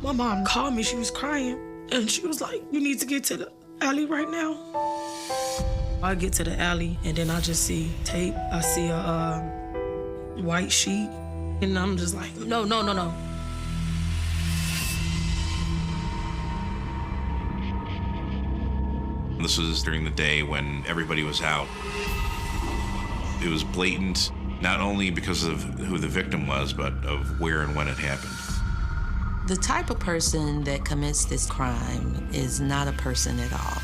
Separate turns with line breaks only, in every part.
My mom called me, she was crying, and she was like, you need to get to the alley right now. I get to the alley, and then I just see tape. I see a white sheet, and I'm just like, no.
This was during the day when everybody was out. It was blatant, not only because of who the victim was, but of where and when it happened.
The type of person that commits this crime is not a person at all.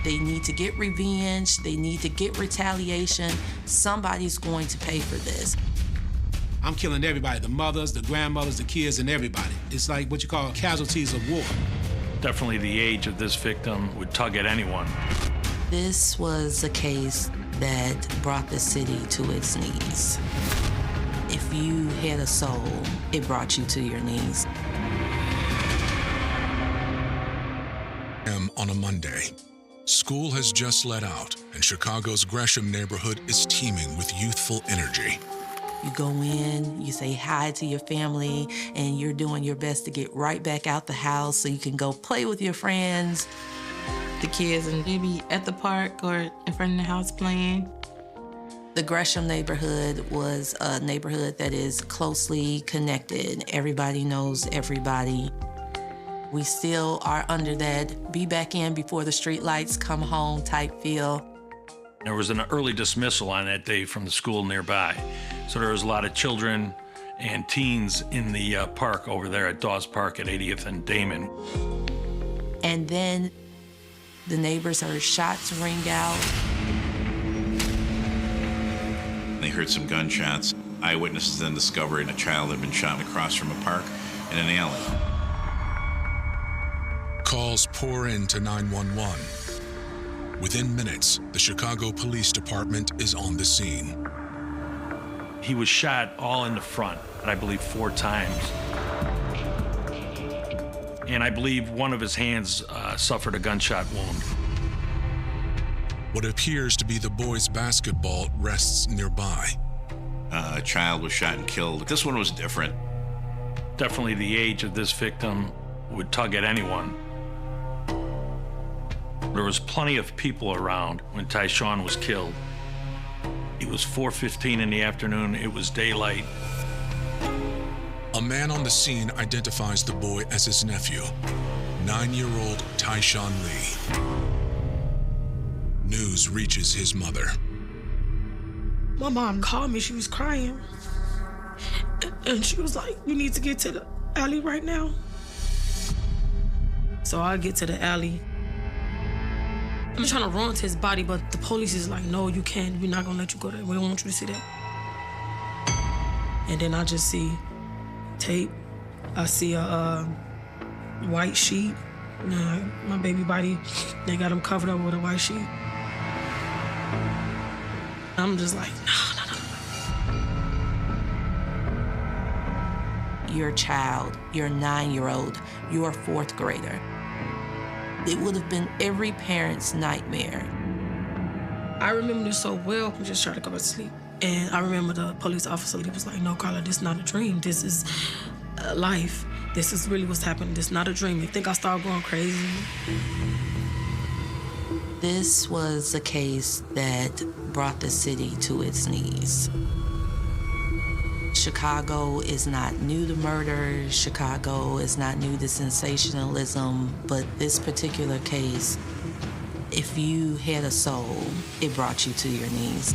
They need to get revenge, they need to get retaliation. Somebody's going to pay for this.
I'm killing everybody, the mothers, the grandmothers, the kids, and everybody. It's like what you call casualties of war.
Definitely the age of this victim would tug at anyone.
This was a case that brought the city to its knees. If you had a soul, it brought you to your knees.
On a Monday, school has just let out, and Chicago's Gresham neighborhood is teeming with youthful energy.
You go in, you say hi to your family, and you're doing your best to get right back out the house so you can go play with your friends.
The kids, and they be at the park or in front of the house playing.
The Gresham neighborhood was a neighborhood that is closely connected. Everybody knows everybody. We still are under that be back in before the street lights come home type feel.
There was an early dismissal on that day from the school nearby. So there was a lot of children and teens in the park over there at Dawes Park at 80th and Damon.
And then the neighbors heard shots ring out.
They heard some gunshots. Eyewitnesses then discovered a child had been shot across from a park in an alley.
Calls pour in to 911. Within minutes, the Chicago Police Department is on the scene.
He was shot all in the front, I believe 4 times. And I believe one of his hands suffered a gunshot wound.
What appears to be the boys' basketball rests nearby.
A child was shot and killed. This one was different.
Definitely the age of this victim would tug at anyone. There was plenty of people around when Tyshawn was killed. It was 4:15 in the afternoon. It was daylight.
A man on the scene identifies the boy as his nephew, 9-year-old Tyshawn Lee. News reaches his mother.
My mom called me, she was crying. And she was like, you need to get to the alley right now. So I get to the alley. I'm trying to run to his body, but the police is like, no, you can't. We're not gonna let you go there. We don't want you to see that. And then I just see tape. I see a white sheet. My baby body, they got him covered up with a white sheet. I'm just like, no.
Your child, your 9-year-old, your 4th grader. It would have been every parent's nightmare.
I remember this so well. I just tried to go back to sleep. And I remember the police officer, he was like, no, Carla, this is not a dream. This is life. This is really what's happening. This is not a dream. You think I started going crazy?
This was a case that brought the city to its knees. Chicago is not new to murder. Chicago is not new to sensationalism. But this particular case, if you had a soul, it brought you to your knees.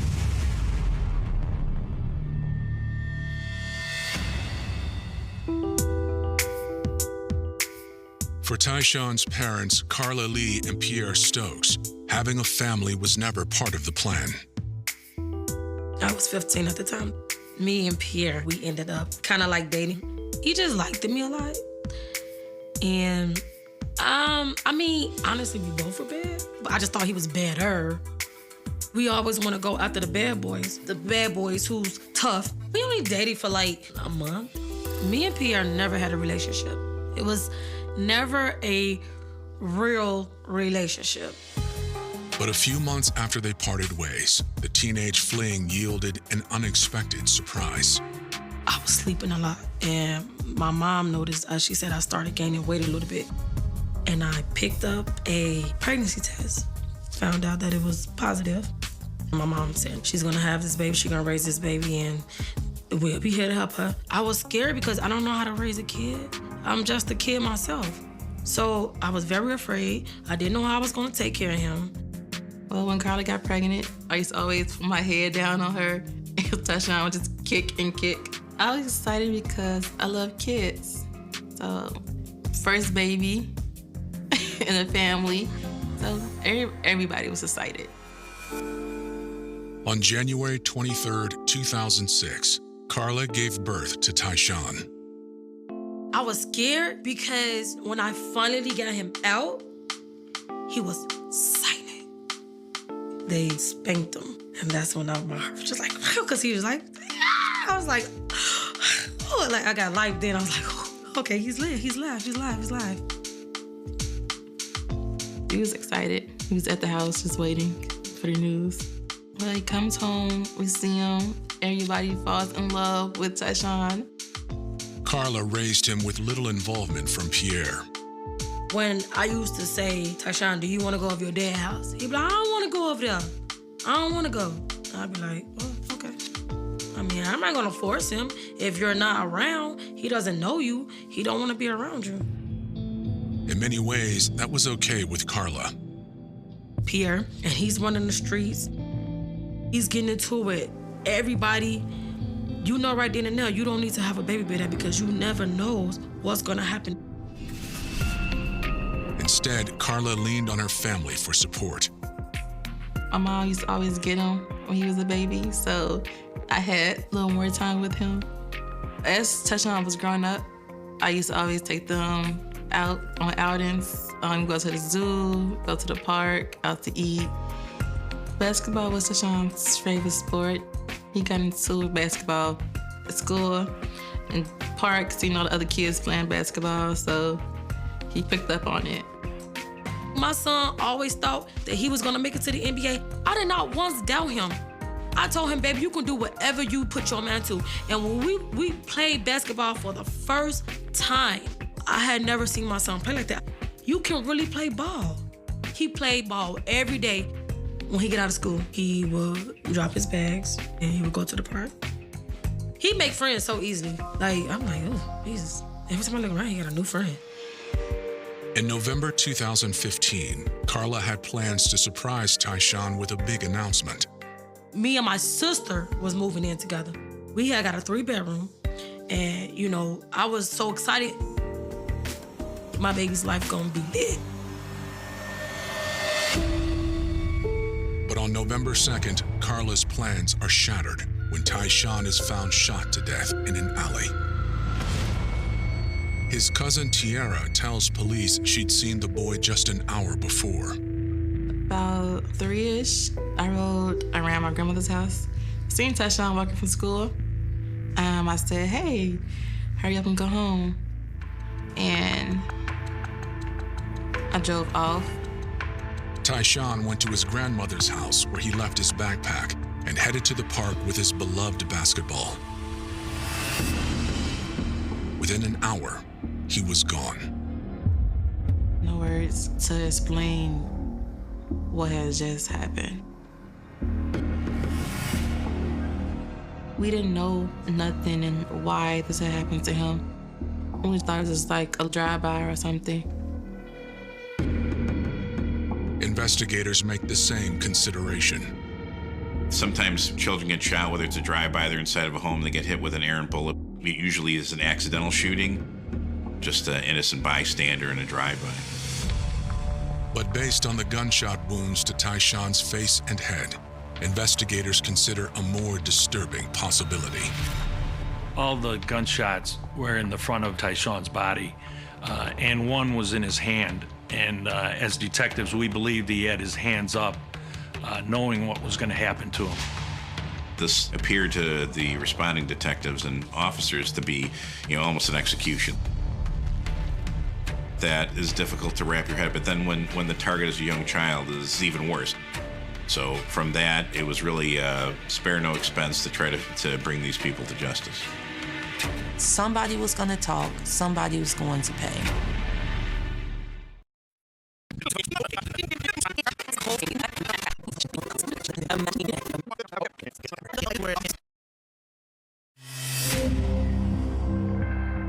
For Tyshawn's parents, Carla Lee and Pierre Stokes, having a family was never part of the plan.
I was 15 at the time. Me and Pierre, we ended up kind of like dating. He just liked me a lot. And, I mean, honestly, we both were bad, but I just thought he was better. We always want to go after the bad boys who's tough. We only dated for like a month. Me and Pierre never had a relationship. It was never a real relationship.
But a few months after they parted ways, the teenage fling yielded an unexpected surprise.
I was sleeping a lot, and my mom noticed, she said I started gaining weight a little bit. And I picked up a pregnancy test, found out that it was positive. My mom said she's gonna have this baby, she's gonna raise this baby, and we'll be here to help her. I was scared because I don't know how to raise a kid. I'm just a kid myself. So I was very afraid. I didn't know how I was gonna take care of him.
Well, when Carla got pregnant, I used to always put my head down on her and Tyshawn would just kick and kick. I was excited because I love kids. So, first baby in the family. So everybody was excited.
On January 23rd, 2006, Carla gave birth to Tyshawn.
I was scared because when I finally got him out, he was silent. They spanked him, and that's when my heart was just like, because he was like, ah! I was like, oh, like I got life then. I was like, oh, okay, he's alive.
He was excited. He was at the house just waiting for the news. Well, he comes home, we see him, everybody falls in love with Tyshawn.
Carla raised him with little involvement from Pierre.
When I used to say, Tyshawn, do you want to go over your dad's house? He'd be like, I don't want to go over there. I don't want to go. I'd be like, well, okay. I mean, I'm not going to force him. If you're not around, he doesn't know you. He don't want to be around you.
In many ways, that was okay with Carla.
Pierre, and he's running the streets. He's getting into it. Everybody, you know right then and there, you don't need to have a baby by that because you never know what's going to happen.
Instead, Carla leaned on her family for support.
My mom used to always get him when he was a baby, so I had a little more time with him. As Tyshawn was growing up, I used to always take them out on outings, go to the zoo, go to the park, out to eat. Basketball was Tyshawn's favorite sport. He got into basketball at school, in parks, the other kids playing basketball, so he picked up on it. My son always thought that he was gonna make it to the NBA. I did not once doubt him. I told him, baby, you can do whatever you put your mind to. And when we played basketball for the first time, I had never seen my son play like that. You can really play ball. He played ball every day. When he get out of school, he would drop his bags and he would go to the park. He make friends so easily. I'm like, oh, Jesus. Every time I look around, he got a new friend.
In November 2015, Carla had plans to surprise Tyshawn with a big announcement.
Me and my sister was moving in together. We had got a 3-bedroom, and I was so excited. My baby's life gonna be lit.
But on November 2nd, Carla's plans are shattered when Tyshawn is found shot to death in an alley. His cousin Tiara tells police she'd seen the boy just an hour before.
About 3-ish, I rode around my grandmother's house, seen Tyshawn walking from school. I said, hey, hurry up and go home. And I drove off.
Tyshawn went to his grandmother's house where he left his backpack and headed to the park with his beloved basketball. Within an hour, he was gone.
No words to explain what has just happened. We didn't know nothing and why this had happened to him. We thought it was just like a drive-by or something.
Investigators make the same consideration.
Sometimes children get shot, whether it's a drive-by, they're inside of a home, they get hit with an errant bullet. It usually is an accidental shooting, just an innocent bystander in a drive-by.
But based on the gunshot wounds to Tyshawn's face and head, investigators consider a more disturbing possibility.
All the gunshots were in the front of Tyshawn's body, and one was in his hand. And as detectives, we believed he had his hands up, knowing what was going to happen to him.
This appeared to the responding detectives and officers to be, almost an execution. that is difficult to wrap your head. But then when the target is a young child, is even worse. So from that, it was really spare no expense to try to bring these people to justice.
Somebody was going to talk. Somebody was going to pay.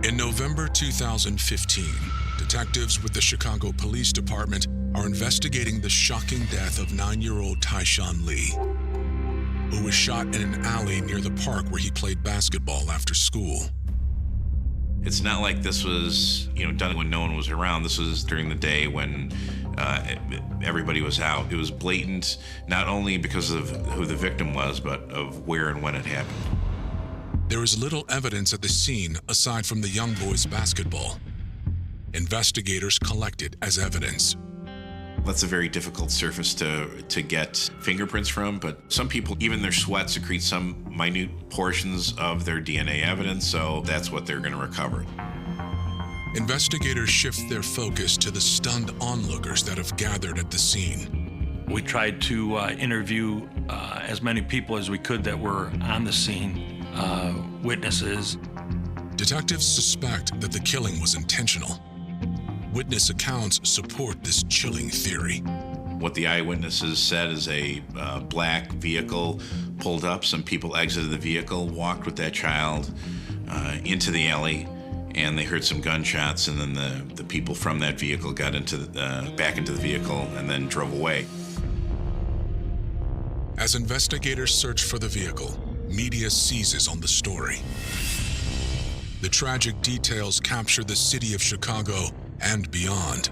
In November 2015, detectives with the Chicago Police Department are investigating the shocking death of 9-year-old Tyshawn Lee, who was shot in an alley near the park where he played basketball after school.
It's not like this was, done when no one was around. This was during the day when everybody was out. It was blatant, not only because of who the victim was, but of where and when it happened.
There is little evidence at the scene aside from the young boy's basketball. Investigators collect it as evidence.
That's a very difficult surface to get fingerprints from, but some people, even their sweat secretes some minute portions of their DNA evidence, so that's what they're going to recover.
Investigators shift their focus to the stunned onlookers that have gathered at the scene.
We tried to interview as many people as we could that were on the scene, witnesses.
Detectives suspect that the killing was intentional. Witness accounts support this chilling theory.
What the eyewitnesses said is a black vehicle pulled up. Some people exited the vehicle, walked with that child into the alley, and they heard some gunshots, and then the people from that vehicle got back into the vehicle and then drove away.
As investigators search for the vehicle, media seizes on the story. The tragic details capture the city of Chicago and beyond.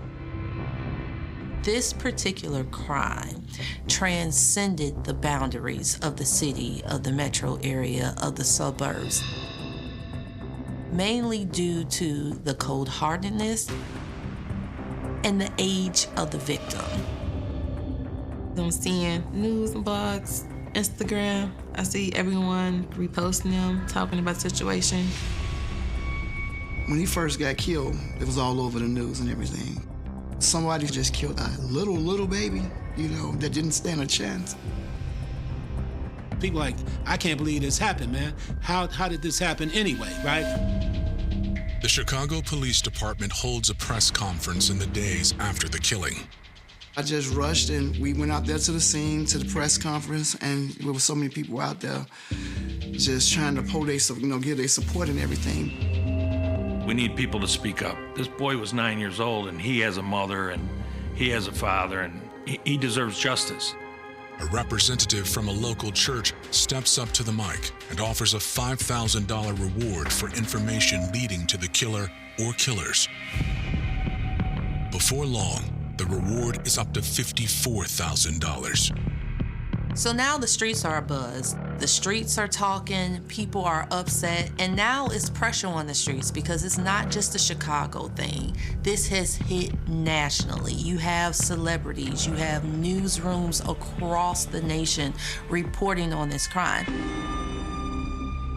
This particular crime transcended the boundaries of the city, of the metro area, of the suburbs, mainly due to the cold-heartedness and the age of the victim.
I'm seeing news and blogs, Instagram. I see everyone reposting them, talking about the situation.
When he first got killed, it was all over the news and everything. Somebody just killed a little baby, that didn't stand a chance.
People like, I can't believe this happened, man. How did this happen anyway, right?
The Chicago Police Department holds a press conference in the days after the killing.
I just rushed and we went out there to the scene, to the press conference, and there were so many people out there just trying to give their support and everything.
We need people to speak up. This boy was 9 years old, and he has a mother, and he has a father, and he deserves justice.
A representative from a local church steps up to the mic and offers a $5,000 reward for information leading to the killer or killers. Before long, the reward is up to $54,000.
So now the streets are abuzz. The streets are talking, people are upset, and now it's pressure on the streets because it's not just a Chicago thing. This has hit nationally. You have celebrities, you have newsrooms across the nation reporting on this crime.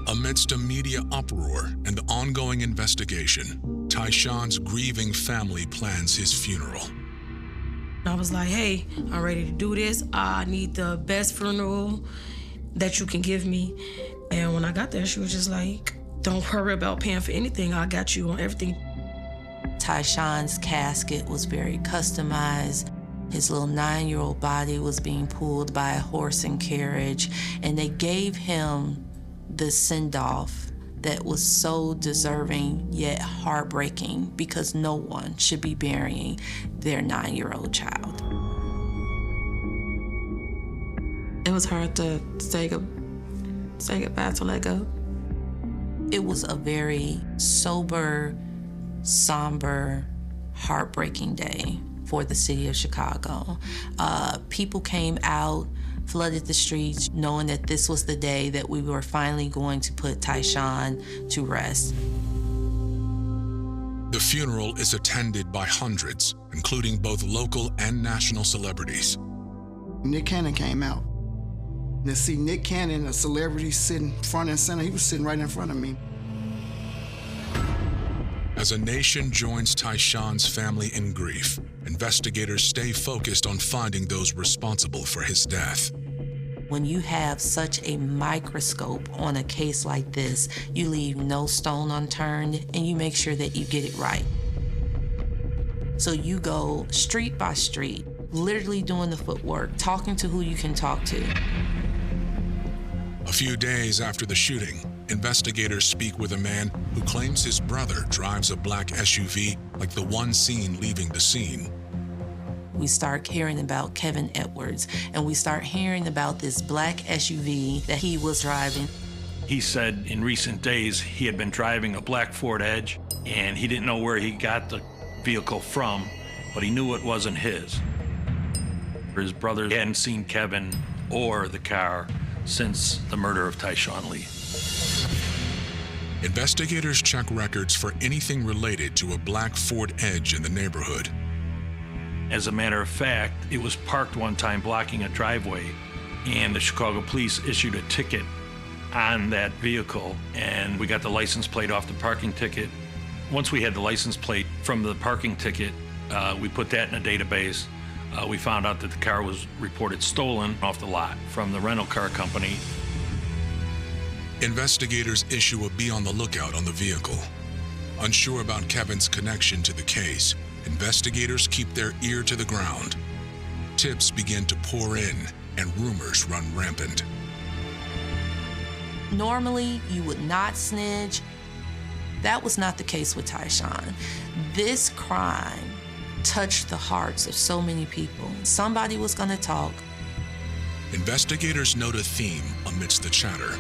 Amidst a media uproar and ongoing investigation, Tyshawn's grieving family plans his funeral.
I was like, hey, I'm ready to do this. I need the best funeral that you can give me. And when I got there, she was just like, don't worry about paying for anything. I got you on everything.
Tyshawn's casket was very customized. His little 9-year-old body was being pulled by a horse and carriage, and they gave him the send-off that was so deserving yet heartbreaking because no one should be burying their 9-year-old child.
It was hard to say goodbye, to let go.
It was a very sober, somber, heartbreaking day for the city of Chicago. People came out, flooded the streets, knowing that this was the day that we were finally going to put Tyshawn to rest.
The funeral is attended by hundreds, including both local and national celebrities.
Nick Cannon came out. To see Nick Cannon, a celebrity, sitting front and center, he was sitting right in front of me.
As a nation joins Tyshawn's family in grief, investigators stay focused on finding those responsible for his death.
When you have such a microscope on a case like this, you leave no stone unturned and you make sure that you get it right. So you go street by street, literally doing the footwork, talking to who you can talk to.
A few days after the shooting, investigators speak with a man who claims his brother drives a black SUV like the one seen leaving the scene.
We start hearing about Kevin Edwards, and we start hearing about this black SUV that he was driving.
He said in recent days he had been driving a black Ford Edge, and he didn't know where he got the vehicle from, but he knew it wasn't his. His brother hadn't seen Kevin or the car since the murder of Tyshawn Lee.
Investigators check records for anything related to a black Ford Edge in the neighborhood.
As a matter of fact, it was parked one time blocking a driveway, and the Chicago police issued a ticket on that vehicle, and we got the license plate off the parking ticket. Once we had the license plate from the parking ticket, we put that in a database. We found out that the car was reported stolen off the lot from the rental car company.
Investigators issue a be on the lookout on the vehicle. Unsure about Kevin's connection to the case, investigators keep their ear to the ground. Tips begin to pour in and rumors run rampant.
Normally, you would not snitch. That was not the case with Tyshawn. This crime touched the hearts of so many people. Somebody was gonna talk.
Investigators note a theme amidst the chatter.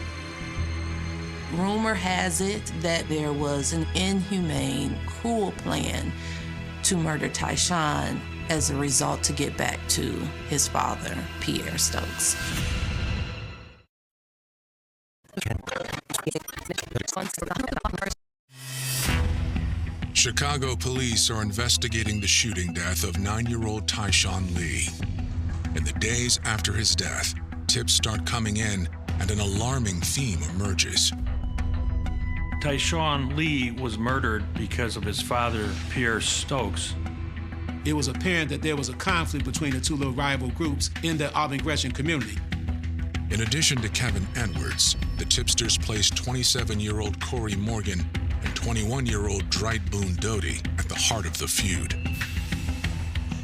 Rumor has it that there was an inhumane, cruel plan to murder Tyshawn as a result to get back to his father, Pierre Stokes.
Chicago police are investigating the shooting death of 9-year-old Tyshawn Lee. In the days after his death, tips start coming in and an alarming theme emerges.
Tyshawn Lee was murdered because of his father, Pierre Stokes.
It was apparent that there was a conflict between the two little rival groups in the Auburn Gresham community.
In addition to Kevin Edwards, the tipsters placed 27-year-old Corey Morgan and 21-year-old Dwight Boone Doty at the heart of the feud.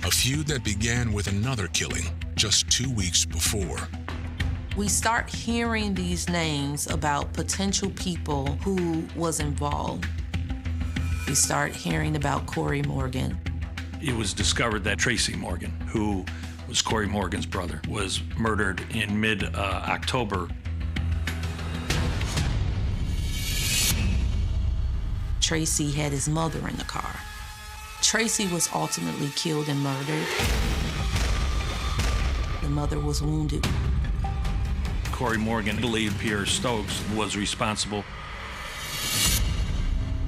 A feud that began with another killing just 2 weeks before.
We start hearing these names about potential people who was involved. We start hearing about Corey Morgan.
It was discovered that Tracy Morgan, who was Corey Morgan's brother, was murdered in mid-October.
Tracy had his mother in the car. Tracy was ultimately killed and murdered. The mother was wounded.
Corey Morgan believed Pierre Stokes was responsible.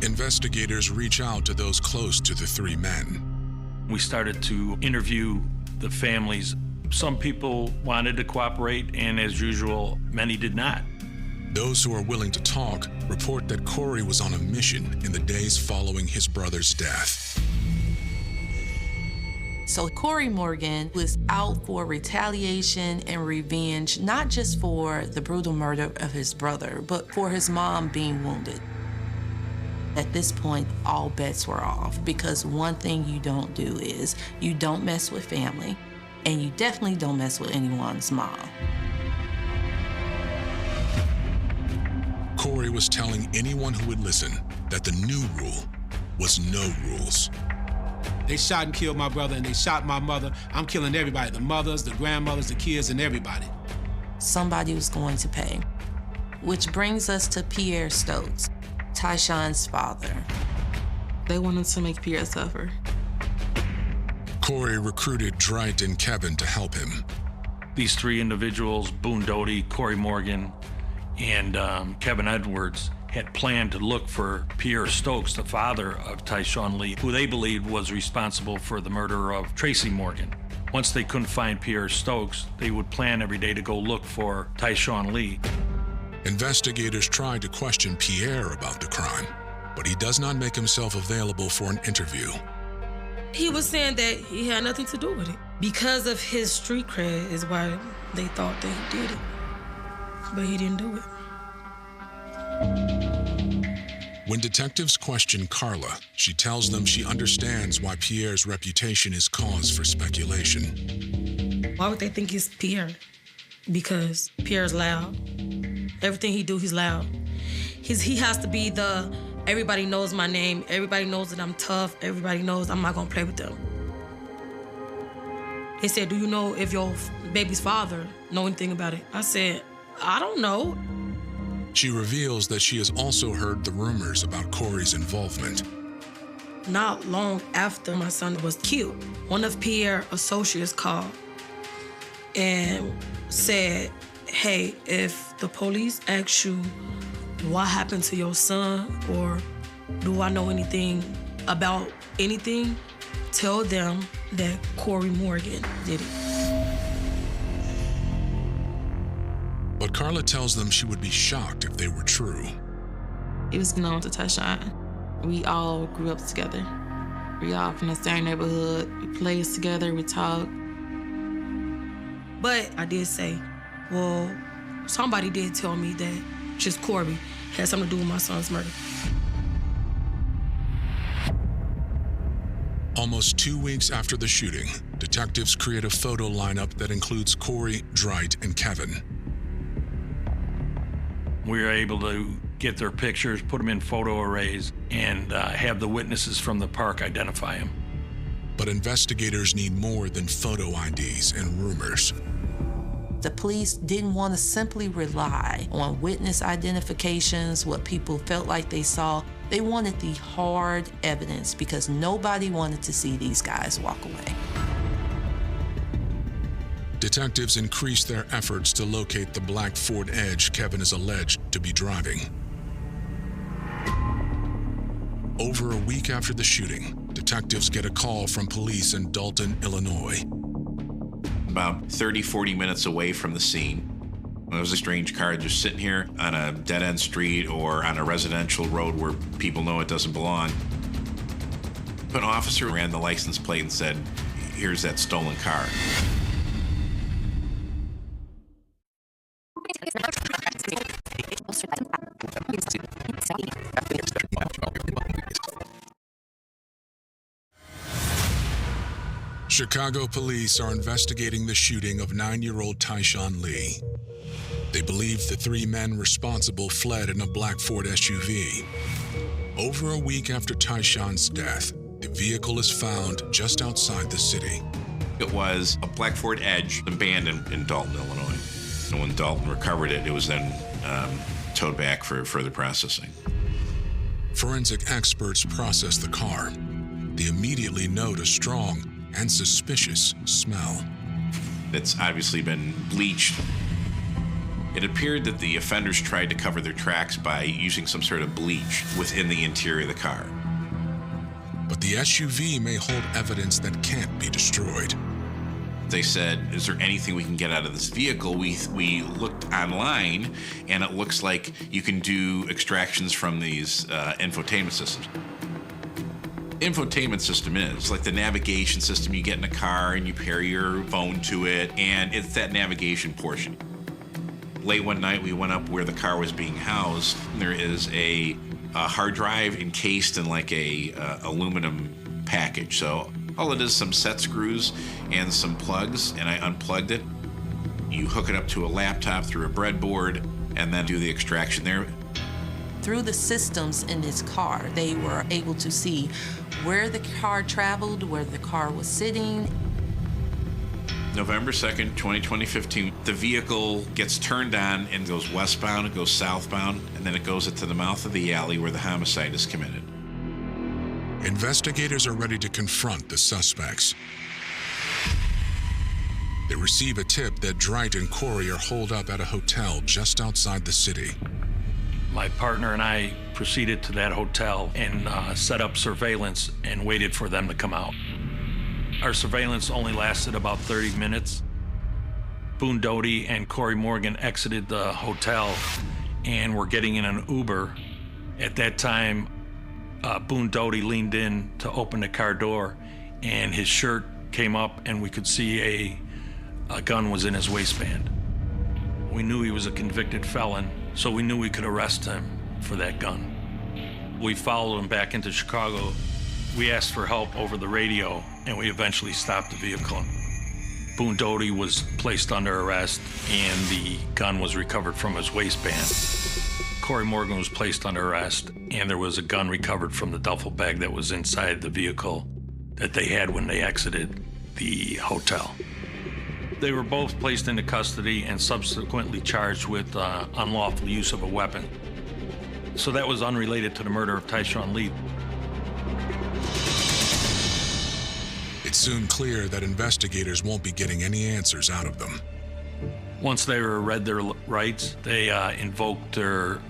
Investigators reach out to those close to the three men.
We started to interview the families. Some people wanted to cooperate, and as usual, many did not.
Those who are willing to talk report that Corey was on a mission in the days following his brother's death.
So Corey Morgan was out for retaliation and revenge, not just for the brutal murder of his brother, but for his mom being wounded. At this point, all bets were off, because one thing you don't do is you don't mess with family, and you definitely don't mess with anyone's mom.
Corey was telling anyone who would listen that the new rule was no rules.
They shot and killed my brother, and they shot my mother. I'm killing everybody, the mothers, the grandmothers, the kids, and everybody.
Somebody was going to pay. Which brings us to Pierre Stokes, Tyshawn's father.
They wanted to make Pierre suffer.
Corey recruited Dwight and Kevin to help him.
These three individuals, Boone Doty, Corey Morgan, and Kevin Edwards, had planned to look for Pierre Stokes, the father of Tyshawn Lee, who they believed was responsible for the murder of Tracy Morgan. Once they couldn't find Pierre Stokes, they would plan every day to go look for Tyshawn Lee.
Investigators tried to question Pierre about the crime, but he does not make himself available for an interview.
He was saying that he had nothing to do with it. Because of his street cred is why they thought that he did it. But he didn't do it.
When detectives question Carla, she tells them she understands why Pierre's reputation is cause for speculation.
Why would they think it's Pierre? Because Pierre's loud. Everything he do, he's loud. He has to be the, everybody knows my name, everybody knows that I'm tough, everybody knows I'm not gonna play with them. He said, do you know if your baby's father know anything about it? I said, I don't know.
She reveals that she has also heard the rumors about Corey's involvement.
Not long after my son was killed, one of Pierre's associates called and said, hey, if the police ask you what happened to your son or do I know anything about anything, tell them that Corey Morgan did it.
But Carla tells them she would be shocked if they were true.
It was known to Tyshawn. We all grew up together. We all from the same neighborhood. We played together, we talked.
But I did say, well, somebody did tell me that just Corey had something to do with my son's murder.
Almost 2 weeks after the shooting, detectives create a photo lineup that includes Corey, Dwight, and Kevin.
We were able to get their pictures, put them in photo arrays, and have the witnesses from the park identify them.
But investigators need more than photo IDs and rumors.
The police didn't want to simply rely on witness identifications, what people felt like they saw. They wanted the hard evidence because nobody wanted to see these guys walk away.
Detectives increased their efforts to locate the black Ford Edge Kevin is alleged to be driving. Over a week after the shooting, detectives get a call from police in Dalton, Illinois.
About 30, 40 minutes away from the scene, there was a strange car just sitting here on a dead-end street or on a residential road where people know it doesn't belong. An officer ran the license plate and said, here's that stolen car.
Chicago police are investigating the shooting of 9-year-old Tyshawn Lee. They believe the 3 men responsible fled in a black Ford SUV. Over a week after Tyshawn's death, the vehicle is found just outside the city.
It was a black Ford Edge abandoned in Dalton, Illinois. And when Dalton recovered it, it was then towed back for further processing.
Forensic experts process the car. They immediately note a strong and suspicious smell.
It's obviously been bleached. It appeared that the offenders tried to cover their tracks by using some sort of bleach within the interior of the car.
But the SUV may hold evidence that can't be destroyed.
They said, is there anything we can get out of this vehicle? We looked online, and it looks like you can do extractions from these infotainment systems. Infotainment system is like the navigation system you get in a car and you pair your phone to it, and it's that navigation portion. Late one night, we went up where the car was being housed. There is a hard drive encased in like a aluminum package. So all it is some set screws and some plugs, and I unplugged it. You hook it up to a laptop through a breadboard and then do the extraction there.
Through the systems in this car, they were able to see where the car traveled, where the car was sitting.
November 2nd, 2015, the vehicle gets turned on and goes westbound, it goes southbound, and then it goes into the mouth of the alley where the homicide is committed.
Investigators are ready to confront the suspects. They receive a tip that Dwight and Corey are holed up at a hotel just outside the city.
My partner and I proceeded to that hotel and set up surveillance and waited for them to come out. Our surveillance only lasted about 30 minutes. Boone Doty and Corey Morgan exited the hotel and were getting in an Uber. At that time, Boone Doty leaned in to open the car door, and his shirt came up, and we could see a gun was in his waistband. We knew he was a convicted felon, so we knew we could arrest him for that gun. We followed him back into Chicago. We asked for help over the radio, and we eventually stopped the vehicle. Boone Doty was placed under arrest, and the gun was recovered from his waistband. Corey Morgan was placed under arrest, and there was a gun recovered from the duffel bag that was inside the vehicle that they had when they exited the hotel. They were both placed into custody and subsequently charged with unlawful use of a weapon. So that was unrelated to the murder of Tyshawn Lee.
It's soon clear that investigators won't be getting any answers out of them.
Once they were read their rights, they invoked their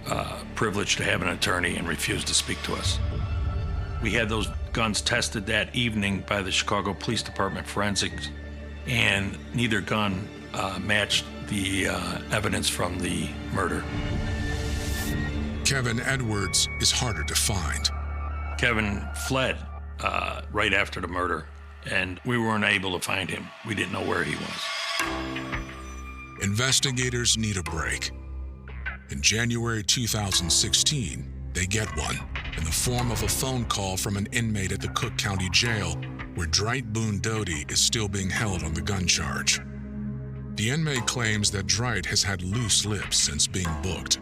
privilege to have an attorney and refused to speak to us. We had those guns tested that evening by the Chicago Police Department forensics, and neither gun matched the evidence from the murder.
Kevin Edwards is harder to find.
Kevin fled right after the murder, and we weren't able to find him. We didn't know where he was.
Investigators need a break. In January 2016, they get one in the form of a phone call from an inmate at the Cook County Jail, where Dwight Boone Doty is still being held on the gun charge. The inmate claims that Dwight has had loose lips since being booked.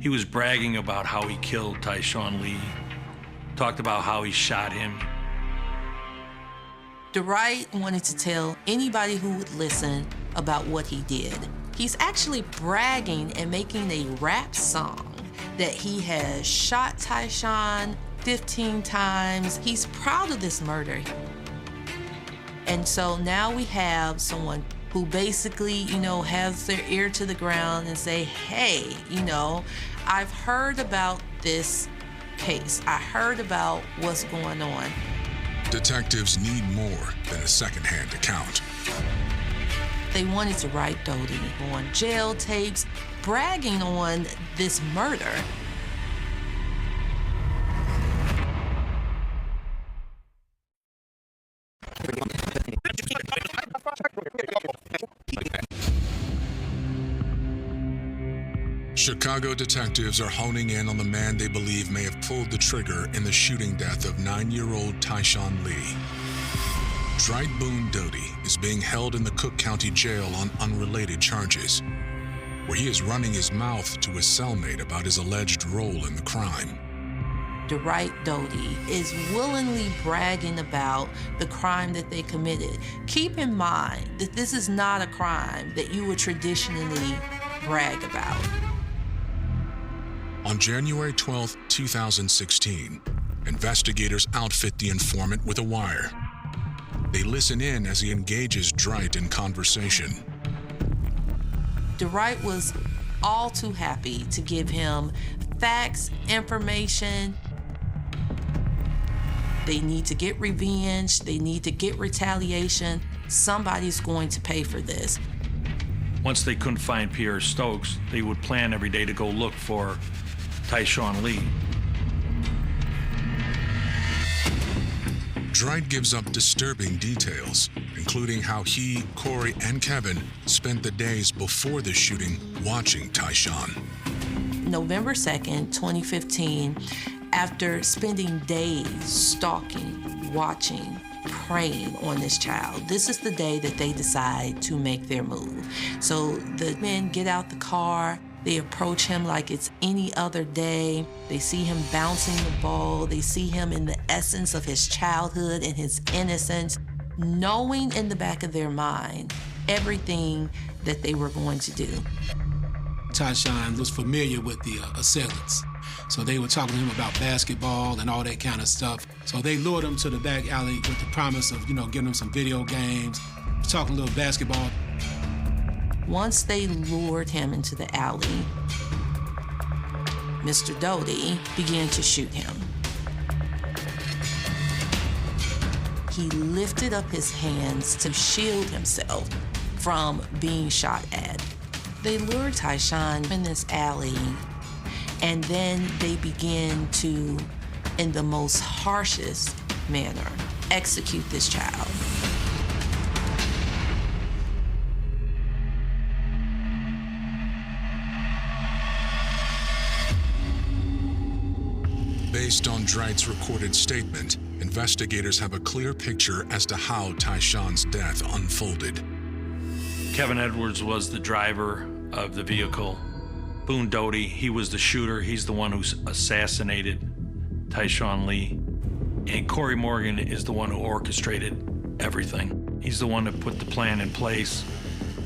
He was bragging about how he killed Tyshawn Lee, talked about how he shot him.
Dwight wanted to tell anybody who would listen about what he did. He's actually bragging and making a rap song that he has shot Tyshawn 15 times. He's proud of this murder. And so now we have someone who basically, has their ear to the ground and say, hey, I've heard about this case. I heard about what's going on.
Detectives need more than a secondhand account.
They wanted to write Doty on jail tapes, bragging on this murder.
Chicago detectives are honing in on the man they believe may have pulled the trigger in the shooting death of 9-year-old Tyshawn Lee. Dwight Boone Doty is being held in the Cook County Jail on unrelated charges, where he is running his mouth to his cellmate about his alleged role in the crime.
Dwight Doty is willingly bragging about the crime that they committed. Keep in mind that this is not a crime that you would traditionally brag about.
On January 12, 2016, investigators outfit the informant with a wire. They listen in as he engages Dwight in conversation.
Dwight was all too happy to give him facts, information. They need to get revenge. They need to get retaliation. Somebody's going to pay for this.
Once they couldn't find Pierre Stokes, they would plan every day to go look for Tyshawn Lee.
Dwight gives up disturbing details, including how he, Corey, and Kevin spent the days before the shooting watching Tyshawn.
November 2nd, 2015, after spending days stalking, watching, preying on this child, this is the day that they decide to make their move. So the men get out the car. They approach him like it's any other day. They see him bouncing the ball. They see him in the essence of his childhood and his innocence, knowing in the back of their mind everything that they were going to do.
Tyshawn was familiar with the assailants. So they were talking to him about basketball and all that kind of stuff. So they lured him to the back alley with the promise of, giving him some video games, talking a little basketball.
Once they lured him into the alley, Mr. Doty began to shoot him. He lifted up his hands to shield himself from being shot at. They lured Tyshawn in this alley, and then they began to in the most harshest manner, execute this child.
Based on Dreit's recorded statement, investigators have a clear picture as to how Tyshawn's death unfolded.
Kevin Edwards was the driver of the vehicle. Boone Doty, he was the shooter. He's the one who assassinated Tyshawn Lee. And Corey Morgan is the one who orchestrated everything. He's the one that put the plan in place.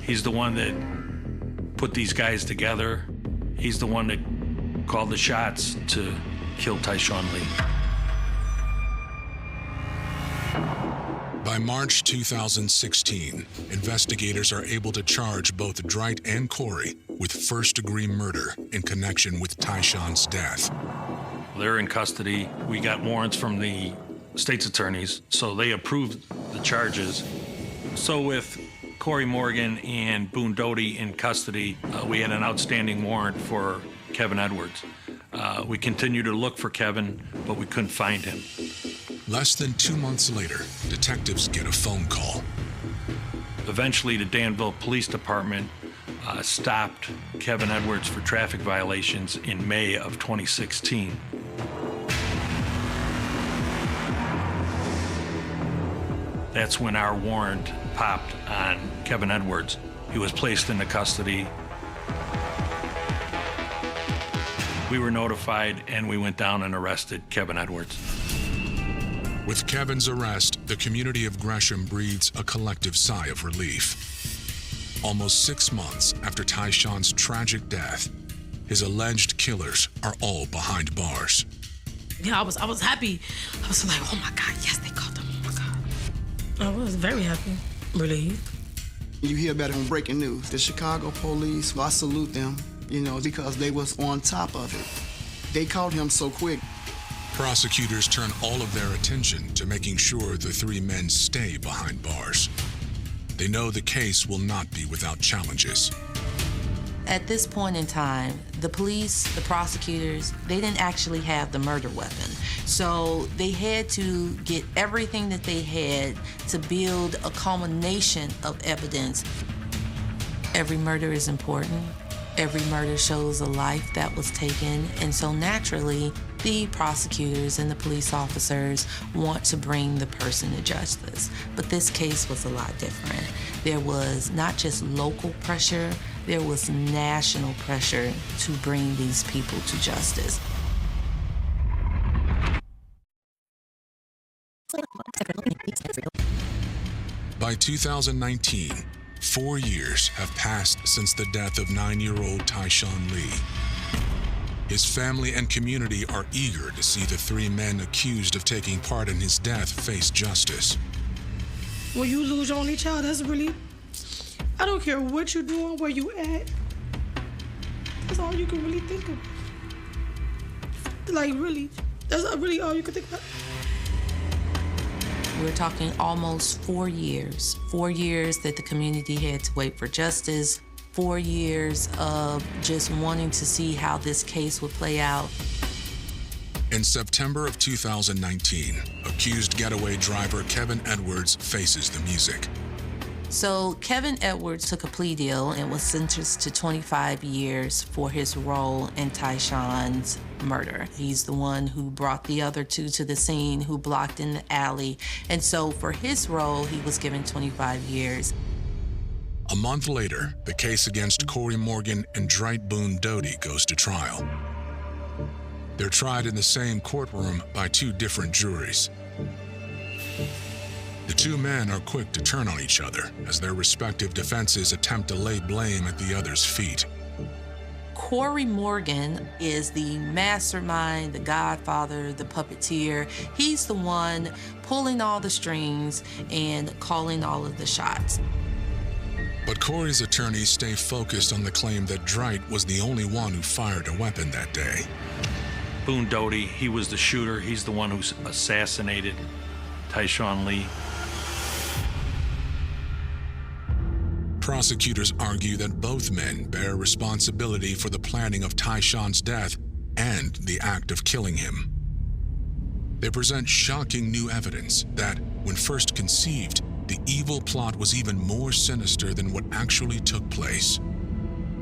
He's the one that put these guys together. He's the one that called the shots to kill Tyshawn Lee.
By March 2016, investigators are able to charge both Dreit and Corey with first-degree murder in connection with Tyshawn's death.
They're in custody. We got warrants from the state's attorneys, so they approved the charges. So with Corey Morgan and Boone Doty in custody, we had an outstanding warrant for Kevin Edwards. We continued to look for Kevin, but we couldn't find him.
Less than 2 months later, detectives get a phone call.
Eventually, the Danville Police Department stopped Kevin Edwards for traffic violations in May of 2016. That's when our warrant popped on Kevin Edwards. He was placed into custody. We were notified, and we went down and arrested Kevin Edwards.
With Kevin's arrest, the community of Gresham breathes a collective sigh of relief. Almost 6 months after Tyshawn's tragic death, his alleged killers are all behind bars.
Yeah, I was happy. I was like, oh my God, yes, they caught them. Oh my God. I was very happy, relieved.
You hear about it on breaking news. The Chicago police, well, I salute them, because they was on top of it. They caught him so quick.
Prosecutors turn all of their attention to making sure the 3 men stay behind bars. They know the case will not be without challenges.
At this point in time, the police, the prosecutors, they didn't actually have the murder weapon. So they had to get everything that they had to build a culmination of evidence. Every murder is important. Every murder shows a life that was taken. And so naturally, the prosecutors and the police officers want to bring the person to justice. But this case was a lot different. There was not just local pressure, there was national pressure to bring these people to justice.
By 2019, 4 years have passed since the death of 9-year-old Tyshawn Lee. His family and community are eager to see the 3 men accused of taking part in his death face justice.
When you lose your only child, that's really, I don't care what you're doing, where you at. That's all you can really think of. Like, really, that's really all you can think about.
We're talking almost 4 years. 4 years that the community had to wait for justice. 4 years of just wanting to see how this case would play out.
In September of 2019, accused getaway driver Kevin Edwards faces the music.
So Kevin Edwards took a plea deal and was sentenced to 25 years for his role in Tyshawn's murder. He's the one who brought the other 2 to the scene, who blocked in the alley. And so for his role, he was given 25 years.
A month later, the case against Corey Morgan and Dreit Boone Doty goes to trial. They're tried in the same courtroom by 2 different juries. The 2 men are quick to turn on each other as their respective defenses attempt to lay blame at the other's feet.
Corey Morgan is the mastermind, the godfather, the puppeteer. He's the one pulling all the strings and calling all of the shots.
But Corey's attorneys stay focused on the claim that Dreit was the only one who fired a weapon that day.
Boone Doty, he was the shooter. He's the one who assassinated Tyshawn Lee.
Prosecutors argue that both men bear responsibility for the planning of Tyshawn's death and the act of killing him. They present shocking new evidence that, when first conceived, the evil plot was even more sinister than what actually took place.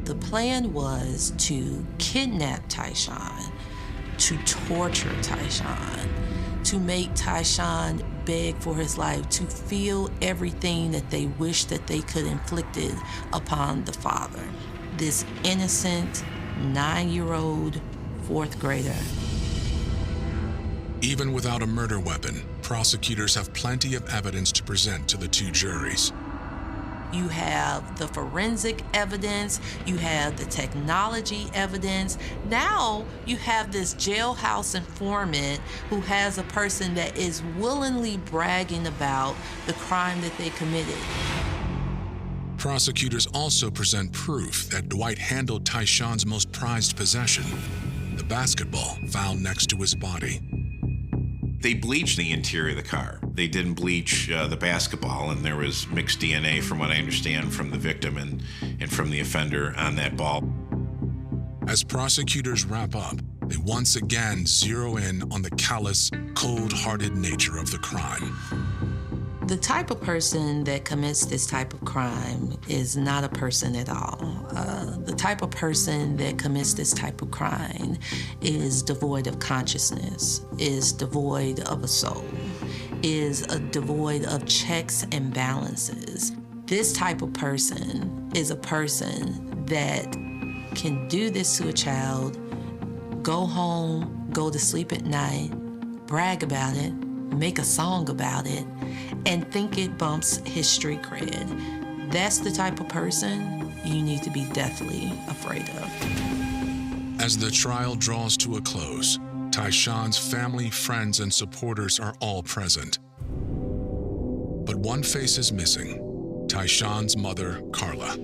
The plan was to kidnap Tyshawn, to torture Tyshawn, to make Tyshawn beg for his life, to feel everything that they wished that they could inflict it upon the father, this innocent 9-year-old fourth grader.
Even without a murder weapon, prosecutors have plenty of evidence to present to the two juries.
You have the forensic evidence, you have the technology evidence. Now you have this jailhouse informant who has a person that is willingly bragging about the crime that they committed.
Prosecutors also present proof that Dwight handled Tyshawn's most prized possession, the basketball found next to his body.
They bleached the interior of the car. They didn't bleach the basketball, and there was mixed DNA, from what I understand, from the victim and from the offender on that ball.
As prosecutors wrap up, they once again zero in on the callous, cold-hearted nature of the crime.
The type of person that commits this type of crime is not a person at all. The type of person that commits this type of crime is devoid of consciousness, is devoid of a soul, is devoid of checks and balances. This type of person is a person that can do this to a child, go home, go to sleep at night, brag about it, make a song about it, and think it bumps his street cred. That's the type of person you need to be deathly afraid of.
As the trial draws to a close, Tyshawn's family, friends, and supporters are all present. But one face is missing: Tyshawn's mother, Carla.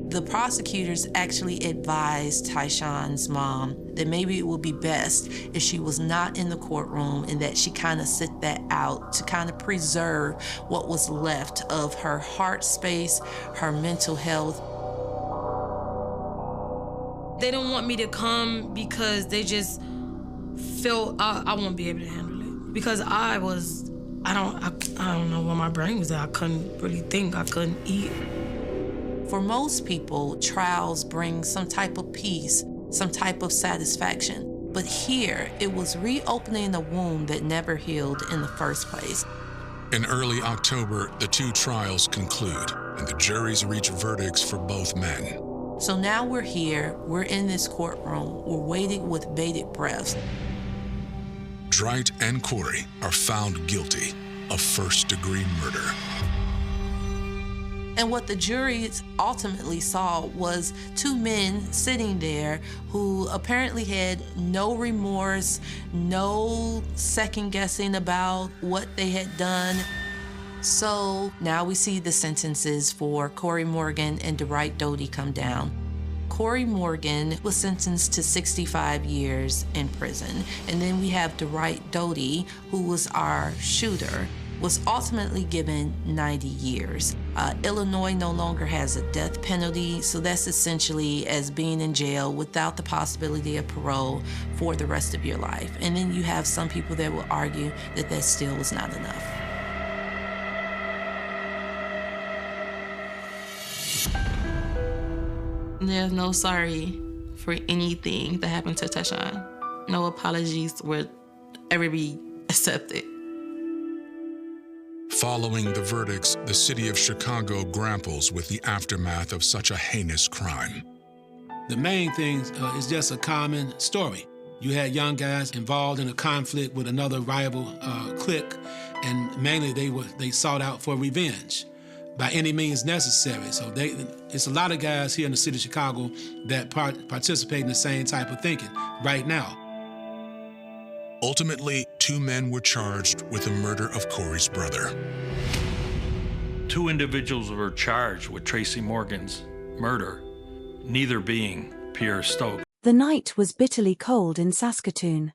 The prosecutors actually advised Tyshawn's mom that maybe it would be best if she was not in the courtroom and that she kind of sit that out to kind of preserve what was left of her heart space, her mental health.
They don't want me to come because they just felt I won't be able to handle it. Because I don't know where my brain was at. I couldn't really think. I couldn't eat.
For most people, trials bring some type of peace, some type of satisfaction. But here, it was reopening a wound that never healed in the first place.
In early October, the two trials conclude, and the juries reach verdicts for both men.
So now we're here, we're in this courtroom, we're waiting with bated breath.
Dwight and Corey are found guilty of first-degree murder.
And what the juries ultimately saw was two men sitting there who apparently had no remorse, no second guessing about what they had done. So now we see the sentences for Corey Morgan and Dwight Doty come down. Corey Morgan was sentenced to 65 years in prison. And then we have Dwight Doty, who was our shooter, was ultimately given 90 years. Illinois no longer has a death penalty, so that's essentially as being in jail without the possibility of parole for the rest of your life. And then you have some people that will argue that that still was not enough.
There's no sorry for anything that happened to Tyshawn. No apologies would ever be accepted.
Following the verdicts, the city of Chicago grapples with the aftermath of such a heinous crime.
The main thing is just a common story. You had young guys involved in a conflict with another rival clique, and mainly they sought out for revenge by any means necessary. So it's a lot of guys here in the city of Chicago that participate in the same type of thinking right now.
Ultimately, two men were charged with the murder of Corey's brother.
Two individuals were charged with Tracy Morgan's murder, neither being Pierre Stokes.
The night was bitterly cold in Saskatoon.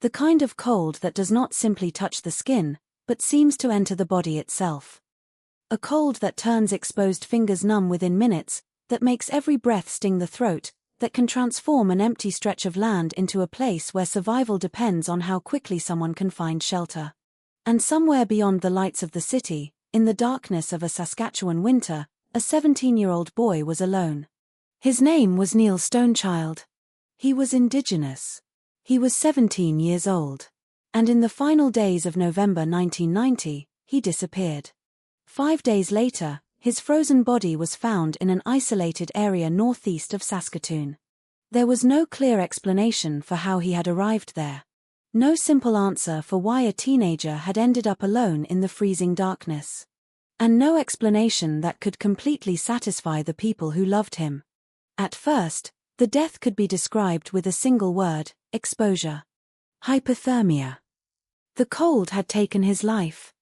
The kind of cold that does not simply touch the skin, but seems to enter the body itself. A cold that turns exposed fingers numb within minutes, that makes every breath sting the throat, that can transform an empty stretch of land into a place where survival depends on how quickly someone can find shelter. And somewhere beyond the lights of the city, in the darkness of a Saskatchewan winter, a 17-year-old boy was alone. His name was Neil Stonechild. He was Indigenous. He was 17 years old. And in the final days of November 1990, he disappeared. 5 days later, his frozen body was found in an isolated area northeast of Saskatoon. There was no clear explanation for how he had arrived there. No simple answer for why a teenager had ended up alone in the freezing darkness. And no explanation that could completely satisfy the people who loved him. At first, the death could be described with a single word: exposure. Hypothermia. The cold had taken his life.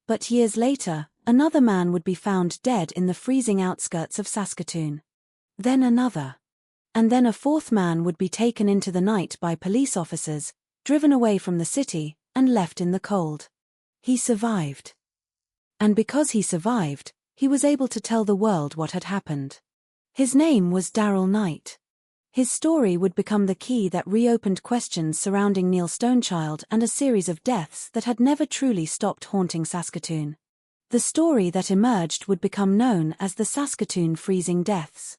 But years later, another man would be found dead in the freezing outskirts of Saskatoon. Then another. And then a fourth man would be taken into the night by police officers, driven away from the city, and left in the cold. He survived. And because he survived, he was able to tell the world what had happened. His name was Darrell Knight. His story would become the key that reopened questions surrounding Neil Stonechild and a series of deaths that had never truly stopped haunting Saskatoon. The story that emerged would become known as the Saskatoon freezing deaths.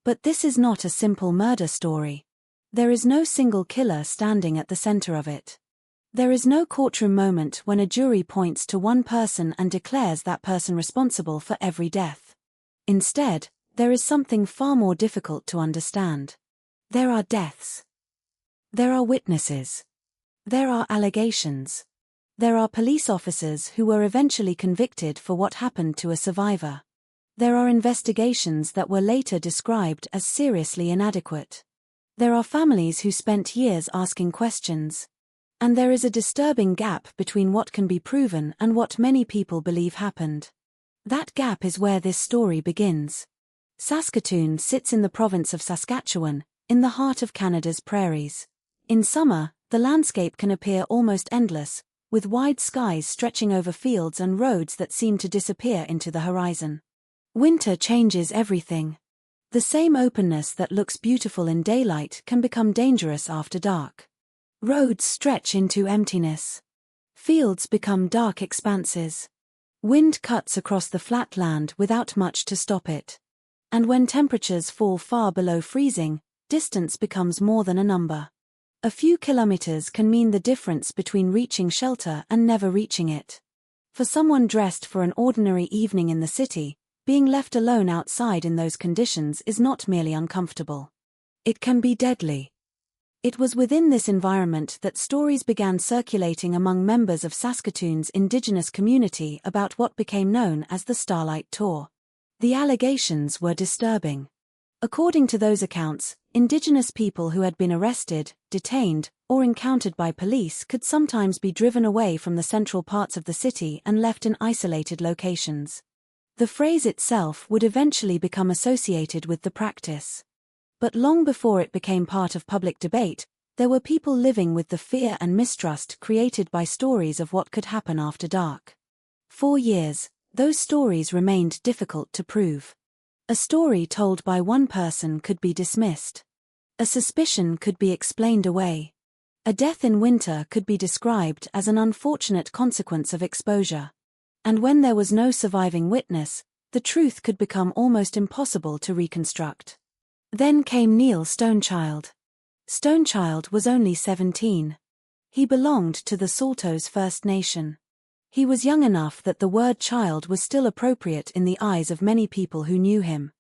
But this is not a simple murder story. There is no single killer standing at the center of it. There is no courtroom moment when a jury points to one person and declares that person responsible for every death. Instead, there is something far more difficult to understand. There are deaths. There are witnesses. There are allegations. There are police officers who were eventually convicted for what happened to a survivor. There are investigations that were later described as seriously inadequate. There are families who spent years asking questions. And there is a disturbing gap between what can be proven and what many people believe happened. That gap is where this story begins. Saskatoon sits in the province of Saskatchewan, in the heart of Canada's prairies. In summer, the landscape can appear almost endless, with wide skies stretching over fields and roads that seem to disappear into the horizon. Winter changes everything. The same openness that looks beautiful in daylight can become dangerous after dark. Roads stretch into emptiness. Fields become dark expanses. Wind cuts across the flat land without much to stop it. And when temperatures fall far below freezing, distance becomes more than a number. A few kilometers can mean the difference between reaching shelter and never reaching it. For someone dressed for an ordinary evening in the city, being left alone outside in those conditions is not merely uncomfortable. It can be deadly. It was within this environment that stories began circulating among members of Saskatoon's Indigenous community about what became known as the Starlight Tour. The allegations were disturbing. According to those accounts, Indigenous people who had been arrested, detained, or encountered by police could sometimes be driven away from the central parts of the city and left in isolated locations. The phrase itself would eventually become associated with the practice. But long before it became part of public debate, there were people living with the fear and mistrust created by stories of what could happen after dark. For years, those stories remained difficult to prove. A story told by one person could be dismissed. A suspicion could be explained away. A death in winter could be described as an unfortunate consequence of exposure. And when there was no surviving witness, the truth could become almost impossible to reconstruct. Then came Neil Stonechild. Stonechild was only 17. He belonged to the Saltos First Nation. He was young enough that the word child was still appropriate in the eyes of many people who knew him.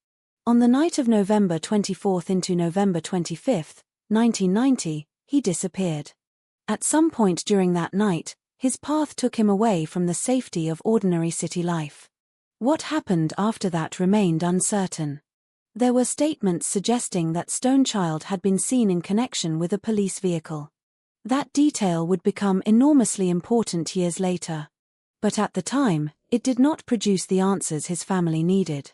On the night of November 24th into November 25th, 1990, he disappeared. At some point during that night, his path took him away from the safety of ordinary city life. What happened after that remained uncertain. There were statements suggesting that Stonechild had been seen in connection with a police vehicle. That detail would become enormously important years later. But at the time, it did not produce the answers his family needed.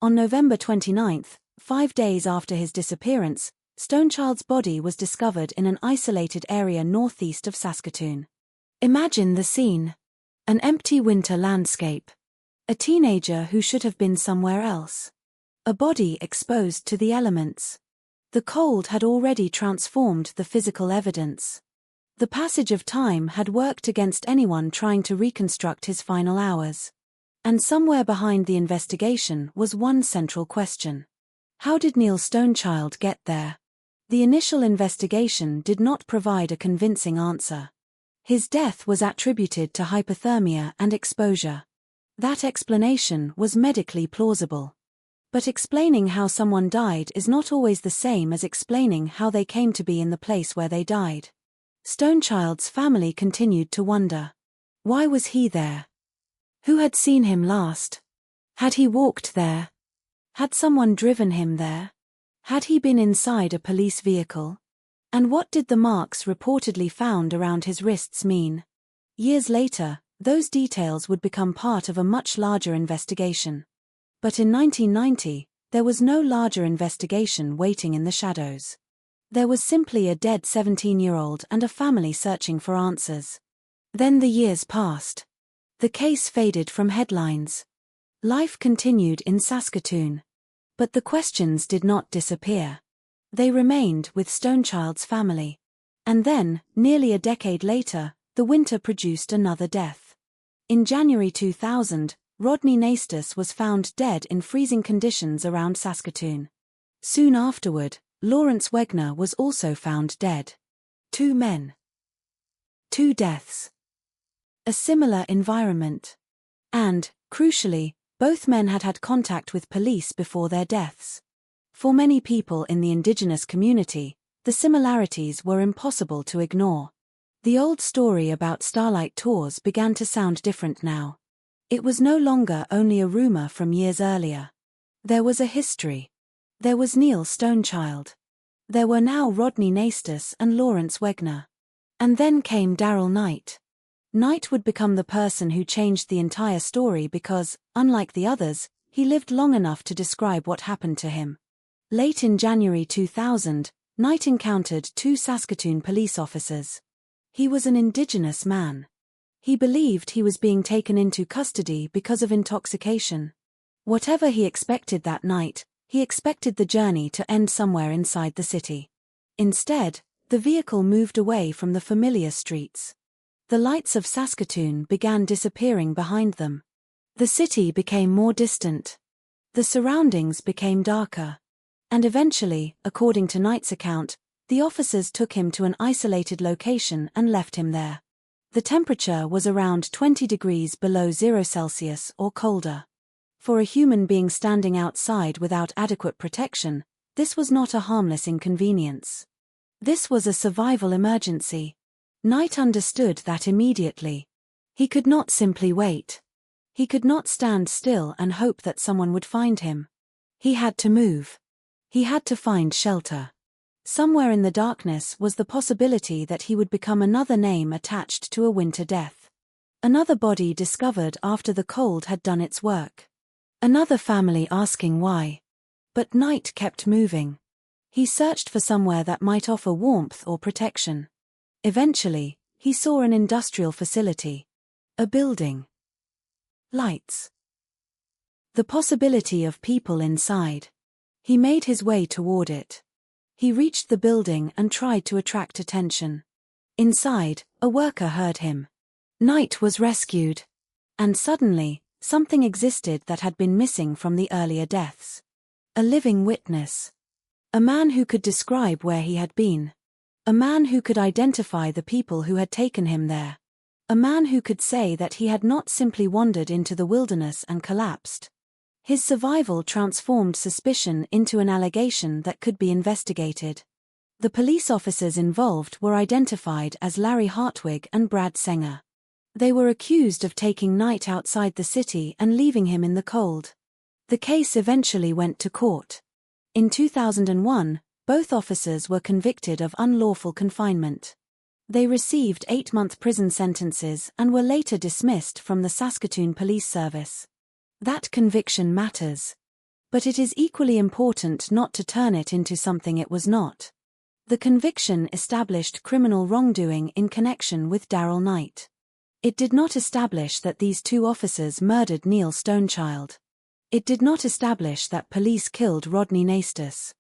On November 29th, 5 days after his disappearance, Stonechild's body was discovered in an isolated area northeast of Saskatoon. Imagine the scene. An empty winter landscape. A teenager who should have been somewhere else. A body exposed to the elements. The cold had already transformed the physical evidence. The passage of time had worked against anyone trying to reconstruct his final hours. And somewhere behind the investigation was one central question. How did Neil Stonechild get there? The initial investigation did not provide a convincing answer. His death was attributed to hypothermia and exposure. That explanation was medically plausible. But explaining how someone died is not always the same as explaining how they came to be in the place where they died. Stonechild's family continued to wonder. Why was he there? Who had seen him last? Had he walked there? Had someone driven him there? Had he been inside a police vehicle? And what did the marks reportedly found around his wrists mean? Years later, those details would become part of a much larger investigation. But in 1990, there was no larger investigation waiting in the shadows. There was simply a dead 17-year-old and a family searching for answers. Then the years passed. The case faded from headlines. Life continued in Saskatoon. But the questions did not disappear. They remained with Stonechild's family. And then, nearly a decade later, the winter produced another death. In January 2000, Rodney Naistus was found dead in freezing conditions around Saskatoon. Soon afterward, Lawrence Wegner was also found dead. 2 men. 2 deaths. A similar environment. And, crucially, both men had had contact with police before their deaths. For many people in the Indigenous community, the similarities were impossible to ignore. The old story about starlight tours began to sound different now. It was no longer only a rumor from years earlier. There was a history. There was Neil Stonechild. There were now Rodney Naistus and Lawrence Wegner. And then came Darrell Knight. Knight would become the person who changed the entire story because, unlike the others, he lived long enough to describe what happened to him. Late in January 2000, Knight encountered 2 Saskatoon police officers. He was an Indigenous man. He believed he was being taken into custody because of intoxication. Whatever he expected that night, he expected the journey to end somewhere inside the city. Instead, the vehicle moved away from the familiar streets. The lights of Saskatoon began disappearing behind them. The city became more distant. The surroundings became darker. And eventually, according to Knight's account, the officers took him to an isolated location and left him there. The temperature was around 20 degrees below 0 Celsius or colder. For a human being standing outside without adequate protection, this was not a harmless inconvenience. This was a survival emergency. Knight understood that immediately. He could not simply wait. He could not stand still and hope that someone would find him. He had to move. He had to find shelter. Somewhere in the darkness was the possibility that he would become another name attached to a winter death. Another body discovered after the cold had done its work. Another family asking why. But Knight kept moving. He searched for somewhere that might offer warmth or protection. Eventually, he saw an industrial facility. A building. Lights. The possibility of people inside. He made his way toward it. He reached the building and tried to attract attention. Inside, a worker heard him. Knight was rescued. And suddenly, something existed that had been missing from the earlier deaths. A living witness. A man who could describe where he had been. A man who could identify the people who had taken him there. A man who could say that he had not simply wandered into the wilderness and collapsed. His survival transformed suspicion into an allegation that could be investigated. The police officers involved were identified as Larry Hartwig and Brad Senger. They were accused of taking Knight outside the city and leaving him in the cold. The case eventually went to court. In 2001, both officers were convicted of unlawful confinement. They received 8-month prison sentences and were later dismissed from the Saskatoon Police Service. That conviction matters. But it is equally important not to turn it into something it was not. The conviction established criminal wrongdoing in connection with Darrell Knight. It did not establish that these 2 officers murdered Neil Stonechild. It did not establish that police killed Rodney Naistus.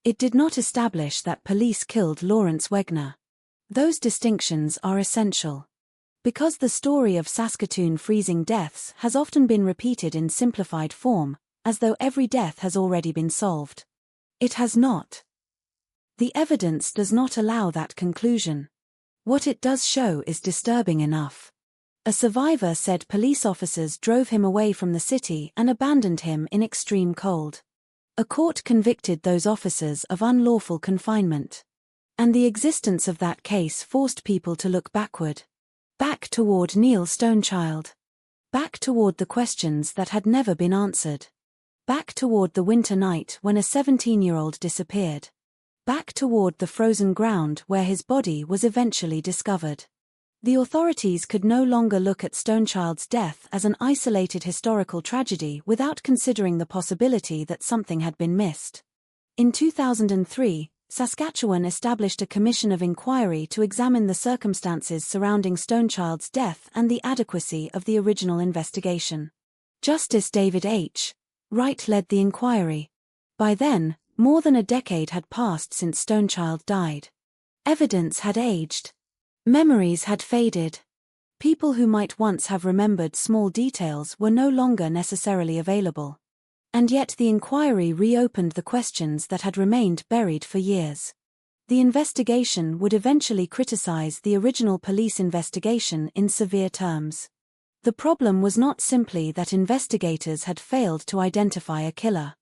It did not establish that police killed Lawrence Wegner. Those distinctions are essential. Because the story of Saskatoon freezing deaths has often been repeated in simplified form, as though every death has already been solved. It has not. The evidence does not allow that conclusion. What it does show is disturbing enough. A survivor said police officers drove him away from the city and abandoned him in extreme cold. A court convicted those officers of unlawful confinement. And the existence of that case forced people to look backward. Back toward Neil Stonechild. Back toward the questions that had never been answered. Back toward the winter night when a 17-year-old disappeared. Back toward the frozen ground where his body was eventually discovered. The authorities could no longer look at Stonechild's death as an isolated historical tragedy without considering the possibility that something had been missed. In 2003, Saskatchewan established a commission of inquiry to examine the circumstances surrounding Stonechild's death and the adequacy of the original investigation. Justice David H. Wright led the inquiry. By then, more than a decade had passed since Stonechild died. Evidence had aged. Memories had faded. People who might once have remembered small details were no longer necessarily available. And yet the inquiry reopened the questions that had remained buried for years. The investigation would eventually criticize the original police investigation in severe terms. The problem was not simply that investigators had failed to identify a killer.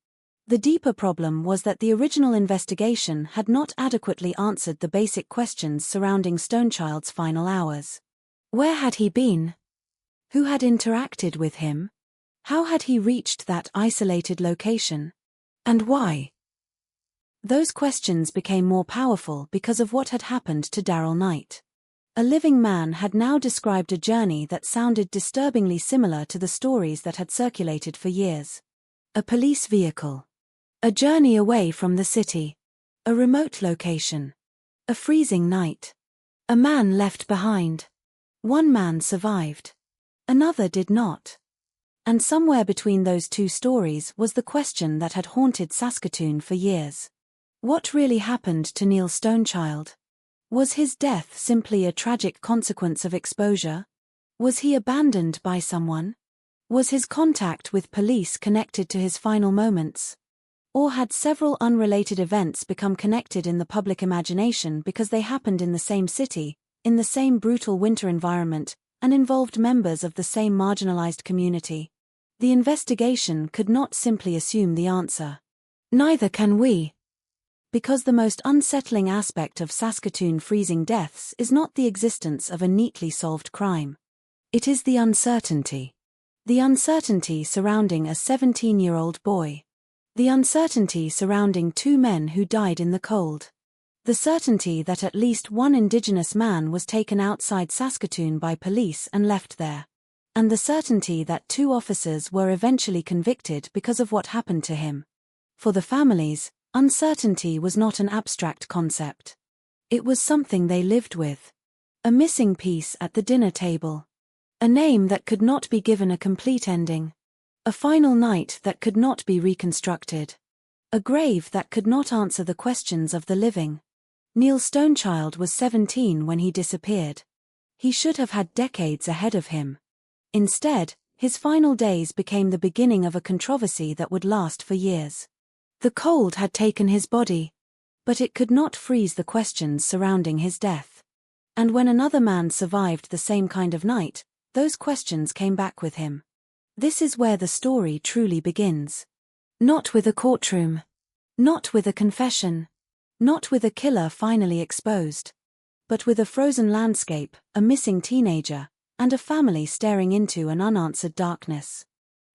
The deeper problem was that the original investigation had not adequately answered the basic questions surrounding Stonechild's final hours. Where had he been? Who had interacted with him? How had he reached that isolated location? And why? Those questions became more powerful because of what had happened to Darrell Knight. A living man had now described a journey that sounded disturbingly similar to the stories that had circulated for years. A police vehicle. A journey away from the city. A remote location. A freezing night. A man left behind. One man survived. Another did not. And somewhere between those two stories was the question that had haunted Saskatoon for years. What really happened to Neil Stonechild? Was his death simply a tragic consequence of exposure? Was he abandoned by someone? Was his contact with police connected to his final moments? Or had several unrelated events become connected in the public imagination because they happened in the same city, in the same brutal winter environment, and involved members of the same marginalized community? The investigation could not simply assume the answer. Neither can we. Because the most unsettling aspect of Saskatoon freezing deaths is not the existence of a neatly solved crime. It is the uncertainty. The uncertainty surrounding a 17-year-old boy. The uncertainty surrounding two men who died in the cold. The certainty that at least one Indigenous man was taken outside Saskatoon by police and left there. And the certainty that two officers were eventually convicted because of what happened to him. For the families, uncertainty was not an abstract concept. It was something they lived with. A missing piece at the dinner table. A name that could not be given a complete ending. A final night that could not be reconstructed. A grave that could not answer the questions of the living. Neil Stonechild was 17 when he disappeared. He should have had decades ahead of him. Instead, his final days became the beginning of a controversy that would last for years. The cold had taken his body, but it could not freeze the questions surrounding his death. And when another man survived the same kind of night, those questions came back with him. This is where the story truly begins. Not with a courtroom. Not with a confession. Not with a killer finally exposed. But with a frozen landscape, a missing teenager, and a family staring into an unanswered darkness.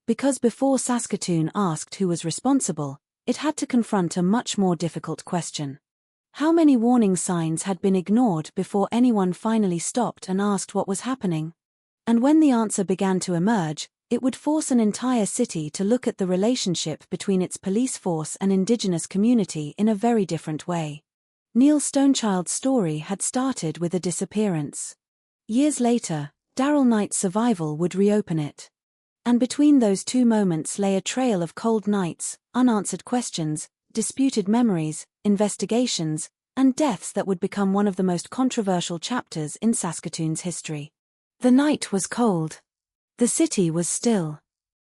Because before Saskatoon asked who was responsible, it had to confront a much more difficult question. How many warning signs had been ignored before anyone finally stopped and asked what was happening? And when the answer began to emerge, it would force an entire city to look at the relationship between its police force and Indigenous community in a very different way. Neil Stonechild's story had started with a disappearance. Years later, Darrell Knight's survival would reopen it. And between those two moments lay a trail of cold nights, unanswered questions, disputed memories, investigations, and deaths that would become one of the most controversial chapters in Saskatoon's history. The night was cold. The city was still.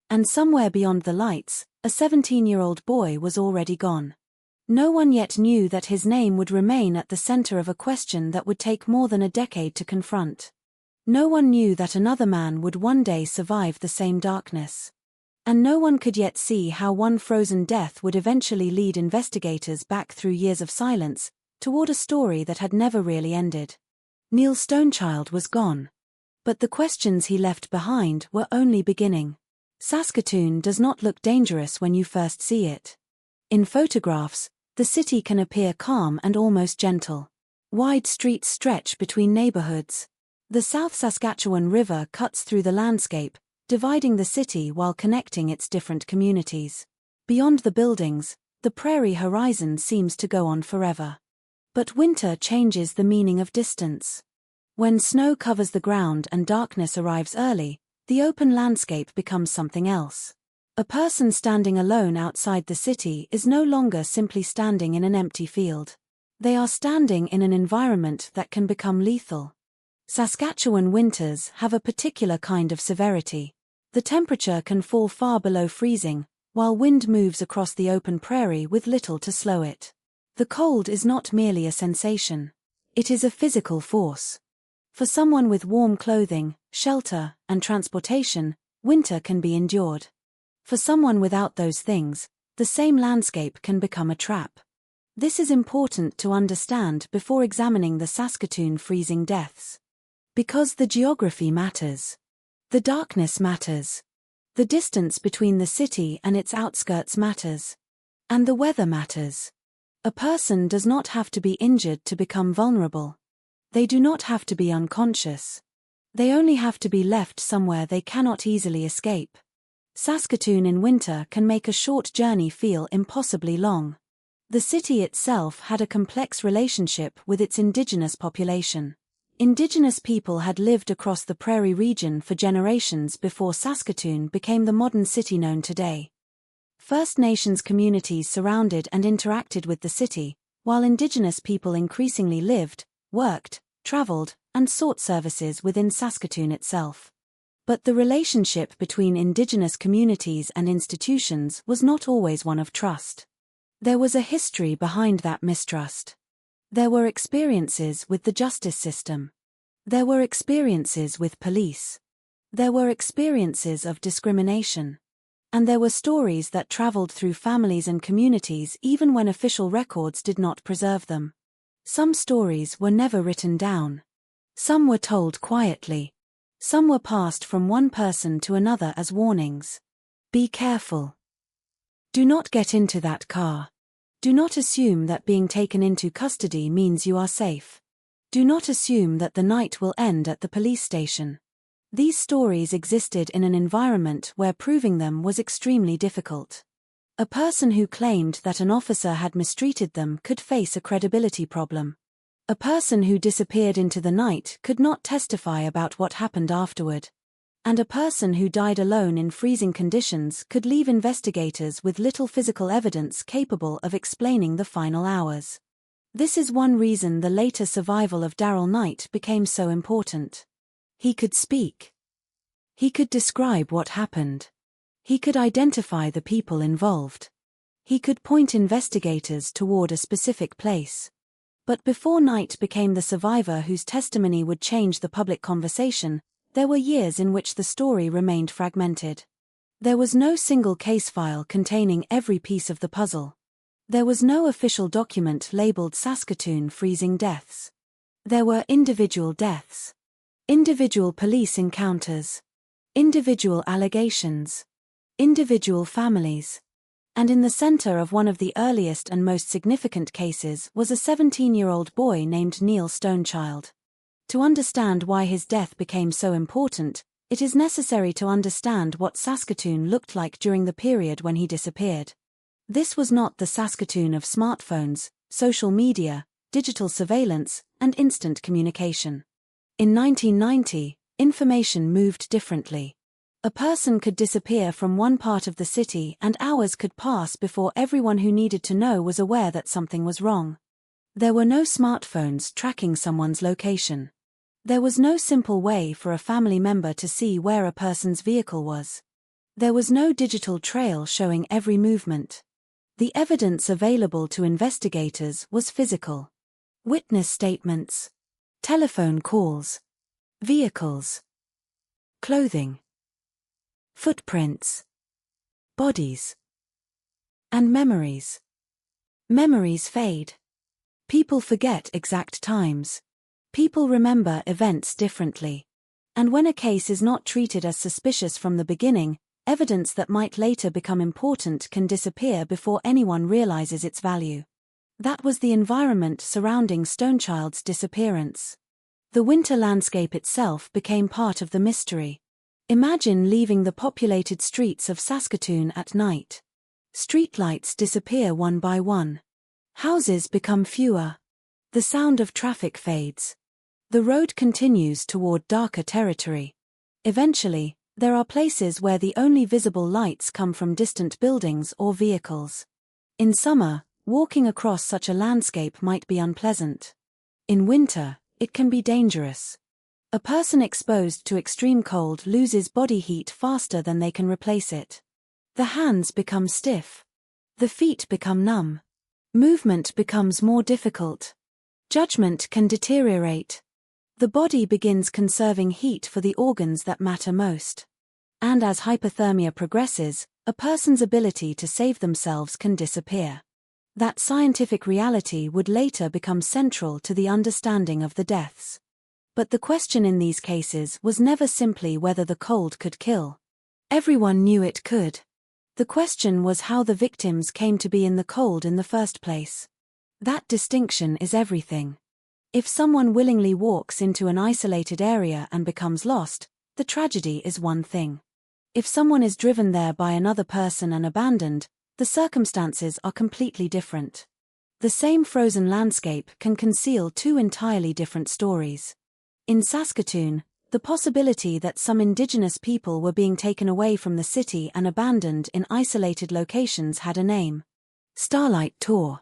And somewhere beyond the lights, a 17-year-old boy was already gone. No one yet knew that his name would remain at the center of a question that would take more than a decade to confront. No one knew that another man would one day survive the same darkness. And no one could yet see how one frozen death would eventually lead investigators back through years of silence, toward a story that had never really ended. Neil Stonechild was gone. But the questions he left behind were only beginning. Saskatoon does not look dangerous when you first see it. In photographs, the city can appear calm and almost gentle. Wide streets stretch between neighborhoods. The South Saskatchewan River cuts through the landscape, dividing the city while connecting its different communities. Beyond the buildings, the prairie horizon seems to go on forever. But winter changes the meaning of distance. When snow covers the ground and darkness arrives early, the open landscape becomes something else. A person standing alone outside the city is no longer simply standing in an empty field. They are standing in an environment that can become lethal. Saskatchewan winters have a particular kind of severity. The temperature can fall far below freezing, while wind moves across the open prairie with little to slow it. The cold is not merely a sensation. It is a physical force. For someone with warm clothing, shelter, and transportation, winter can be endured. For someone without those things, the same landscape can become a trap. This is important to understand before examining the Saskatoon freezing deaths. Because the geography matters. The darkness matters. The distance between the city and its outskirts matters. And the weather matters. A person does not have to be injured to become vulnerable. They do not have to be unconscious. They only have to be left somewhere they cannot easily escape. Saskatoon in winter can make a short journey feel impossibly long. The city itself had a complex relationship with its indigenous population. Indigenous people had lived across the prairie region for generations before Saskatoon became the modern city known today. First Nations communities surrounded and interacted with the city, while Indigenous people increasingly lived, worked, traveled, and sought services within Saskatoon itself. But the relationship between Indigenous communities and institutions was not always one of trust. There was a history behind that mistrust. There were experiences with the justice system. There were experiences with police. There were experiences of discrimination. And there were stories that traveled through families and communities even when official records did not preserve them. Some stories were never written down. Some were told quietly. Some were passed from one person to another as warnings. Be careful. Do not get into that car. Do not assume that being taken into custody means you are safe. Do not assume that the night will end at the police station. These stories existed in an environment where proving them was extremely difficult. A person who claimed that an officer had mistreated them could face a credibility problem. A person who disappeared into the night could not testify about what happened afterward. And a person who died alone in freezing conditions could leave investigators with little physical evidence capable of explaining the final hours. This is one reason the later survival of Darrell Knight became so important. He could speak. He could describe what happened. He could identify the people involved. He could point investigators toward a specific place. But before Knight became the survivor whose testimony would change the public conversation, there were years in which the story remained fragmented. There was no single case file containing every piece of the puzzle. There was no official document labeled Saskatoon freezing deaths. There were individual deaths. Individual police encounters. Individual allegations. Individual families. And in the center of one of the earliest and most significant cases was a 17-year-old boy named Neil Stonechild. To understand why his death became so important, it is necessary to understand what Saskatoon looked like during the period when he disappeared. This was not the Saskatoon of smartphones, social media, digital surveillance, and instant communication. In 1990, information moved differently. A person could disappear from one part of the city and hours could pass before everyone who needed to know was aware that something was wrong. There were no smartphones tracking someone's location. There was no simple way for a family member to see where a person's vehicle was. There was no digital trail showing every movement. The evidence available to investigators was physical. Witness statements, telephone calls, vehicles, clothing, footprints, bodies, and memories. Memories fade. People forget exact times. People remember events differently. And when a case is not treated as suspicious from the beginning, evidence that might later become important can disappear before anyone realizes its value. That was the environment surrounding Stonechild's disappearance. The winter landscape itself became part of the mystery. Imagine leaving the populated streets of Saskatoon at night. Streetlights disappear one by one. Houses become fewer. The sound of traffic fades. The road continues toward darker territory. Eventually, there are places where the only visible lights come from distant buildings or vehicles. In summer, walking across such a landscape might be unpleasant. In winter, it can be dangerous. A person exposed to extreme cold loses body heat faster than they can replace it. The hands become stiff. The feet become numb. Movement becomes more difficult. Judgment can deteriorate. The body begins conserving heat for the organs that matter most. And as hypothermia progresses, a person's ability to save themselves can disappear. That scientific reality would later become central to the understanding of the deaths. But the question in these cases was never simply whether the cold could kill. Everyone knew it could. The question was how the victims came to be in the cold in the first place. That distinction is everything. If someone willingly walks into an isolated area and becomes lost, the tragedy is one thing. If someone is driven there by another person and abandoned, the circumstances are completely different. The same frozen landscape can conceal two entirely different stories. In Saskatoon, the possibility that some Indigenous people were being taken away from the city and abandoned in isolated locations had a name: Starlight Tour.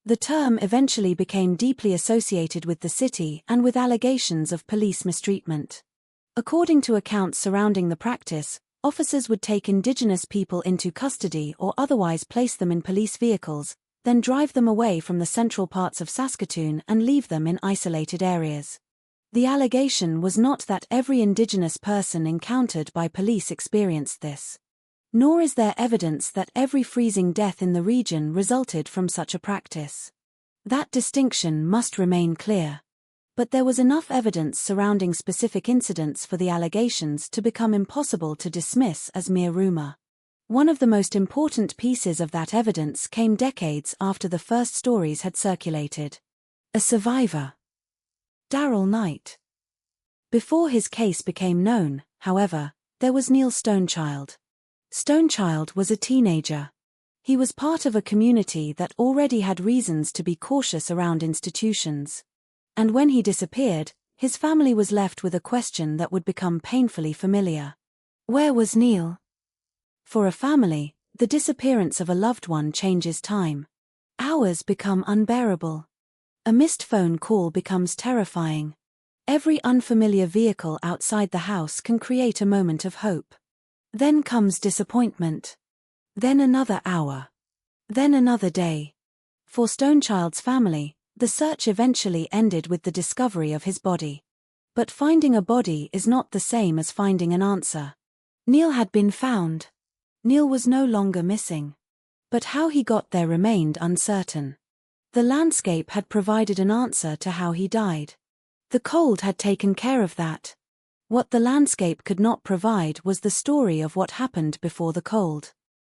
The term eventually became deeply associated with the city and with allegations of police mistreatment. According to accounts surrounding the practice, officers would take Indigenous people into custody or otherwise place them in police vehicles, then drive them away from the central parts of Saskatoon and leave them in isolated areas. The allegation was not that every Indigenous person encountered by police experienced this. Nor is there evidence that every freezing death in the region resulted from such a practice. That distinction must remain clear. But there was enough evidence surrounding specific incidents for the allegations to become impossible to dismiss as mere rumor. One of the most important pieces of that evidence came decades after the first stories had circulated. A survivor. Darrell Knight. Before his case became known, however, there was Neil Stonechild. Stonechild was a teenager. He was part of a community that already had reasons to be cautious around institutions. And when he disappeared, his family was left with a question that would become painfully familiar. Where was Neil? For a family, the disappearance of a loved one changes time. Hours become unbearable. A missed phone call becomes terrifying. Every unfamiliar vehicle outside the house can create a moment of hope. Then comes disappointment. Then another hour. Then another day. For Stonechild's family, the search eventually ended with the discovery of his body. But finding a body is not the same as finding an answer. Neil had been found. Neil was no longer missing. But how he got there remained uncertain. The landscape had provided an answer to how he died. The cold had taken care of that. What the landscape could not provide was the story of what happened before the cold.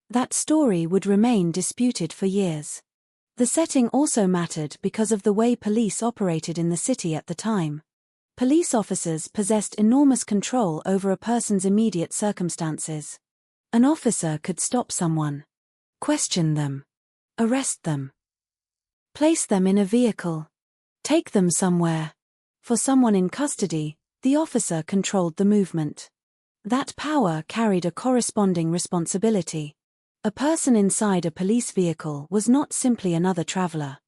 That story would remain disputed for years. The setting also mattered because of the way police operated in the city at the time. Police officers possessed enormous control over a person's immediate circumstances. An officer could stop someone, question them, arrest them, place them in a vehicle, take them somewhere. For someone in custody, the officer controlled the movement. That power carried a corresponding responsibility. A person inside a police vehicle was not simply another traveler.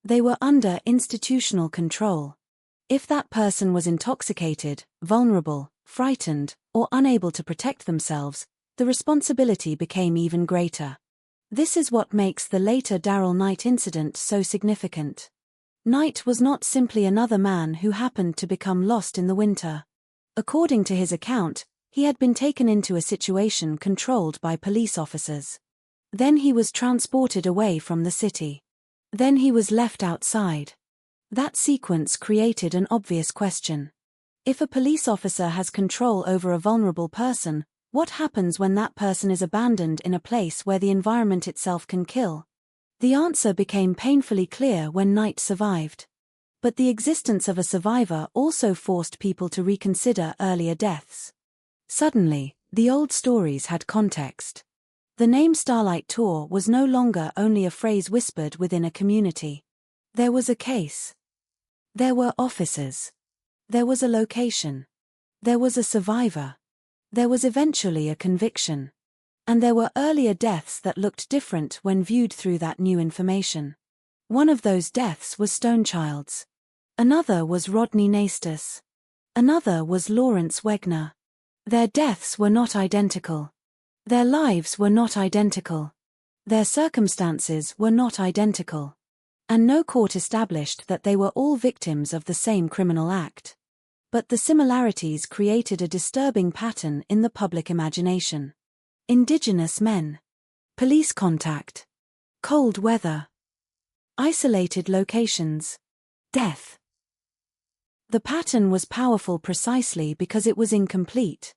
They were under institutional control. If that person was intoxicated, vulnerable, frightened, or unable to protect themselves, the responsibility became even greater. This is what makes the later Darrell Knight incident so significant. Knight was not simply another man who happened to become lost in the winter. According to his account, he had been taken into a situation controlled by police officers. Then he was transported away from the city. Then he was left outside. That sequence created an obvious question. If a police officer has control over a vulnerable person, what happens when that person is abandoned in a place where the environment itself can kill? The answer became painfully clear when Knight survived. But the existence of a survivor also forced people to reconsider earlier deaths. Suddenly, the old stories had context. The name Starlight Tour was no longer only a phrase whispered within a community. There was a case. There were officers. There was a location. There was a survivor. There was eventually a conviction. And there were earlier deaths that looked different when viewed through that new information. One of those deaths was Stonechild's. Another was Rodney Nastus. Another was Lawrence Wegner. Their deaths were not identical. Their lives were not identical. Their circumstances were not identical. And no court established that they were all victims of the same criminal act. But the similarities created a disturbing pattern in the public imagination. Indigenous men. Police contact. Cold weather. Isolated locations. Death. The pattern was powerful precisely because it was incomplete.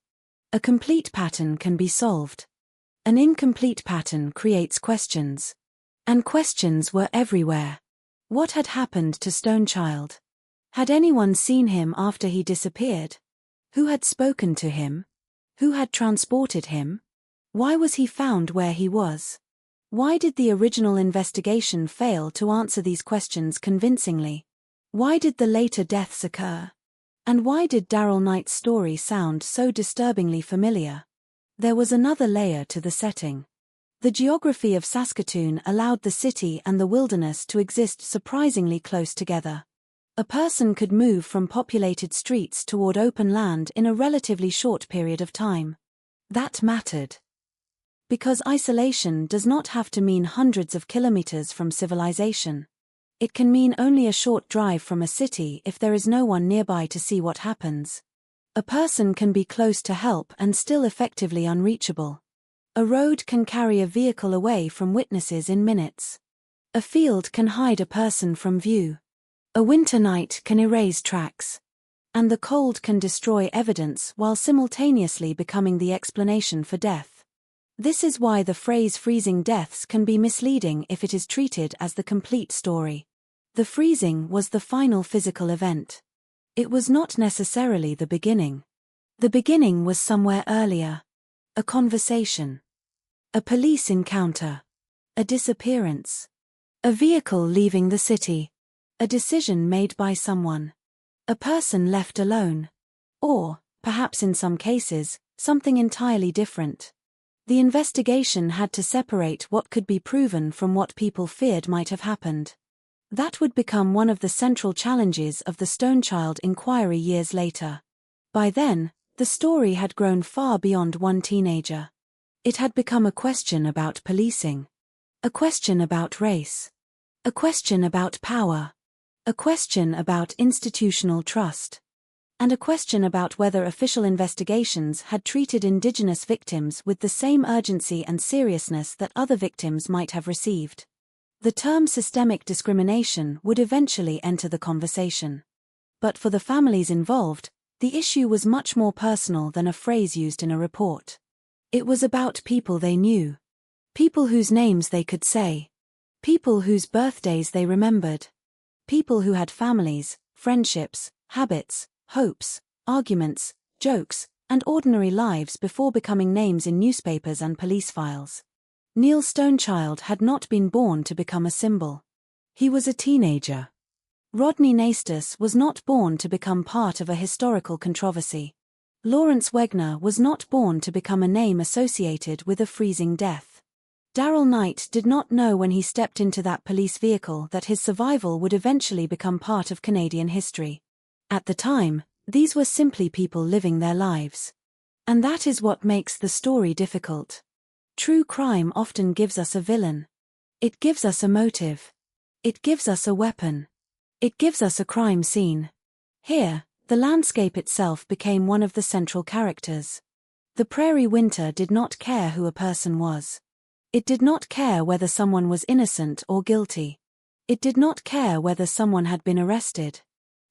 A complete pattern can be solved. An incomplete pattern creates questions. And questions were everywhere. What had happened to Stonechild? Had anyone seen him after he disappeared? Who had spoken to him? Who had transported him? Why was he found where he was? Why did the original investigation fail to answer these questions convincingly? Why did the later deaths occur? And why did Darrell Knight's story sound so disturbingly familiar? There was another layer to the setting. The geography of Saskatoon allowed the city and the wilderness to exist surprisingly close together. A person could move from populated streets toward open land in a relatively short period of time. That mattered. Because isolation does not have to mean hundreds of kilometers from civilization. It can mean only a short drive from a city if there is no one nearby to see what happens. A person can be close to help and still effectively unreachable. A road can carry a vehicle away from witnesses in minutes. A field can hide a person from view. A winter night can erase tracks. And the cold can destroy evidence while simultaneously becoming the explanation for death. This is why the phrase freezing deaths can be misleading if it is treated as the complete story. The freezing was the final physical event. It was not necessarily the beginning. The beginning was somewhere earlier. A conversation. A police encounter. A disappearance. A vehicle leaving the city. A decision made by someone. A person left alone. Or, perhaps in some cases, something entirely different. The investigation had to separate what could be proven from what people feared might have happened. That would become one of the central challenges of the Stonechild inquiry years later. By then, the story had grown far beyond one teenager. It had become a question about policing. A question about race. A question about power. A question about institutional trust. And a question about whether official investigations had treated Indigenous victims with the same urgency and seriousness that other victims might have received. The term systemic discrimination would eventually enter the conversation. But for the families involved, the issue was much more personal than a phrase used in a report. It was about people they knew. People whose names they could say. People whose birthdays they remembered. People who had families, friendships, habits, hopes, arguments, jokes, and ordinary lives before becoming names in newspapers and police files. Neil Stonechild had not been born to become a symbol. He was a teenager. Rodney Nastus was not born to become part of a historical controversy. Lawrence Wegner was not born to become a name associated with a freezing death. Darrell Knight did not know when he stepped into that police vehicle that his survival would eventually become part of Canadian history. At the time, these were simply people living their lives. And that is what makes the story difficult. True crime often gives us a villain. It gives us a motive. It gives us a weapon. It gives us a crime scene. Here, the landscape itself became one of the central characters. The prairie winter did not care who a person was. It did not care whether someone was innocent or guilty. It did not care whether someone had been arrested.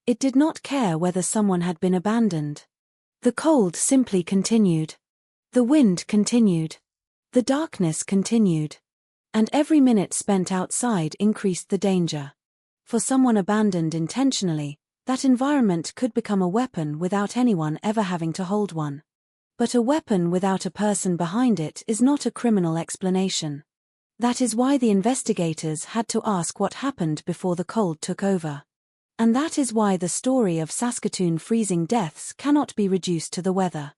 It did not care whether someone had been abandoned. The cold simply continued. The wind continued. The darkness continued. And every minute spent outside increased the danger. For someone abandoned intentionally, that environment could become a weapon without anyone ever having to hold one. But a weapon without a person behind it is not a criminal explanation. That is why the investigators had to ask what happened before the cold took over. And that is why the story of Saskatoon freezing deaths cannot be reduced to the weather.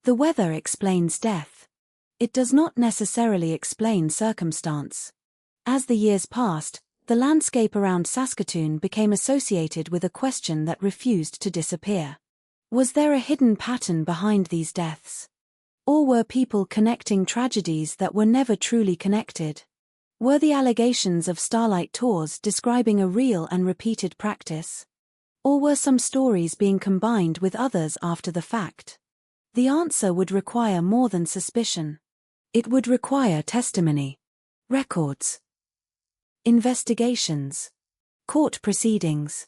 The weather explains death. It does not necessarily explain circumstance. As the years passed, the landscape around Saskatoon became associated with a question that refused to disappear. Was there a hidden pattern behind these deaths? Or were people connecting tragedies that were never truly connected? Were the allegations of Starlight Tours describing a real and repeated practice? Or were some stories being combined with others after the fact? The answer would require more than suspicion. It would require testimony, records, investigations, court proceedings,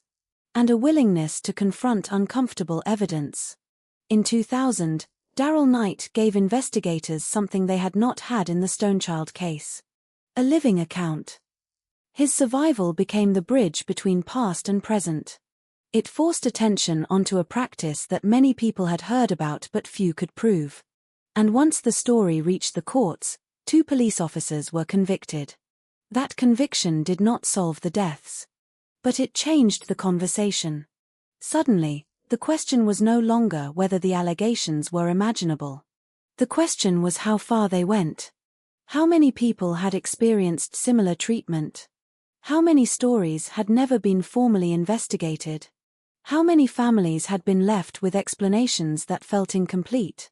and a willingness to confront uncomfortable evidence. In 2000, Darrell Knight gave investigators something they had not had in the Stonechild case: a living account. His survival became the bridge between past and present. It forced attention onto a practice that many people had heard about but few could prove. And once the story reached the courts, 2 police officers were convicted. That conviction did not solve the deaths. But it changed the conversation. Suddenly, the question was no longer whether the allegations were imaginable. The question was how far they went. How many people had experienced similar treatment? How many stories had never been formally investigated? How many families had been left with explanations that felt incomplete?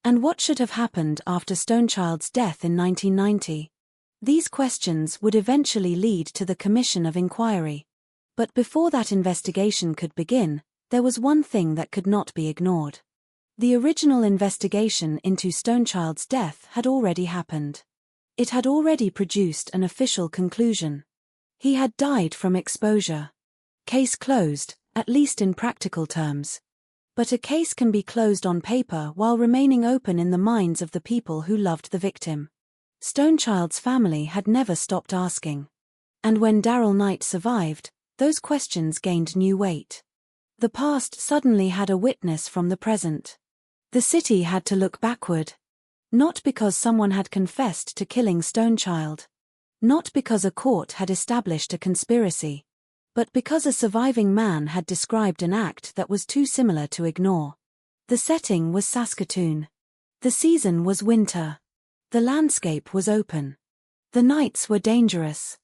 And what should have happened after Stonechild's death in 1990? These questions would eventually lead to the Commission of Inquiry. But before that investigation could begin, there was one thing that could not be ignored. The original investigation into Stonechild's death had already happened. It had already produced an official conclusion. He had died from exposure. Case closed, at least in practical terms. But a case can be closed on paper while remaining open in the minds of the people who loved the victim. Stonechild's family had never stopped asking. And when Darrell Knight survived, those questions gained new weight. The past suddenly had a witness from the present. The city had to look backward. Not because someone had confessed to killing Stonechild. Not because a court had established a conspiracy. But because a surviving man had described an act that was too similar to ignore. The setting was Saskatoon. The season was winter. The landscape was open. The nights were dangerous.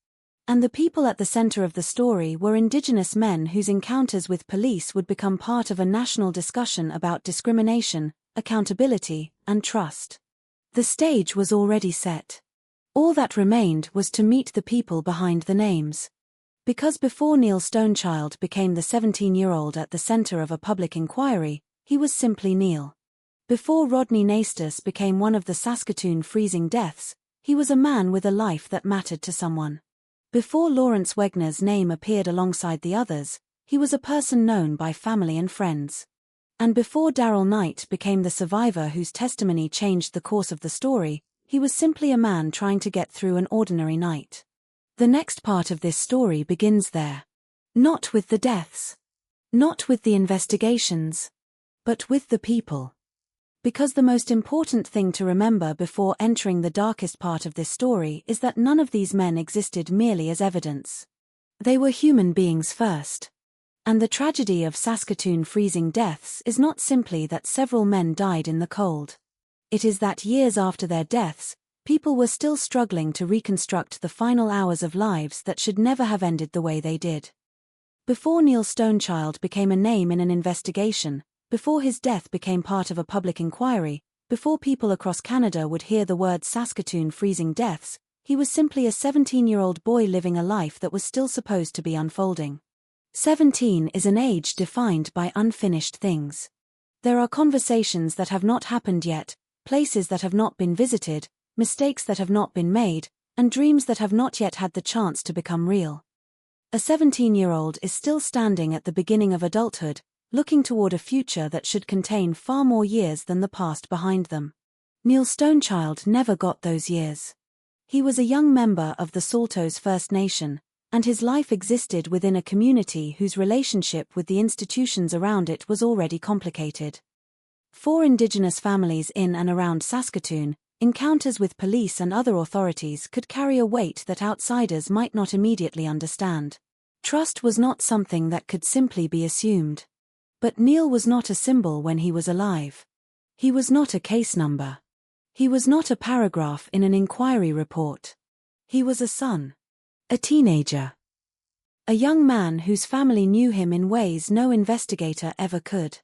And the people at the center of the story were Indigenous men whose encounters with police would become part of a national discussion about discrimination, accountability, and trust. The stage was already set. All that remained was to meet the people behind the names. Because before Neil Stonechild became the 17-year-old at the center of a public inquiry, he was simply Neil. Before Rodney Nastus became one of the Saskatoon freezing deaths, he was a man with a life that mattered to someone. Before Lawrence Wegner's name appeared alongside the others, he was a person known by family and friends. And before Darrell Knight became the survivor whose testimony changed the course of the story, he was simply a man trying to get through an ordinary night. The next part of this story begins there. Not with the deaths. Not with the investigations. But with the people. Because the most important thing to remember before entering the darkest part of this story is that none of these men existed merely as evidence. They were human beings first. And the tragedy of Saskatoon freezing deaths is not simply that several men died in the cold. It is that years after their deaths, people were still struggling to reconstruct the final hours of lives that should never have ended the way they did. Before Neil Stonechild became a name in an investigation, before his death became part of a public inquiry, before people across Canada would hear the word Saskatoon freezing deaths, he was simply a 17-year-old boy living a life that was still supposed to be unfolding. 17 is an age defined by unfinished things. There are conversations that have not happened yet, places that have not been visited, mistakes that have not been made, and dreams that have not yet had the chance to become real. A 17-year-old is still standing at the beginning of adulthood, looking toward a future that should contain far more years than the past behind them. Neil Stonechild never got those years. He was a young member of the Saltos First Nation, and his life existed within a community whose relationship with the institutions around it was already complicated. For Indigenous families in and around Saskatoon, encounters with police and other authorities could carry a weight that outsiders might not immediately understand. Trust was not something that could simply be assumed. But Neil was not a symbol when he was alive. He was not a case number. He was not a paragraph in an inquiry report. He was a son. A teenager. A young man whose family knew him in ways no investigator ever could.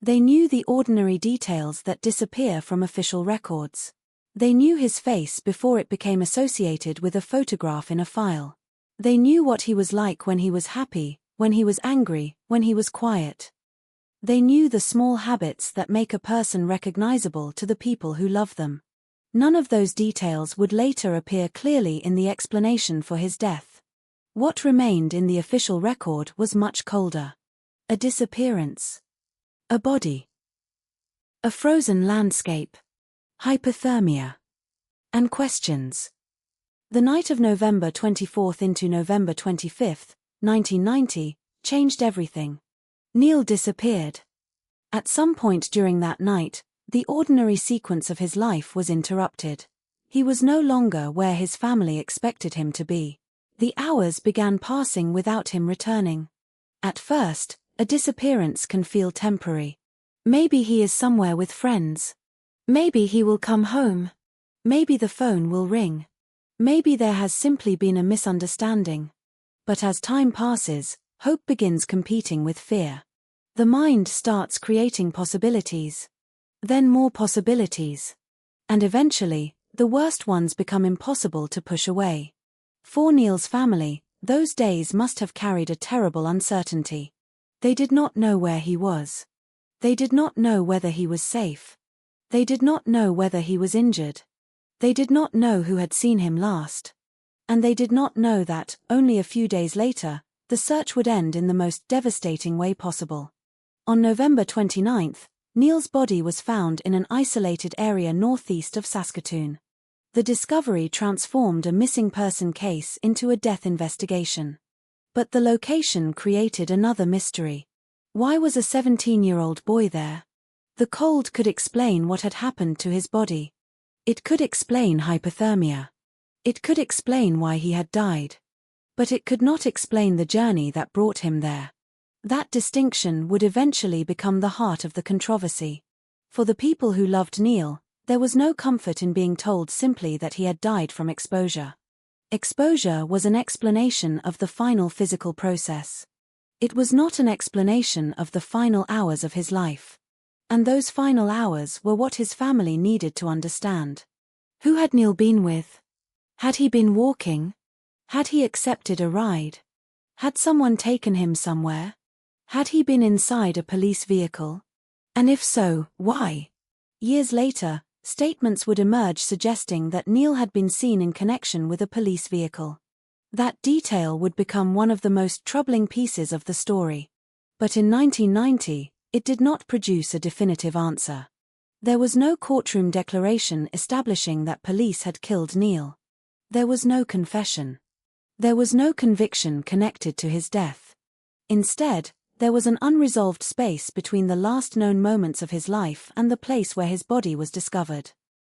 They knew the ordinary details that disappear from official records. They knew his face before it became associated with a photograph in a file. They knew what he was like when he was happy, when he was angry, when he was quiet. They knew the small habits that make a person recognizable to the people who love them. None of those details would later appear clearly in the explanation for his death. What remained in the official record was much colder. A disappearance. A body. A frozen landscape. Hypothermia. And questions. The night of November 24th into November 25th, 1990, changed everything. Neil disappeared. At some point during that night, the ordinary sequence of his life was interrupted. He was no longer where his family expected him to be. The hours began passing without him returning. At first, a disappearance can feel temporary. Maybe he is somewhere with friends. Maybe he will come home. Maybe the phone will ring. Maybe there has simply been a misunderstanding. But as time passes, hope begins competing with fear. The mind starts creating possibilities. Then more possibilities. And eventually, the worst ones become impossible to push away. For Neil's family, those days must have carried a terrible uncertainty. They did not know where he was. They did not know whether he was safe. They did not know whether he was injured. They did not know who had seen him last. And they did not know that, only a few days later, the search would end in the most devastating way possible. On November 29th, Neil's body was found in an isolated area northeast of Saskatoon. The discovery transformed a missing person case into a death investigation. But the location created another mystery. Why was a 17-year-old boy there? The cold could explain what had happened to his body. It could explain hypothermia. It could explain why he had died. But it could not explain the journey that brought him there. That distinction would eventually become the heart of the controversy. For the people who loved Neil, there was no comfort in being told simply that he had died from exposure. Exposure was an explanation of the final physical process. It was not an explanation of the final hours of his life. And those final hours were what his family needed to understand. Who had Neil been with? Had he been walking? Had he accepted a ride? Had someone taken him somewhere? Had he been inside a police vehicle? And if so, why? Years later, statements would emerge suggesting that Neil had been seen in connection with a police vehicle. That detail would become one of the most troubling pieces of the story. But in 1990, it did not produce a definitive answer. There was no courtroom declaration establishing that police had killed Neil. There was no confession. There was no conviction connected to his death. Instead, there was an unresolved space between the last known moments of his life and the place where his body was discovered.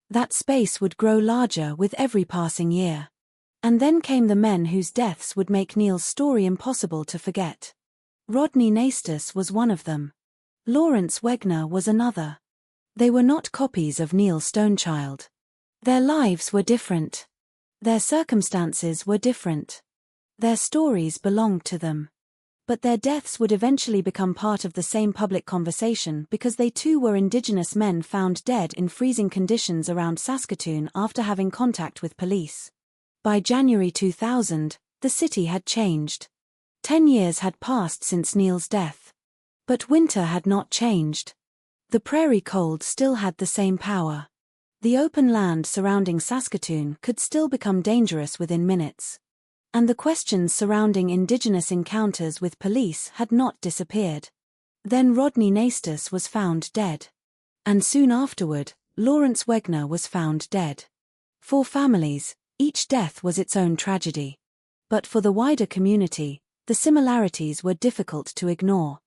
That space would grow larger with every passing year. And then came the men whose deaths would make Neil's story impossible to forget. Rodney Naistus was one of them. Lawrence Wegner was another. They were not copies of Neil Stonechild. Their lives were different. Their circumstances were different. Their stories belonged to them. But their deaths would eventually become part of the same public conversation because they too were Indigenous men found dead in freezing conditions around Saskatoon after having contact with police. By January 2000, the city had changed. 10 years had passed since Neil's death. But winter had not changed. The prairie cold still had the same power. The open land surrounding Saskatoon could still become dangerous within minutes. And the questions surrounding Indigenous encounters with police had not disappeared. Then Rodney Naistus was found dead. And soon afterward, Lawrence Wegner was found dead. For families, each death was its own tragedy. But for the wider community, the similarities were difficult to ignore.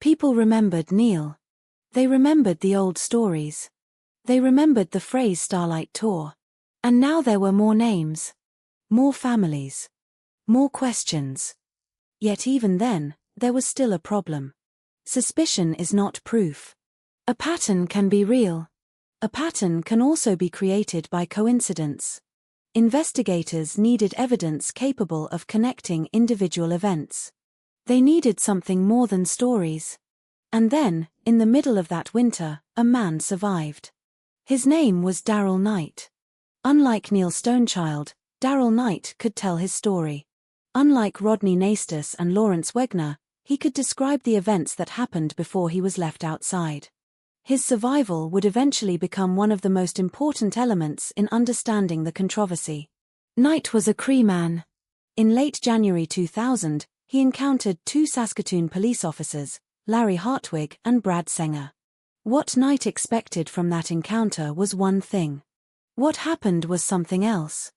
People remembered Neil. They remembered the old stories. They remembered the phrase Starlight Tour. And now there were more names. More families. More questions. Yet even then, there was still a problem. Suspicion is not proof. A pattern can be real. A pattern can also be created by coincidence. Investigators needed evidence capable of connecting individual events. They needed something more than stories. And then, in the middle of that winter, a man survived. His name was Darrell Knight. Unlike Neil Stonechild, Darrell Knight could tell his story. Unlike Rodney Naistus and Lawrence Wegner, he could describe the events that happened before he was left outside. His survival would eventually become one of the most important elements in understanding the controversy. Knight was a Cree man. In late January 2000, he encountered two Saskatoon police officers, Larry Hartwig and Brad Senger. What Knight expected from that encounter was one thing. What happened was something else.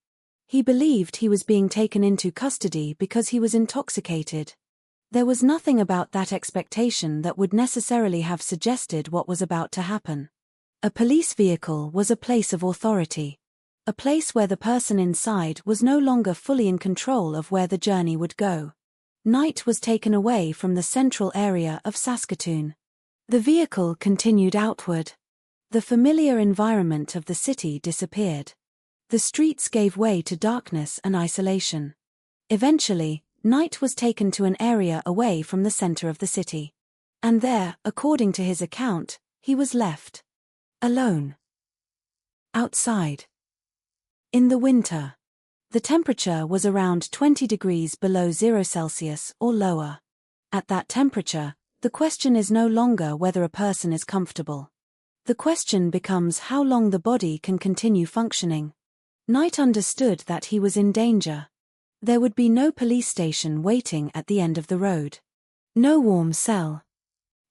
He believed he was being taken into custody because he was intoxicated. There was nothing about that expectation that would necessarily have suggested what was about to happen. A police vehicle was a place of authority. A place where the person inside was no longer fully in control of where the journey would go. Knight was taken away from the central area of Saskatoon. The vehicle continued outward. The familiar environment of the city disappeared. The streets gave way to darkness and isolation. Eventually, Knight was taken to an area away from the center of the city. And there, according to his account, he was left. Alone. Outside. In the winter. The temperature was around 20 degrees below 0 Celsius or lower. At that temperature, the question is no longer whether a person is comfortable. The question becomes how long the body can continue functioning. Knight understood that he was in danger. There would be no police station waiting at the end of the road. No warm cell.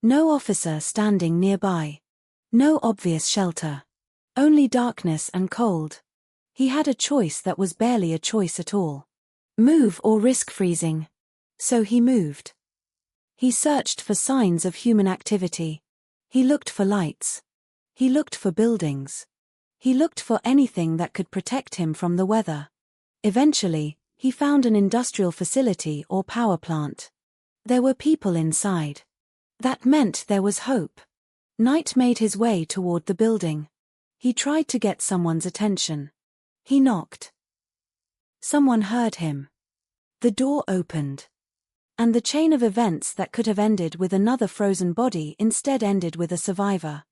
No officer standing nearby. No obvious shelter. Only darkness and cold. He had a choice that was barely a choice at all. Move or risk freezing. So he moved. He searched for signs of human activity. He looked for lights. He looked for buildings. He looked for anything that could protect him from the weather. Eventually, he found an industrial facility or power plant. There were people inside. That meant there was hope. Knight made his way toward the building. He tried to get someone's attention. He knocked. Someone heard him. The door opened. And the chain of events that could have ended with another frozen body instead ended with a survivor.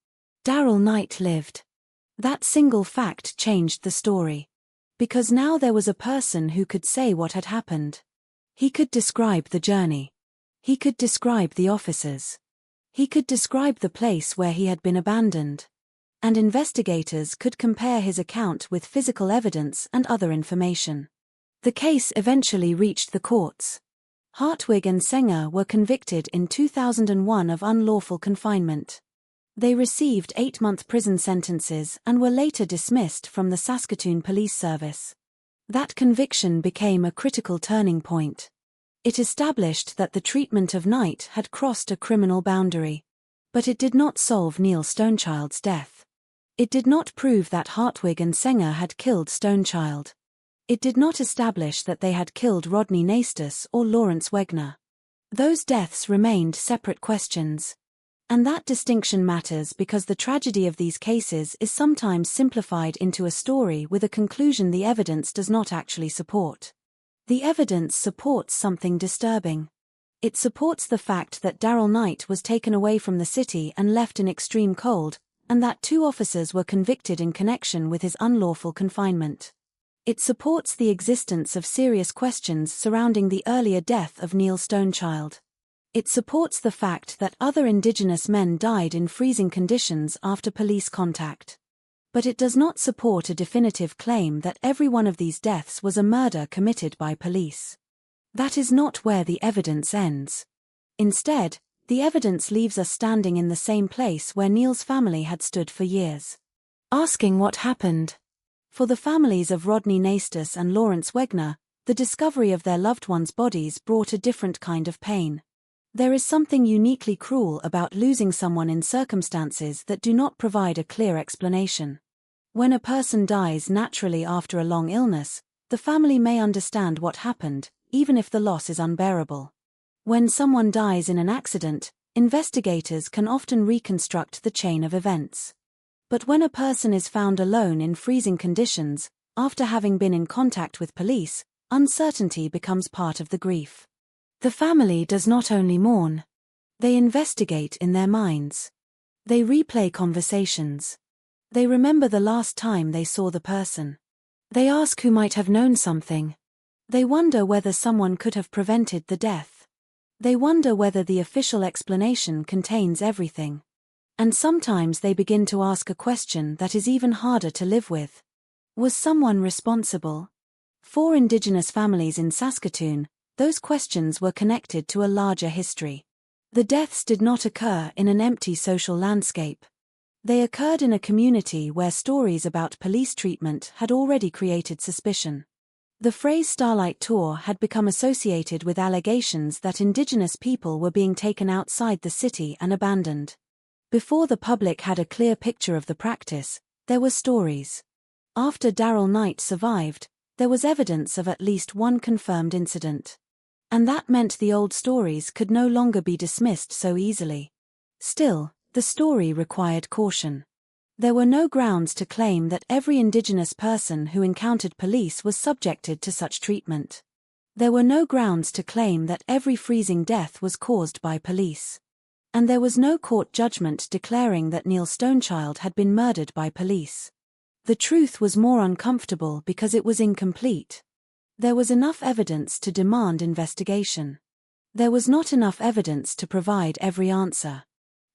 Darrell Knight lived. That single fact changed the story. Because now there was a person who could say what had happened. He could describe the journey. He could describe the officers. He could describe the place where he had been abandoned. And investigators could compare his account with physical evidence and other information. The case eventually reached the courts. Hartwig and Senger were convicted in 2001 of unlawful confinement. They received 8-month prison sentences and were later dismissed from the Saskatoon Police Service. That conviction became a critical turning point. It established that the treatment of Knight had crossed a criminal boundary. But it did not solve Neil Stonechild's death. It did not prove that Hartwig and Senger had killed Stonechild. It did not establish that they had killed Rodney Naistus or Lawrence Wegner. Those deaths remained separate questions. And that distinction matters because the tragedy of these cases is sometimes simplified into a story with a conclusion the evidence does not actually support. The evidence supports something disturbing. It supports the fact that Darrell Knight was taken away from the city and left in extreme cold, and that 2 officers were convicted in connection with his unlawful confinement. It supports the existence of serious questions surrounding the earlier death of Neil Stonechild. It supports the fact that other Indigenous men died in freezing conditions after police contact. But it does not support a definitive claim that every one of these deaths was a murder committed by police. That is not where the evidence ends. Instead, the evidence leaves us standing in the same place where Neil's family had stood for years. Asking what happened. For the families of Rodney Naistus and Lawrence Wegner, the discovery of their loved ones' bodies brought a different kind of pain. There is something uniquely cruel about losing someone in circumstances that do not provide a clear explanation. When a person dies naturally after a long illness, the family may understand what happened, even if the loss is unbearable. When someone dies in an accident, investigators can often reconstruct the chain of events. But when a person is found alone in freezing conditions, after having been in contact with police, uncertainty becomes part of the grief. The family does not only mourn. They investigate in their minds. They replay conversations. They remember the last time they saw the person. They ask who might have known something. They wonder whether someone could have prevented the death. They wonder whether the official explanation contains everything. And sometimes they begin to ask a question that is even harder to live with. Was someone responsible? For Indigenous families in Saskatoon, those questions were connected to a larger history. The deaths did not occur in an empty social landscape. They occurred in a community where stories about police treatment had already created suspicion. The phrase Starlight Tour had become associated with allegations that Indigenous people were being taken outside the city and abandoned. Before the public had a clear picture of the practice, there were stories. After Darrell Knight survived, there was evidence of at least one confirmed incident. And that meant the old stories could no longer be dismissed so easily. Still, the story required caution. There were no grounds to claim that every Indigenous person who encountered police was subjected to such treatment. There were no grounds to claim that every freezing death was caused by police. And there was no court judgment declaring that Neil Stonechild had been murdered by police. The truth was more uncomfortable because it was incomplete. There was enough evidence to demand investigation. There was not enough evidence to provide every answer.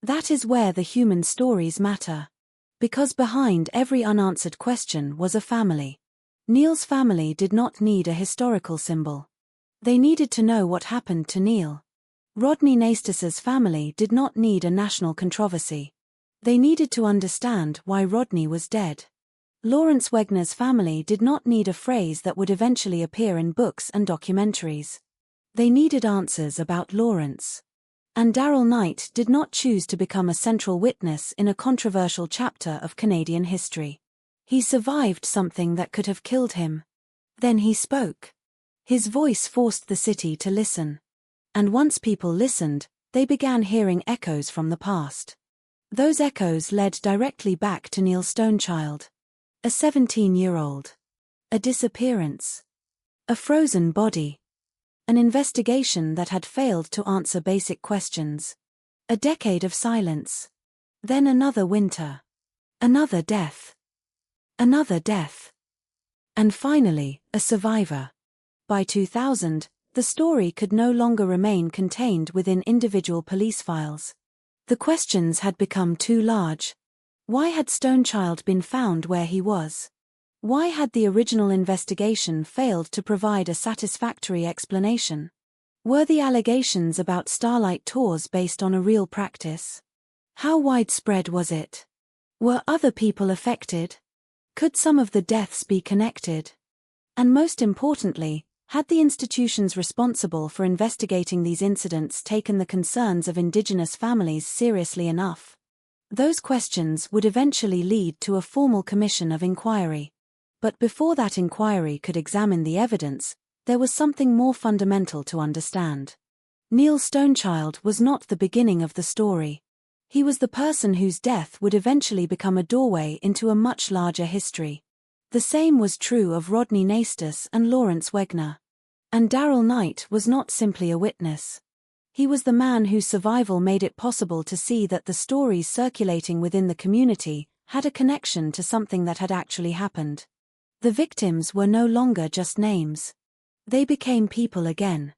That is where the human stories matter. Because behind every unanswered question was a family. Neil's family did not need a historical symbol. They needed to know what happened to Neil. Rodney Naistus's family did not need a national controversy. They needed to understand why Rodney was dead. Lawrence Wegner's family did not need a phrase that would eventually appear in books and documentaries. They needed answers about Lawrence. And Darrell Knight did not choose to become a central witness in a controversial chapter of Canadian history. He survived something that could have killed him. Then he spoke. His voice forced the city to listen. And once people listened, they began hearing echoes from the past. Those echoes led directly back to Neil Stonechild. A 17-year-old. A disappearance. A frozen body. An investigation that had failed to answer basic questions. A decade of silence. Then another winter. Another death. Another death. And finally, a survivor. By 2000, the story could no longer remain contained within individual police files. The questions had become too large. Why had Stonechild been found where he was? Why had the original investigation failed to provide a satisfactory explanation? Were the allegations about Starlight Tours based on a real practice? How widespread was it? Were other people affected? Could some of the deaths be connected? And most importantly, had the institutions responsible for investigating these incidents taken the concerns of Indigenous families seriously enough? Those questions would eventually lead to a formal commission of inquiry. But before that inquiry could examine the evidence, there was something more fundamental to understand. Neil Stonechild was not the beginning of the story. He was the person whose death would eventually become a doorway into a much larger history. The same was true of Rodney Naistus and Lawrence Wegner. And Darrell Knight was not simply a witness. He was the man whose survival made it possible to see that the stories circulating within the community had a connection to something that had actually happened. The victims were no longer just names. They became people again.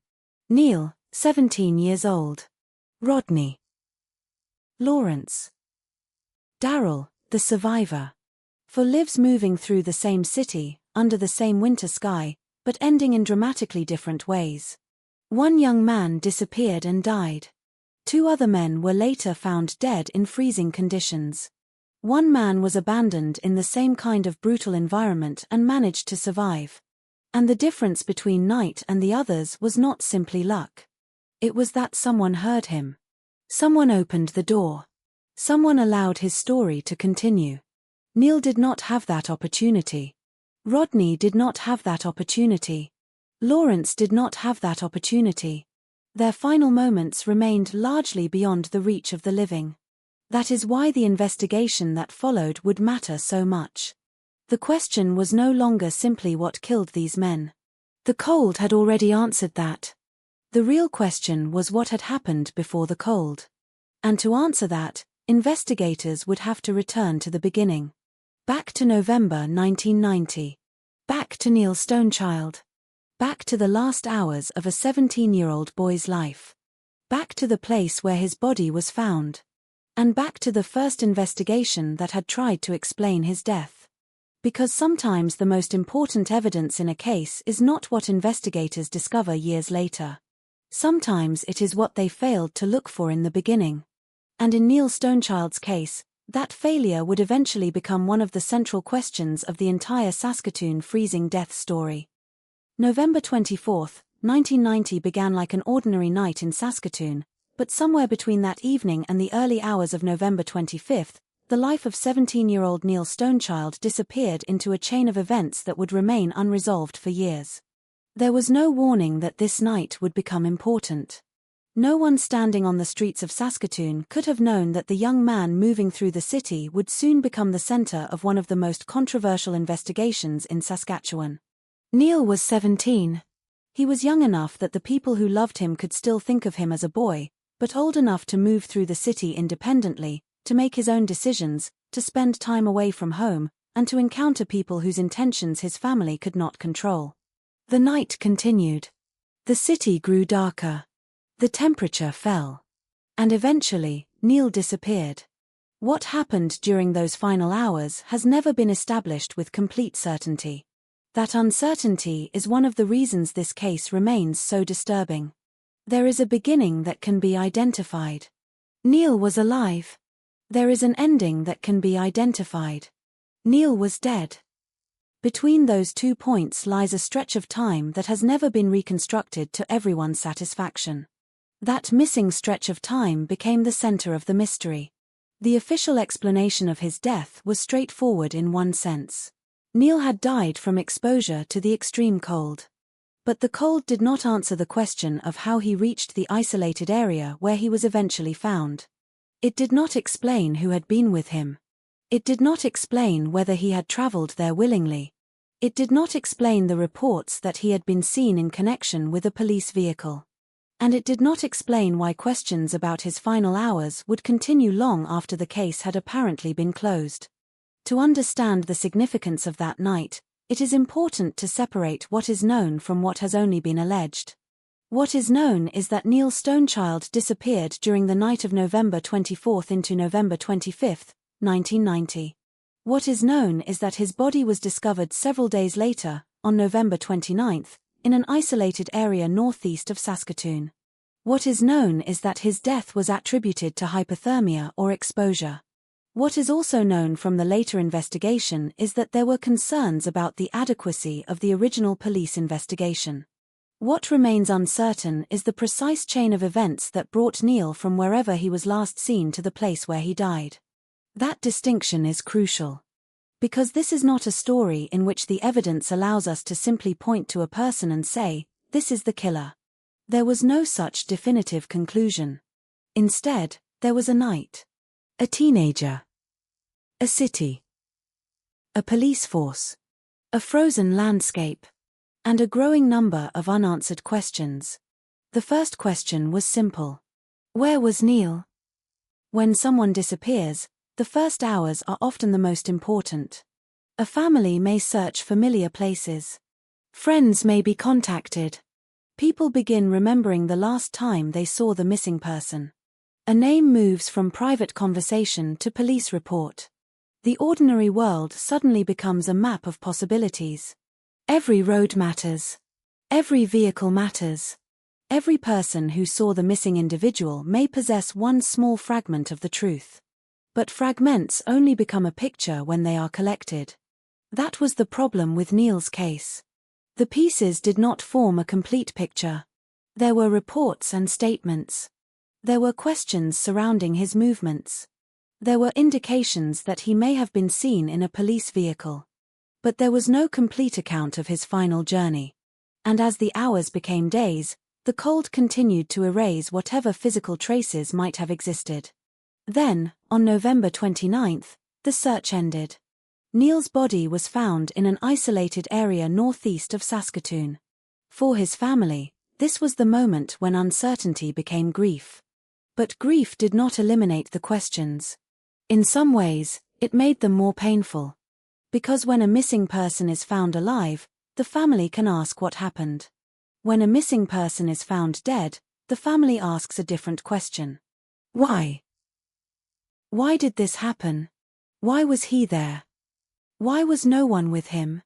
Neil, 17 years old. Rodney. Lawrence. Darrell, the survivor. For lives moving through the same city, under the same winter sky, but ending in dramatically different ways. One young man disappeared and died. 2 other men were later found dead in freezing conditions. One man was abandoned in the same kind of brutal environment and managed to survive. And the difference between Knight and the others was not simply luck. It was that someone heard him. Someone opened the door. Someone allowed his story to continue. Neil did not have that opportunity. Rodney did not have that opportunity. Lawrence did not have that opportunity. Their final moments remained largely beyond the reach of the living. That is why the investigation that followed would matter so much. The question was no longer simply what killed these men. The cold had already answered that. The real question was what had happened before the cold. And to answer that, investigators would have to return to the beginning. Back to November 1990. Back to Neil Stonechild. Back to the last hours of a 17-year-old boy's life. Back to the place where his body was found. And back to the first investigation that had tried to explain his death. Because sometimes the most important evidence in a case is not what investigators discover years later. Sometimes it is what they failed to look for in the beginning. And in Neil Stonechild's case, that failure would eventually become one of the central questions of the entire Saskatoon freezing death story. November 24, 1990 began like an ordinary night in Saskatoon, but somewhere between that evening and the early hours of November 25, the life of 17-year-old Neil Stonechild disappeared into a chain of events that would remain unresolved for years. There was no warning that this night would become important. No one standing on the streets of Saskatoon could have known that the young man moving through the city would soon become the center of one of the most controversial investigations in Saskatchewan. Neil was 17. He was young enough that the people who loved him could still think of him as a boy, but old enough to move through the city independently, to make his own decisions, to spend time away from home, and to encounter people whose intentions his family could not control. The night continued. The city grew darker. The temperature fell. And eventually, Neil disappeared. What happened during those final hours has never been established with complete certainty. That uncertainty is one of the reasons this case remains so disturbing. There is a beginning that can be identified. Neil was alive. There is an ending that can be identified. Neil was dead. Between those 2 points lies a stretch of time that has never been reconstructed to everyone's satisfaction. That missing stretch of time became the center of the mystery. The official explanation of his death was straightforward in one sense. Neil had died from exposure to the extreme cold. But the cold did not answer the question of how he reached the isolated area where he was eventually found. It did not explain who had been with him. It did not explain whether he had traveled there willingly. It did not explain the reports that he had been seen in connection with a police vehicle. And it did not explain why questions about his final hours would continue long after the case had apparently been closed. To understand the significance of that night, it is important to separate what is known from what has only been alleged. What is known is that Neil Stonechild disappeared during the night of November 24 into November 25, 1990. What is known is that his body was discovered several days later, on November 29, in an isolated area northeast of Saskatoon. What is known is that his death was attributed to hypothermia or exposure. What is also known from the later investigation is that there were concerns about the adequacy of the original police investigation. What remains uncertain is the precise chain of events that brought Neil from wherever he was last seen to the place where he died. That distinction is crucial. Because this is not a story in which the evidence allows us to simply point to a person and say, "This is the killer." There was no such definitive conclusion. Instead, there was a night, a teenager, a city, a police force, a frozen landscape, and a growing number of unanswered questions. The first question was simple. Where was Neil? When someone disappears, the first hours are often the most important. A family may search familiar places. Friends may be contacted. People begin remembering the last time they saw the missing person. A name moves from private conversation to police report. The ordinary world suddenly becomes a map of possibilities. Every road matters. Every vehicle matters. Every person who saw the missing individual may possess one small fragment of the truth. But fragments only become a picture when they are collected. That was the problem with Neil's case. The pieces did not form a complete picture. There were reports and statements. There were questions surrounding his movements. There were indications that he may have been seen in a police vehicle. But there was no complete account of his final journey. And as the hours became days, the cold continued to erase whatever physical traces might have existed. Then, on November 29th, the search ended. Neil's body was found in an isolated area northeast of Saskatoon. For his family, this was the moment when uncertainty became grief. But grief did not eliminate the questions. In some ways, it made them more painful. Because when a missing person is found alive, the family can ask what happened. When a missing person is found dead, the family asks a different question. Why? Why did this happen? Why was he there? Why was no one with him?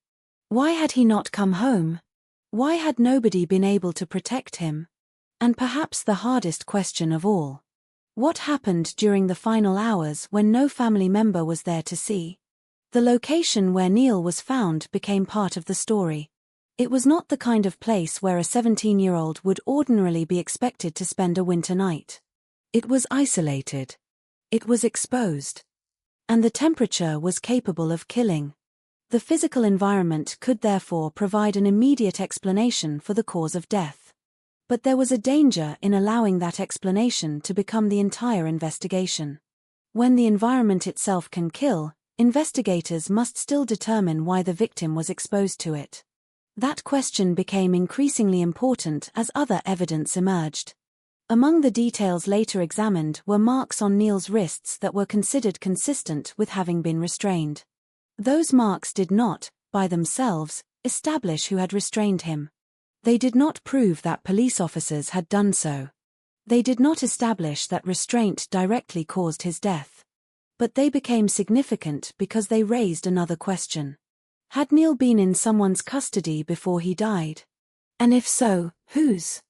Why had he not come home? Why had nobody been able to protect him? And perhaps the hardest question of all. What happened during the final hours when no family member was there to see? The location where Neil was found became part of the story. It was not the kind of place where a 17-year-old would ordinarily be expected to spend a winter night. It was isolated. It was exposed. And the temperature was capable of killing. The physical environment could therefore provide an immediate explanation for the cause of death. But there was a danger in allowing that explanation to become the entire investigation. When the environment itself can kill, investigators must still determine why the victim was exposed to it. That question became increasingly important as other evidence emerged. Among the details later examined were marks on Neil's wrists that were considered consistent with having been restrained. Those marks did not, by themselves, establish who had restrained him. They did not prove that police officers had done so. They did not establish that restraint directly caused his death. But they became significant because they raised another question. Had Neil been in someone's custody before he died? And if so, whose?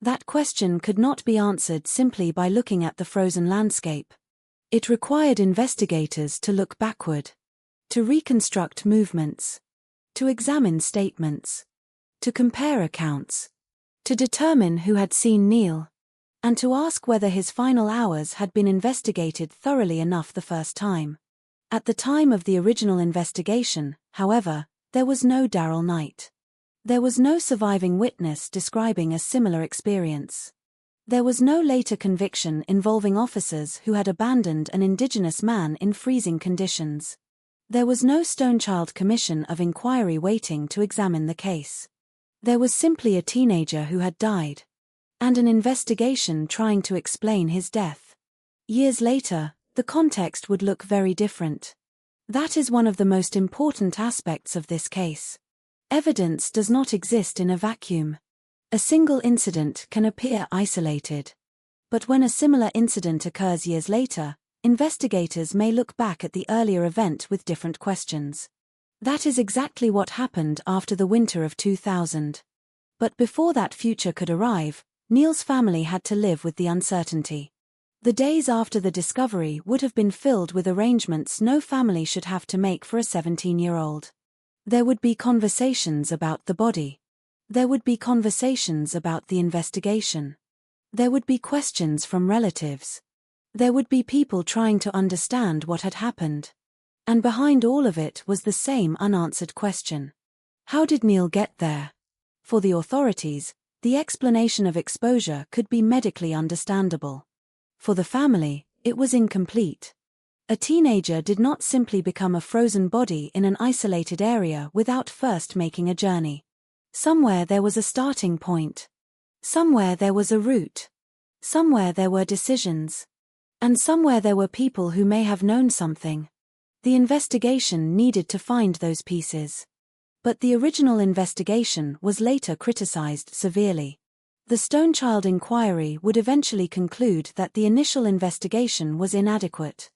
That question could not be answered simply by looking at the frozen landscape. It required investigators to look backward, to reconstruct movements, to examine statements, to compare accounts, to determine who had seen Neil, and to ask whether his final hours had been investigated thoroughly enough the first time. At the time of the original investigation, however, there was no Darrell Knight. There was no surviving witness describing a similar experience. There was no later conviction involving officers who had abandoned an Indigenous man in freezing conditions. There was no Stonechild Commission of Inquiry waiting to examine the case. There was simply a teenager who had died. And an investigation trying to explain his death. Years later, the context would look very different. That is one of the most important aspects of this case. Evidence does not exist in a vacuum. A single incident can appear isolated. But when a similar incident occurs years later, investigators may look back at the earlier event with different questions. That is exactly what happened after the winter of 2000. But before that future could arrive, Neil's family had to live with the uncertainty. The days after the discovery would have been filled with arrangements no family should have to make for a 17-year-old. There would be conversations about the body. There would be conversations about the investigation. There would be questions from relatives. There would be people trying to understand what had happened. And behind all of it was the same unanswered question. How did Neil get there? For the authorities, The explanation of exposure could be medically understandable. For the family, it was incomplete. A teenager did not simply become a frozen body in an isolated area without first making a journey. Somewhere there was a starting point. Somewhere there was a route. Somewhere there were decisions. And somewhere there were people who may have known something. The investigation needed to find those pieces. But the original investigation was later criticized severely. The Stonechild inquiry would eventually conclude that the initial investigation was inadequate.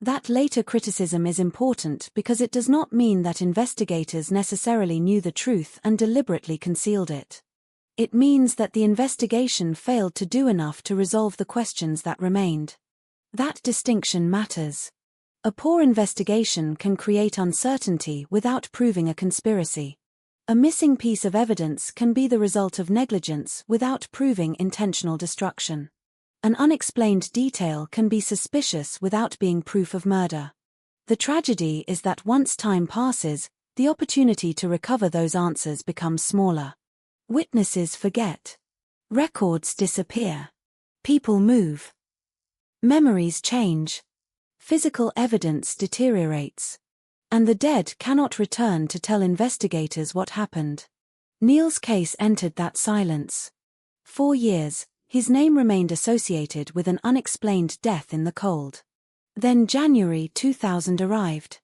That later criticism is important because it does not mean that investigators necessarily knew the truth and deliberately concealed it. It means that the investigation failed to do enough to resolve the questions that remained. That distinction matters. A poor investigation can create uncertainty without proving a conspiracy. A missing piece of evidence can be the result of negligence without proving intentional destruction. An unexplained detail can be suspicious without being proof of murder. The tragedy is that once time passes, the opportunity to recover those answers becomes smaller. Witnesses forget. Records disappear. People move. Memories change. Physical evidence deteriorates. And the dead cannot return to tell investigators what happened. Neil's case entered that silence. 4 years, his name remained associated with an unexplained death in the cold. Then January 2000 arrived.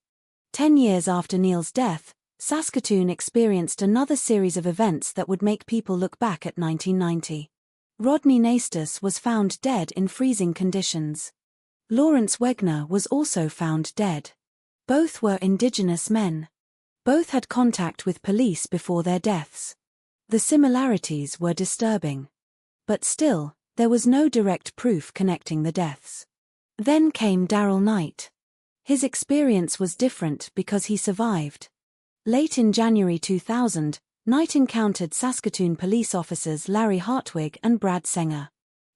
10 years after Neil's death, Saskatoon experienced another series of events that would make people look back at 1990. Rodney Nastus was found dead in freezing conditions. Lawrence Wegner was also found dead. Both were Indigenous men. Both had contact with police before their deaths. The similarities were disturbing. But still, there was no direct proof connecting the deaths. Then came Darrell Knight. His experience was different because he survived. Late in January 2000, Knight encountered Saskatoon police officers Larry Hartwig and Brad Senger.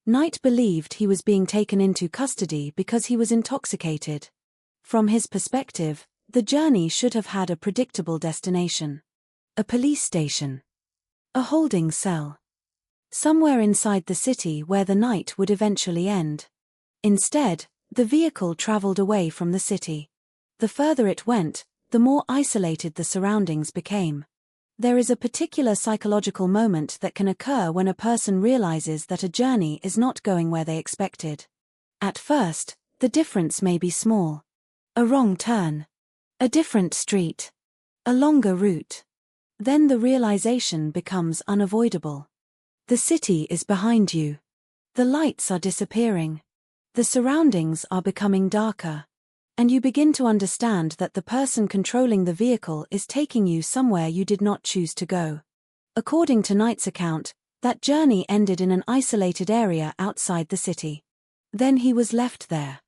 Knight believed he was being taken into custody because he was intoxicated. From his perspective, the journey should have had a predictable destination. A police station. A holding cell. Somewhere inside the city where the night would eventually end. Instead, the vehicle traveled away from the city. The further it went, the more isolated the surroundings became. There is a particular psychological moment that can occur when a person realizes that a journey is not going where they expected. At first, the difference may be small. A wrong turn. A different street. A longer route. Then the realization becomes unavoidable. The city is behind you. The lights are disappearing. The surroundings are becoming darker. And you begin to understand that the person controlling the vehicle is taking you somewhere you did not choose to go. According to Knight's account, that journey ended in an isolated area outside the city. Then he was left there.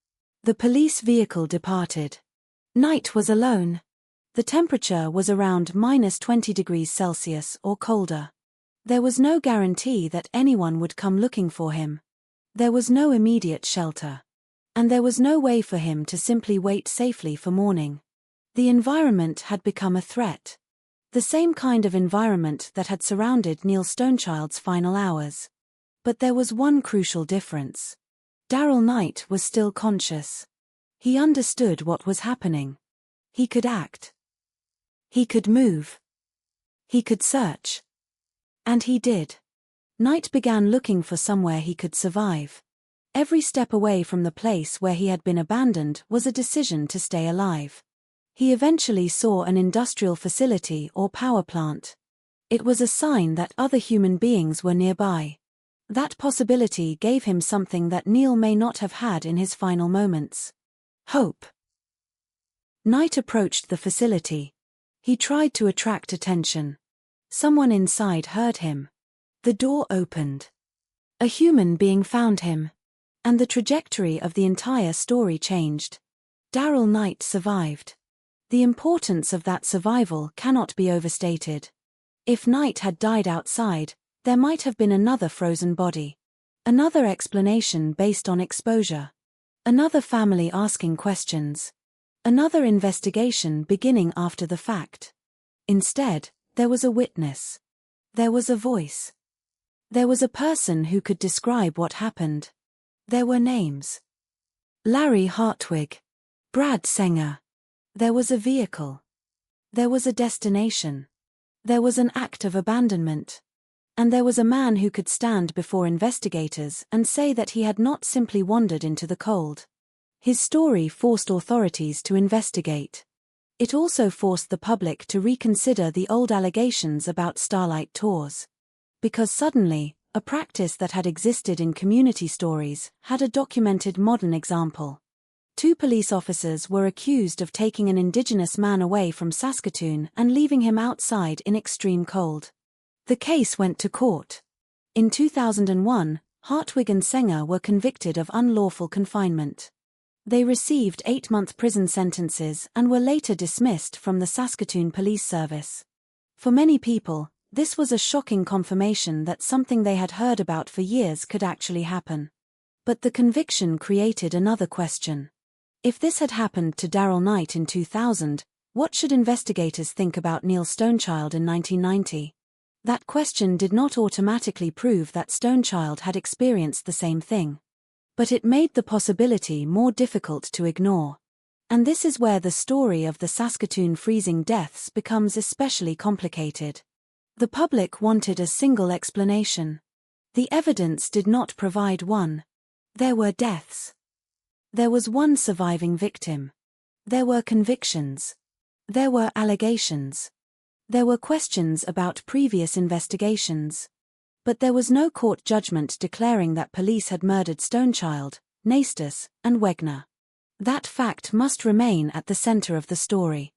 The police vehicle departed. Knight was alone. The temperature was around -20 degrees Celsius or colder. There was no guarantee that anyone would come looking for him. There was no immediate shelter. And there was no way for him to simply wait safely for morning. The environment had become a threat. The same kind of environment that had surrounded Neil Stonechild's final hours. But there was one crucial difference. Darrell Knight was still conscious. He understood what was happening. He could act. He could move. He could search. And he did. Knight began looking for somewhere he could survive. Every step away from the place where he had been abandoned was a decision to stay alive. He eventually saw an industrial facility or power plant. It was a sign that other human beings were nearby. That possibility gave him something that Neil may not have had in his final moments. Hope. Knight approached the facility. He tried to attract attention. Someone inside heard him. The door opened. A human being found him. And the trajectory of the entire story changed. Darrell Knight survived. The importance of that survival cannot be overstated. If Knight had died outside, there might have been another frozen body. Another explanation based on exposure. Another family asking questions. Another investigation beginning after the fact. Instead, there was a witness. There was a voice. There was a person who could describe what happened. There were names. Larry Hartwig. Brad Senger. There was a vehicle. There was a destination. There was an act of abandonment. And there was a man who could stand before investigators and say that he had not simply wandered into the cold. His story forced authorities to investigate. It also forced the public to reconsider the old allegations about starlight tours. Because suddenly, a practice that had existed in community stories had a documented modern example. 2 police officers were accused of taking an Indigenous man away from Saskatoon and leaving him outside in extreme cold. The case went to court. In 2001, Hartwig and Senger were convicted of unlawful confinement. They received 8-month prison sentences and were later dismissed from the Saskatoon Police Service. For many people, this was a shocking confirmation that something they had heard about for years could actually happen. But the conviction created another question. If this had happened to Daryl Knight in 2000, what should investigators think about Neil Stonechild in 1990? That question did not automatically prove that Stonechild had experienced the same thing. But it made the possibility more difficult to ignore. And this is where the story of the Saskatoon freezing deaths becomes especially complicated. The public wanted a single explanation. The evidence did not provide one. There were deaths. There was one surviving victim. There were convictions. There were allegations. There were questions about previous investigations. But there was no court judgment declaring that police had murdered Stonechild, Nastus, and Wegner. That fact must remain at the center of the story.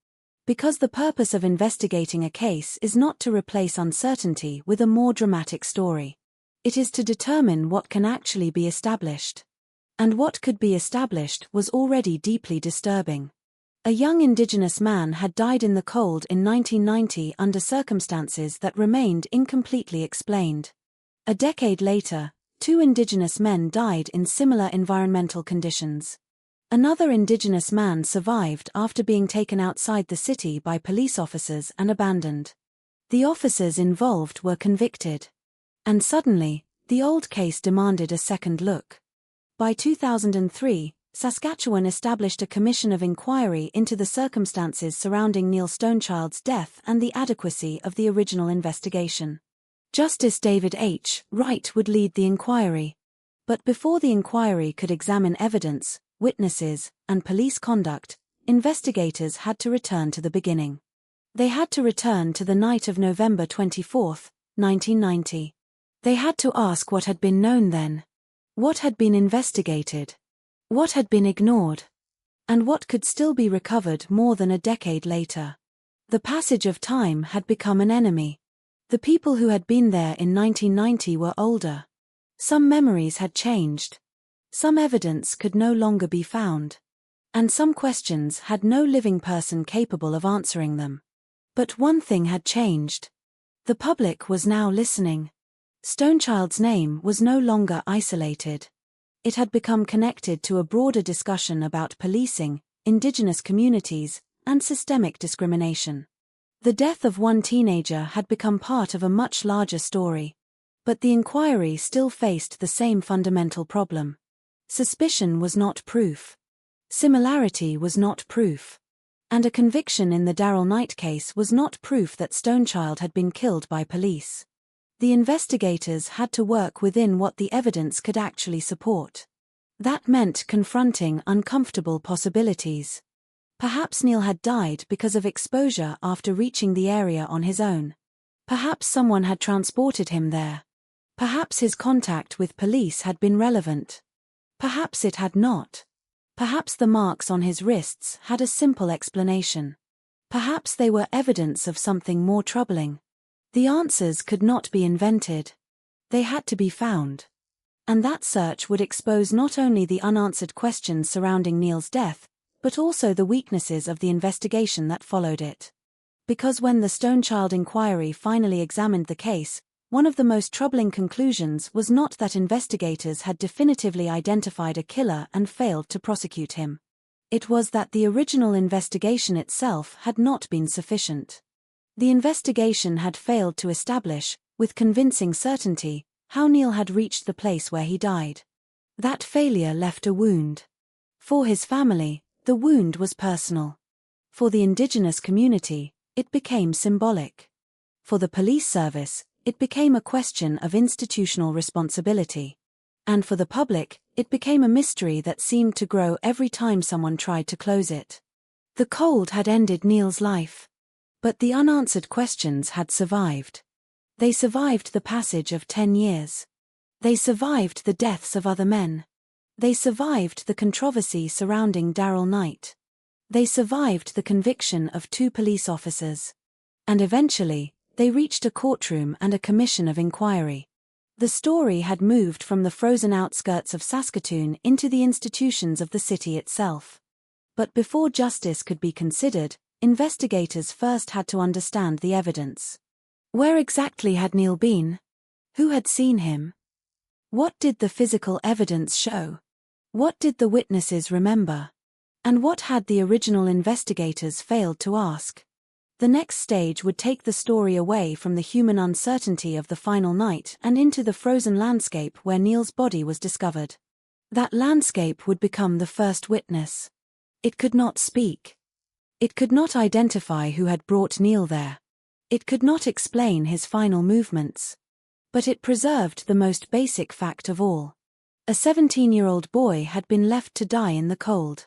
Because the purpose of investigating a case is not to replace uncertainty with a more dramatic story. It is to determine what can actually be established. And what could be established was already deeply disturbing. A young Indigenous man had died in the cold in 1990 under circumstances that remained incompletely explained. A decade later, 2 Indigenous men died in similar environmental conditions. Another Indigenous man survived after being taken outside the city by police officers and abandoned. The officers involved were convicted. And suddenly, the old case demanded a second look. By 2003, Saskatchewan established a commission of inquiry into the circumstances surrounding Neil Stonechild's death and the adequacy of the original investigation. Justice David H. Wright would lead the inquiry. But before the inquiry could examine evidence, witnesses, and police conduct, investigators had to return to the beginning. They had to return to the night of November 24, 1990. They had to ask what had been known then. What had been investigated? What had been ignored? And what could still be recovered more than a decade later? The passage of time had become an enemy. The people who had been there in 1990 were older. Some memories had changed. Some evidence could no longer be found. And some questions had no living person capable of answering them. But one thing had changed. The public was now listening. Stonechild's name was no longer isolated. It had become connected to a broader discussion about policing, Indigenous communities, and systemic discrimination. The death of one teenager had become part of a much larger story. But the inquiry still faced the same fundamental problem. Suspicion was not proof. Similarity was not proof. And a conviction in the Daryl Knight case was not proof that Stonechild had been killed by police. The investigators had to work within what the evidence could actually support. That meant confronting uncomfortable possibilities. Perhaps Neil had died because of exposure after reaching the area on his own. Perhaps someone had transported him there. Perhaps his contact with police had been relevant. Perhaps it had not. Perhaps the marks on his wrists had a simple explanation. Perhaps they were evidence of something more troubling. The answers could not be invented. They had to be found. And that search would expose not only the unanswered questions surrounding Neil's death, but also the weaknesses of the investigation that followed it. Because when the Stonechild inquiry finally examined the case, one of the most troubling conclusions was not that investigators had definitively identified a killer and failed to prosecute him. It was that the original investigation itself had not been sufficient. The investigation had failed to establish, with convincing certainty, how Neil had reached the place where he died. That failure left a wound. For his family, the wound was personal. For the indigenous community, it became symbolic. For the police service, it became a question of institutional responsibility. And for the public, it became a mystery that seemed to grow every time someone tried to close it. The cold had ended Neil's life. But the unanswered questions had survived. They survived the passage of 10 years. They survived the deaths of other men. They survived the controversy surrounding Darrell Knight. They survived the conviction of 2 police officers. And eventually, they reached a courtroom and a commission of inquiry. The story had moved from the frozen outskirts of Saskatoon into the institutions of the city itself. But before justice could be considered, investigators first had to understand the evidence. Where exactly had Neil been? Who had seen him? What did the physical evidence show? What did the witnesses remember? And what had the original investigators failed to ask? The next stage would take the story away from the human uncertainty of the final night and into the frozen landscape where Neil's body was discovered. That landscape would become the first witness. It could not speak. It could not identify who had brought Neil there. It could not explain his final movements. But it preserved the most basic fact of all. A 17-year-old boy had been left to die in the cold.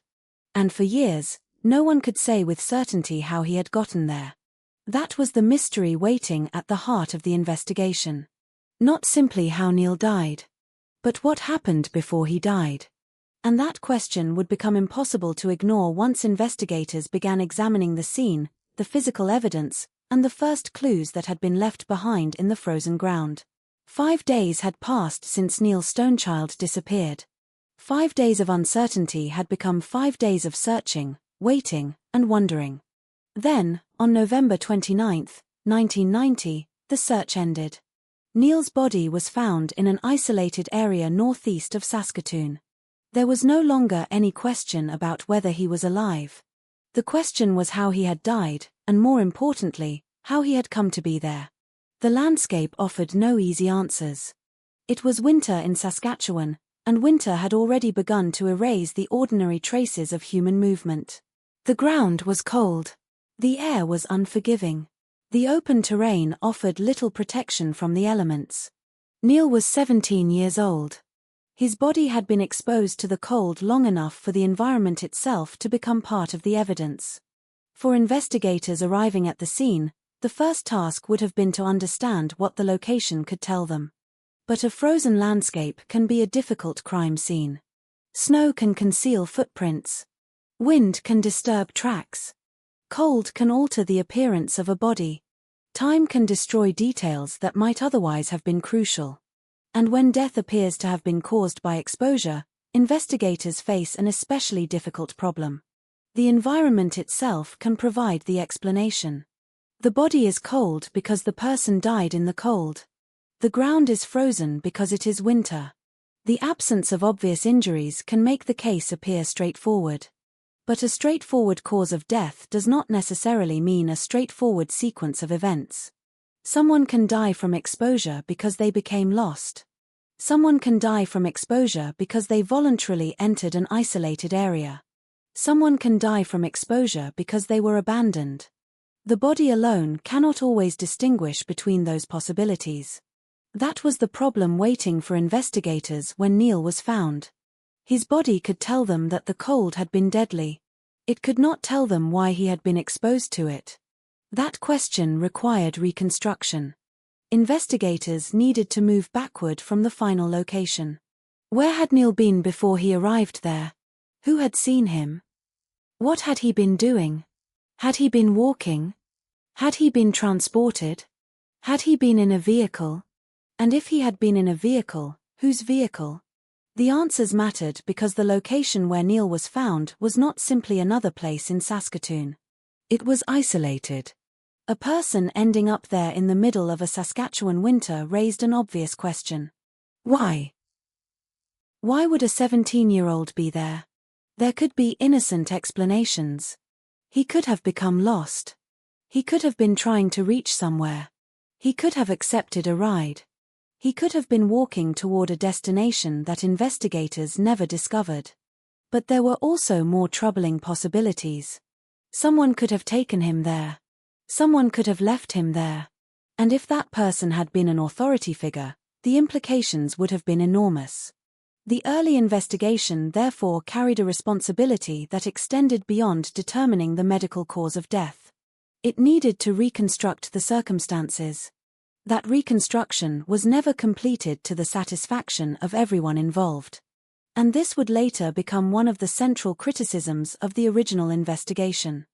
And for years, no one could say with certainty how he had gotten there. That was the mystery waiting at the heart of the investigation. Not simply how Neil died, but what happened before he died. And that question would become impossible to ignore once investigators began examining the scene, the physical evidence, and the first clues that had been left behind in the frozen ground. 5 days had passed since Neil Stonechild disappeared. 5 days of uncertainty had become 5 days of searching, waiting, and wondering. Then, on November 29, 1990, the search ended. Neil's body was found in an isolated area northeast of Saskatoon. There was no longer any question about whether he was alive. The question was how he had died, and more importantly, how he had come to be there. The landscape offered no easy answers. It was winter in Saskatchewan, and winter had already begun to erase the ordinary traces of human movement. The ground was cold. The air was unforgiving. The open terrain offered little protection from the elements. Neil was 17 years old. His body had been exposed to the cold long enough for the environment itself to become part of the evidence. For investigators arriving at the scene, the first task would have been to understand what the location could tell them. But a frozen landscape can be a difficult crime scene. Snow can conceal footprints. Wind can disturb tracks. Cold can alter the appearance of a body. Time can destroy details that might otherwise have been crucial. And when death appears to have been caused by exposure, investigators face an especially difficult problem. The environment itself can provide the explanation. The body is cold because the person died in the cold. The ground is frozen because it is winter. The absence of obvious injuries can make the case appear straightforward. But a straightforward cause of death does not necessarily mean a straightforward sequence of events. Someone can die from exposure because they became lost. Someone can die from exposure because they voluntarily entered an isolated area. Someone can die from exposure because they were abandoned. The body alone cannot always distinguish between those possibilities. That was the problem waiting for investigators when Neil was found. His body could tell them that the cold had been deadly. It could not tell them why he had been exposed to it. That question required reconstruction. Investigators needed to move backward from the final location. Where had Neil been before he arrived there? Who had seen him? What had he been doing? Had he been walking? Had he been transported? Had he been in a vehicle? And if he had been in a vehicle, whose vehicle? The answers mattered because the location where Neil was found was not simply another place in Saskatoon. It was isolated. A person ending up there in the middle of a Saskatchewan winter raised an obvious question. Why? Why would a 17-year-old be there? There could be innocent explanations. He could have become lost. He could have been trying to reach somewhere. He could have accepted a ride. He could have been walking toward a destination that investigators never discovered. But there were also more troubling possibilities. Someone could have taken him there. Someone could have left him there. And if that person had been an authority figure, the implications would have been enormous. The early investigation therefore carried a responsibility that extended beyond determining the medical cause of death. It needed to reconstruct the circumstances. That reconstruction was never completed to the satisfaction of everyone involved. And this would later become one of the central criticisms of the original investigation.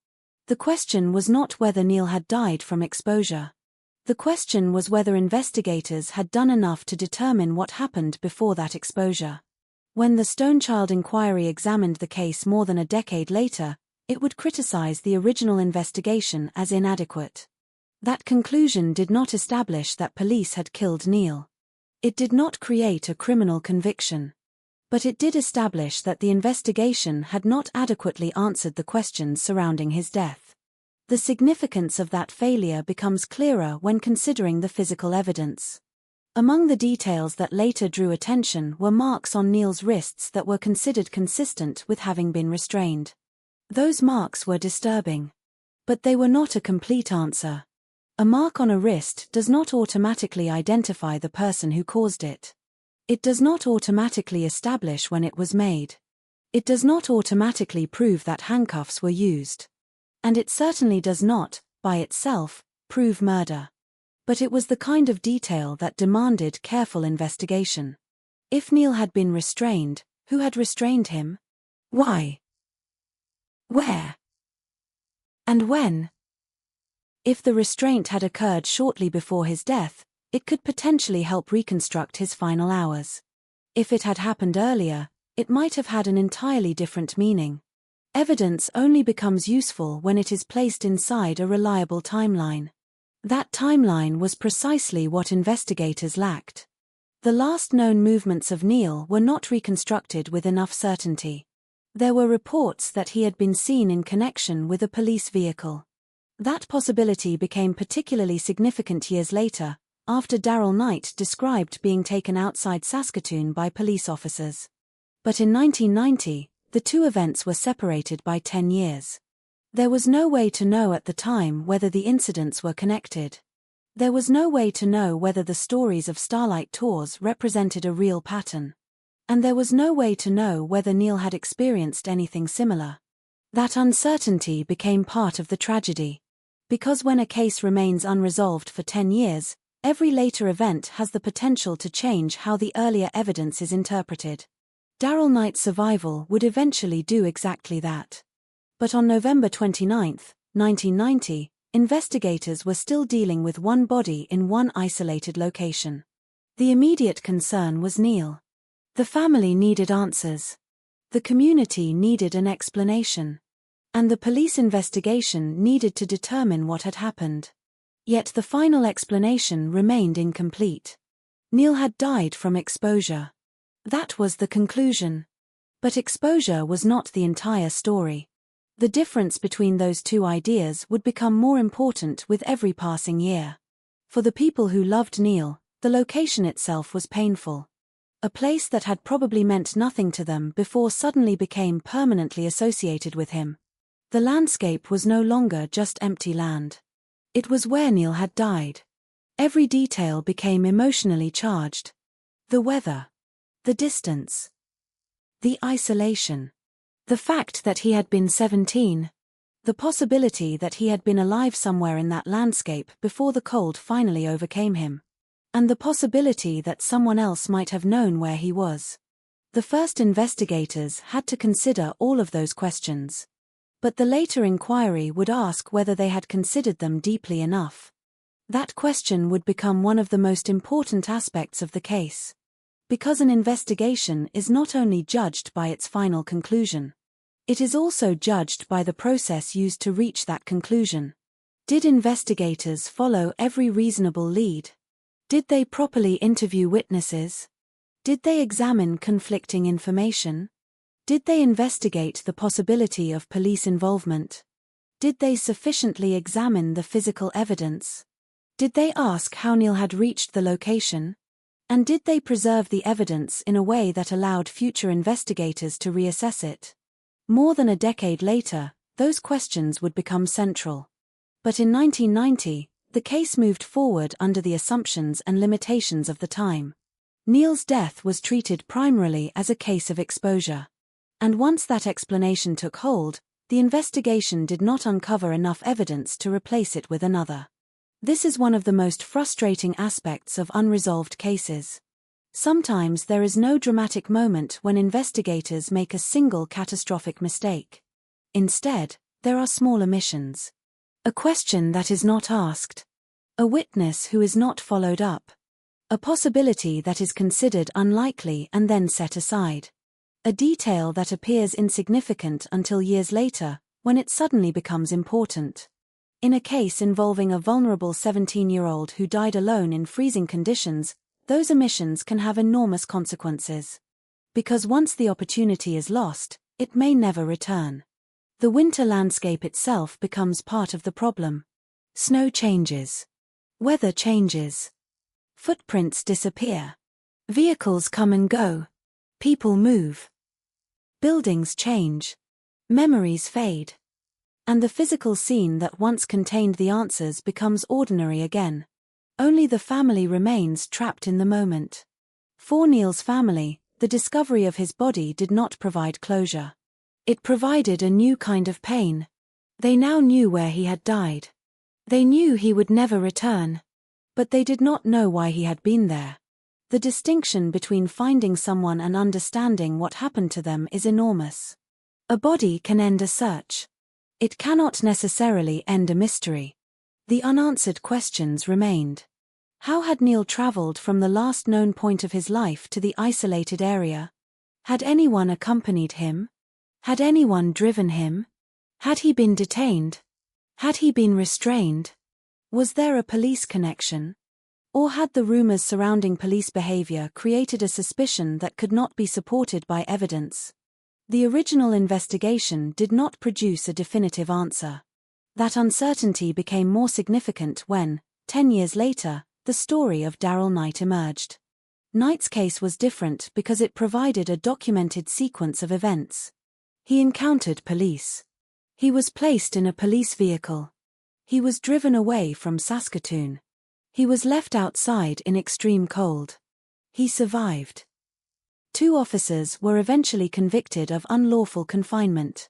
The question was not whether Neil had died from exposure. The question was whether investigators had done enough to determine what happened before that exposure. When the Stonechild inquiry examined the case more than a decade later, it would criticize the original investigation as inadequate. That conclusion did not establish that police had killed Neil. It did not create a criminal conviction. But it did establish that the investigation had not adequately answered the questions surrounding his death. The significance of that failure becomes clearer when considering the physical evidence. Among the details that later drew attention were marks on Neil's wrists that were considered consistent with having been restrained. Those marks were disturbing. But they were not a complete answer. A mark on a wrist does not automatically identify the person who caused it. It does not automatically establish when it was made. It does not automatically prove that handcuffs were used. And it certainly does not, by itself, prove murder. But it was the kind of detail that demanded careful investigation. If Neil had been restrained, who had restrained him? Why? Where? And when? If the restraint had occurred shortly before his death, it could potentially help reconstruct his final hours. If it had happened earlier, it might have had an entirely different meaning. Evidence only becomes useful when it is placed inside a reliable timeline. That timeline was precisely what investigators lacked. The last known movements of Neil were not reconstructed with enough certainty. There were reports that he had been seen in connection with a police vehicle. That possibility became particularly significant years later, after Darrell Knight described being taken outside Saskatoon by police officers. But in 1990, the two events were separated by 10 years. There was no way to know at the time whether the incidents were connected. There was no way to know whether the stories of Starlight Tours represented a real pattern. And there was no way to know whether Neil had experienced anything similar. That uncertainty became part of the tragedy. Because when a case remains unresolved for 10 years, every later event has the potential to change how the earlier evidence is interpreted. Darrell Knight's survival would eventually do exactly that. But on November 29, 1990, investigators were still dealing with one body in one isolated location. The immediate concern was Neil. The family needed answers. The community needed an explanation. And the police investigation needed to determine what had happened. Yet the final explanation remained incomplete. Neil had died from exposure. That was the conclusion. But exposure was not the entire story. The difference between those two ideas would become more important with every passing year. For the people who loved Neil, the location itself was painful. A place that had probably meant nothing to them before suddenly became permanently associated with him. The landscape was no longer just empty land. It was where Neil had died. Every detail became emotionally charged. The weather. The distance. The isolation. The fact that he had been 17. The possibility that he had been alive somewhere in that landscape before the cold finally overcame him. And the possibility that someone else might have known where he was. The first investigators had to consider all of those questions. But the later inquiry would ask whether they had considered them deeply enough. That question would become one of the most important aspects of the case. Because an investigation is not only judged by its final conclusion. It is also judged by the process used to reach that conclusion. Did investigators follow every reasonable lead? Did they properly interview witnesses? Did they examine conflicting information? Did they investigate the possibility of police involvement? Did they sufficiently examine the physical evidence? Did they ask how Neil had reached the location? And did they preserve the evidence in a way that allowed future investigators to reassess it? More than a decade later, those questions would become central. But in 1990, the case moved forward under the assumptions and limitations of the time. Neil's death was treated primarily as a case of exposure. And once that explanation took hold, the investigation did not uncover enough evidence to replace it with another. This is one of the most frustrating aspects of unresolved cases. Sometimes there is no dramatic moment when investigators make a single catastrophic mistake. Instead, there are small omissions. A question that is not asked. A witness who is not followed up. A possibility that is considered unlikely and then set aside. A detail that appears insignificant until years later, when it suddenly becomes important. In a case involving a vulnerable 17-year-old who died alone in freezing conditions, those omissions can have enormous consequences. Because once the opportunity is lost, it may never return. The winter landscape itself becomes part of the problem. Snow changes. Weather changes. Footprints disappear. Vehicles come and go. People move. Buildings change. Memories fade. And the physical scene that once contained the answers becomes ordinary again. Only the family remains trapped in the moment. For Neil's family, the discovery of his body did not provide closure. It provided a new kind of pain. They now knew where he had died. They knew he would never return. But they did not know why he had been there. The distinction between finding someone and understanding what happened to them is enormous. A body can end a search. It cannot necessarily end a mystery. The unanswered questions remained. How had Neil traveled from the last known point of his life to the isolated area? Had anyone accompanied him? Had anyone driven him? Had he been detained? Had he been restrained? Was there a police connection? Or had the rumors surrounding police behavior created a suspicion that could not be supported by evidence? The original investigation did not produce a definitive answer. That uncertainty became more significant when, 10 years later, the story of Darrell Knight emerged. Knight's case was different because it provided a documented sequence of events. He encountered police. He was placed in a police vehicle. He was driven away from Saskatoon. He was left outside in extreme cold. He survived. 2 officers were eventually convicted of unlawful confinement.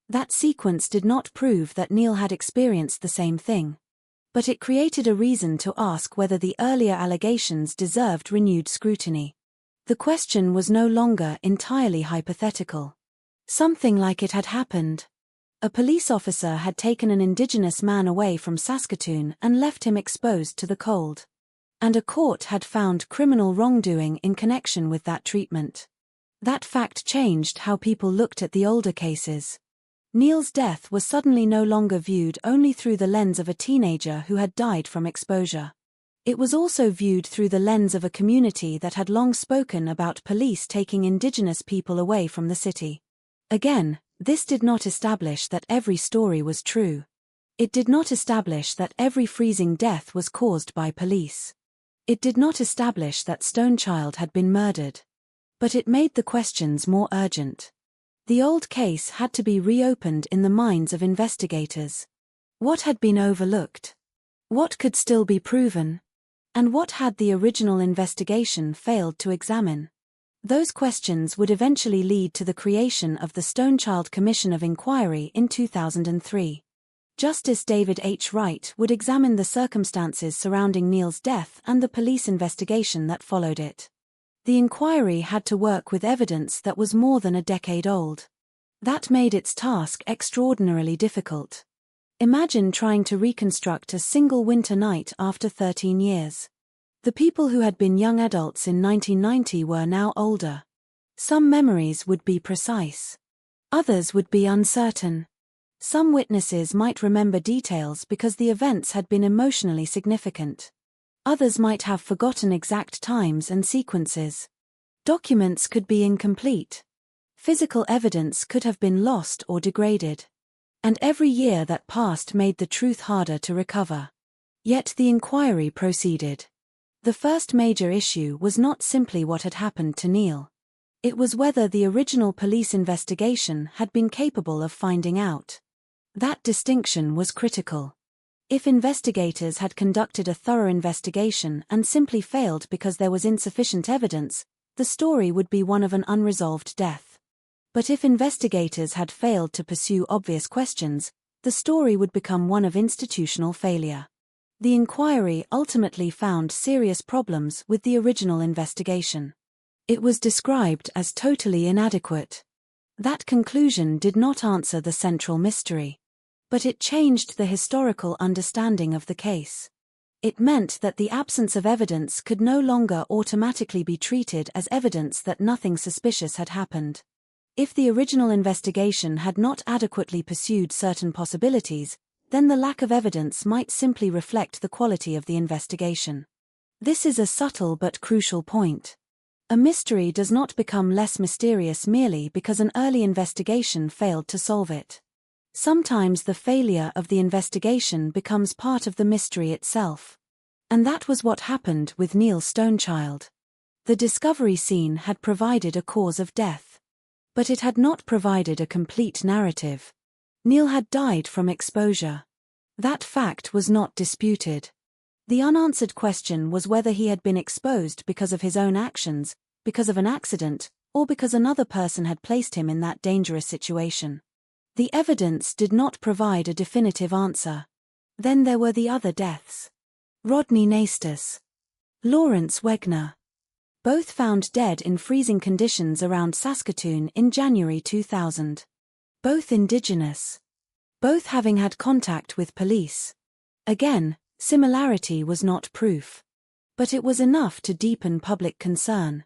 That sequence did not prove that Neil had experienced the same thing. But it created a reason to ask whether the earlier allegations deserved renewed scrutiny. The question was no longer entirely hypothetical. Something like it had happened. A police officer had taken an Indigenous man away from Saskatoon and left him exposed to the cold. And a court had found criminal wrongdoing in connection with that treatment. That fact changed how people looked at the older cases. Neil's death was suddenly no longer viewed only through the lens of a teenager who had died from exposure. It was also viewed through the lens of a community that had long spoken about police taking Indigenous people away from the city. Again, this did not establish that every story was true. It did not establish that every freezing death was caused by police. It did not establish that Stonechild had been murdered. But it made the questions more urgent. The old case had to be reopened in the minds of investigators. What had been overlooked? What could still be proven? And what had the original investigation failed to examine? Those questions would eventually lead to the creation of the Stonechild Commission of Inquiry in 2003. Justice David H. Wright would examine the circumstances surrounding Neil's death and the police investigation that followed it. The inquiry had to work with evidence that was more than a decade old. That made its task extraordinarily difficult. Imagine trying to reconstruct a single winter night after 13 years. The people who had been young adults in 1990 were now older. Some memories would be precise. Others would be uncertain. Some witnesses might remember details because the events had been emotionally significant. Others might have forgotten exact times and sequences. Documents could be incomplete. Physical evidence could have been lost or degraded. And every year that passed made the truth harder to recover. Yet the inquiry proceeded. The first major issue was not simply what had happened to Neil. It was whether the original police investigation had been capable of finding out. That distinction was critical. If investigators had conducted a thorough investigation and simply failed because there was insufficient evidence, the story would be one of an unresolved death. But if investigators had failed to pursue obvious questions, the story would become one of institutional failure. The inquiry ultimately found serious problems with the original investigation. It was described as totally inadequate. That conclusion did not answer the central mystery. But it changed the historical understanding of the case. It meant that the absence of evidence could no longer automatically be treated as evidence that nothing suspicious had happened. If the original investigation had not adequately pursued certain possibilities, then the lack of evidence might simply reflect the quality of the investigation. This is a subtle but crucial point. A mystery does not become less mysterious merely because an early investigation failed to solve it. Sometimes the failure of the investigation becomes part of the mystery itself. And that was what happened with Neil Stonechild. The discovery scene had provided a cause of death. But it had not provided a complete narrative. Neil had died from exposure. That fact was not disputed. The unanswered question was whether he had been exposed because of his own actions, because of an accident, or because another person had placed him in that dangerous situation. The evidence did not provide a definitive answer. Then there were the other deaths. Rodney Naistus, Lawrence Wegner. Both found dead in freezing conditions around Saskatoon in January 2000. Both indigenous. Both having had contact with police. Again, similarity was not proof. But it was enough to deepen public concern.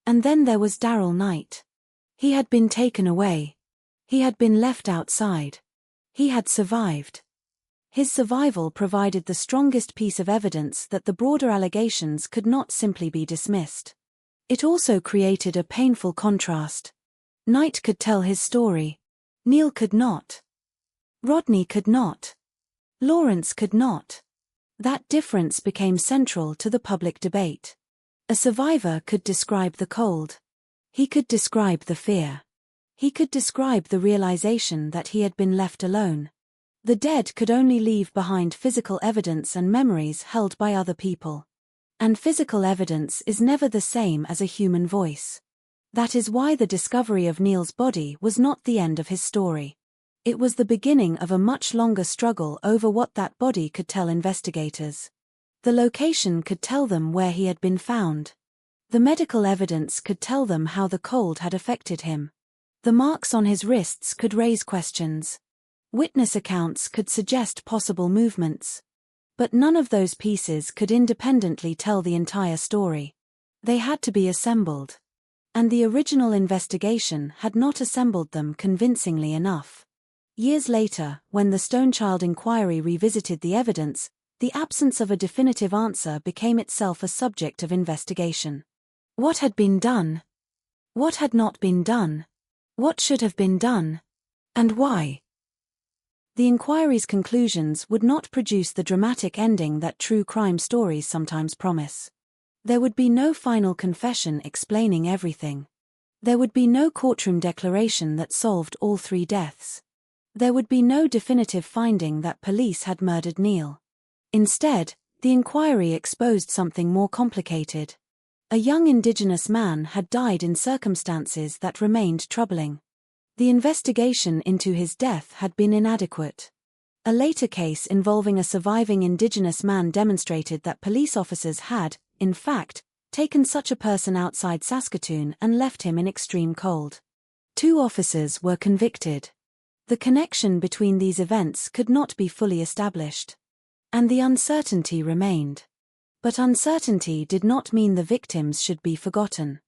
And then there was Darrell Knight. He had been taken away. He had been left outside. He had survived. His survival provided the strongest piece of evidence that the broader allegations could not simply be dismissed. It also created a painful contrast. Knight could tell his story. Neil could not. Rodney could not. Lawrence could not. That difference became central to the public debate. A survivor could describe the cold. He could describe the fear. He could describe the realization that he had been left alone. The dead could only leave behind physical evidence and memories held by other people. And physical evidence is never the same as a human voice. That is why the discovery of Neil's body was not the end of his story. It was the beginning of a much longer struggle over what that body could tell investigators. The location could tell them where he had been found. The medical evidence could tell them how the cold had affected him. The marks on his wrists could raise questions. Witness accounts could suggest possible movements. But none of those pieces could independently tell the entire story. They had to be assembled. And the original investigation had not assembled them convincingly enough. Years later, when the Stonechild inquiry revisited the evidence, the absence of a definitive answer became itself a subject of investigation. What had been done? What had not been done? What should have been done? And why? The inquiry's conclusions would not produce the dramatic ending that true crime stories sometimes promise. There would be no final confession explaining everything. There would be no courtroom declaration that solved all 3 deaths. There would be no definitive finding that police had murdered Neil. Instead, the inquiry exposed something more complicated. A young Indigenous man had died in circumstances that remained troubling. The investigation into his death had been inadequate. A later case involving a surviving Indigenous man demonstrated that police officers had, in fact, taken such a person outside Saskatoon and left him in extreme cold. 2 officers were convicted. The connection between these events could not be fully established. And the uncertainty remained. But uncertainty did not mean the victims should be forgotten.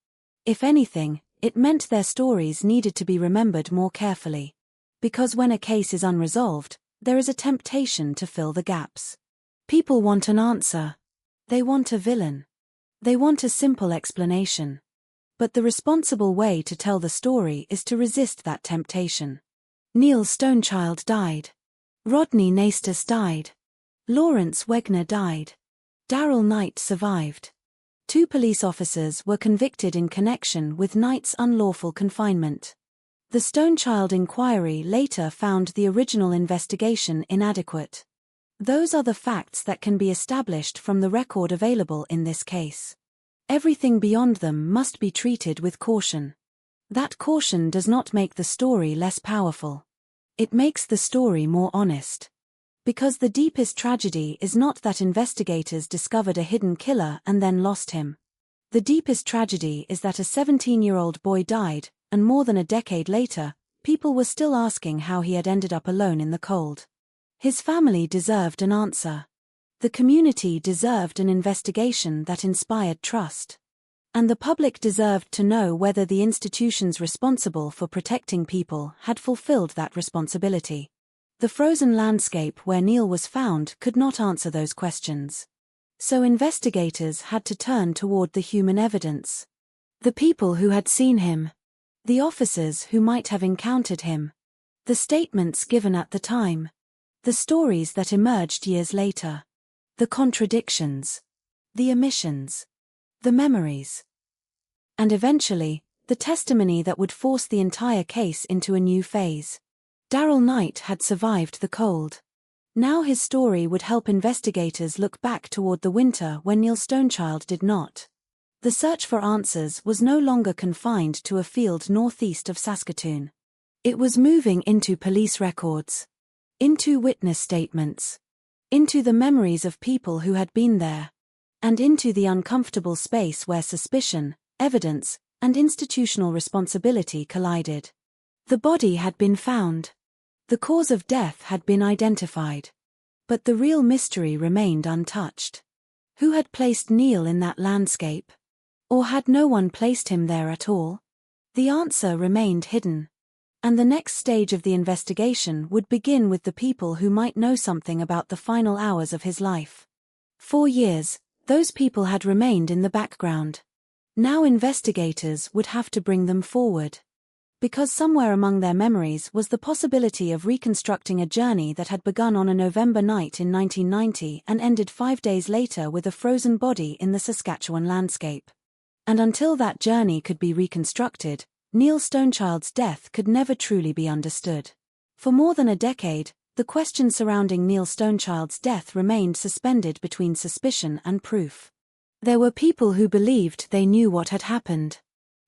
If anything, it meant their stories needed to be remembered more carefully. Because when a case is unresolved, there is a temptation to fill the gaps. People want an answer. They want a villain. They want a simple explanation. But the responsible way to tell the story is to resist that temptation. Neil Stonechild died. Rodney Naistus died. Lawrence Wegner died. Darrell Knight survived. 2 police officers were convicted in connection with Knight's unlawful confinement. The Stonechild inquiry later found the original investigation inadequate. Those are the facts that can be established from the record available in this case. Everything beyond them must be treated with caution. That caution does not make the story less powerful. It makes the story more honest. Because the deepest tragedy is not that investigators discovered a hidden killer and then lost him. The deepest tragedy is that a 17-year-old boy died, and more than a decade later, people were still asking how he had ended up alone in the cold. His family deserved an answer. The community deserved an investigation that inspired trust. And the public deserved to know whether the institutions responsible for protecting people had fulfilled that responsibility. The frozen landscape where Neil was found could not answer those questions. So investigators had to turn toward the human evidence. The people who had seen him. The officers who might have encountered him. The statements given at the time. The stories that emerged years later. The contradictions. The omissions. The memories. And eventually, the testimony that would force the entire case into a new phase. Darrell Knight had survived the cold. Now his story would help investigators look back toward the winter when Neil Stonechild did not. The search for answers was no longer confined to a field northeast of Saskatoon. It was moving into police records. Into witness statements. Into the memories of people who had been there. And into the uncomfortable space where suspicion, evidence, and institutional responsibility collided. The body had been found. The cause of death had been identified. But the real mystery remained untouched. Who had placed Neil in that landscape? Or had no one placed him there at all? The answer remained hidden. And the next stage of the investigation would begin with the people who might know something about the final hours of his life. 4 years, those people had remained in the background. Now investigators would have to bring them forward. Because somewhere among their memories was the possibility of reconstructing a journey that had begun on a November night in 1990 and ended 5 days later with a frozen body in the Saskatchewan landscape. And until that journey could be reconstructed, Neil Stonechild's death could never truly be understood. For more than a decade, the question surrounding Neil Stonechild's death remained suspended between suspicion and proof. There were people who believed they knew what had happened.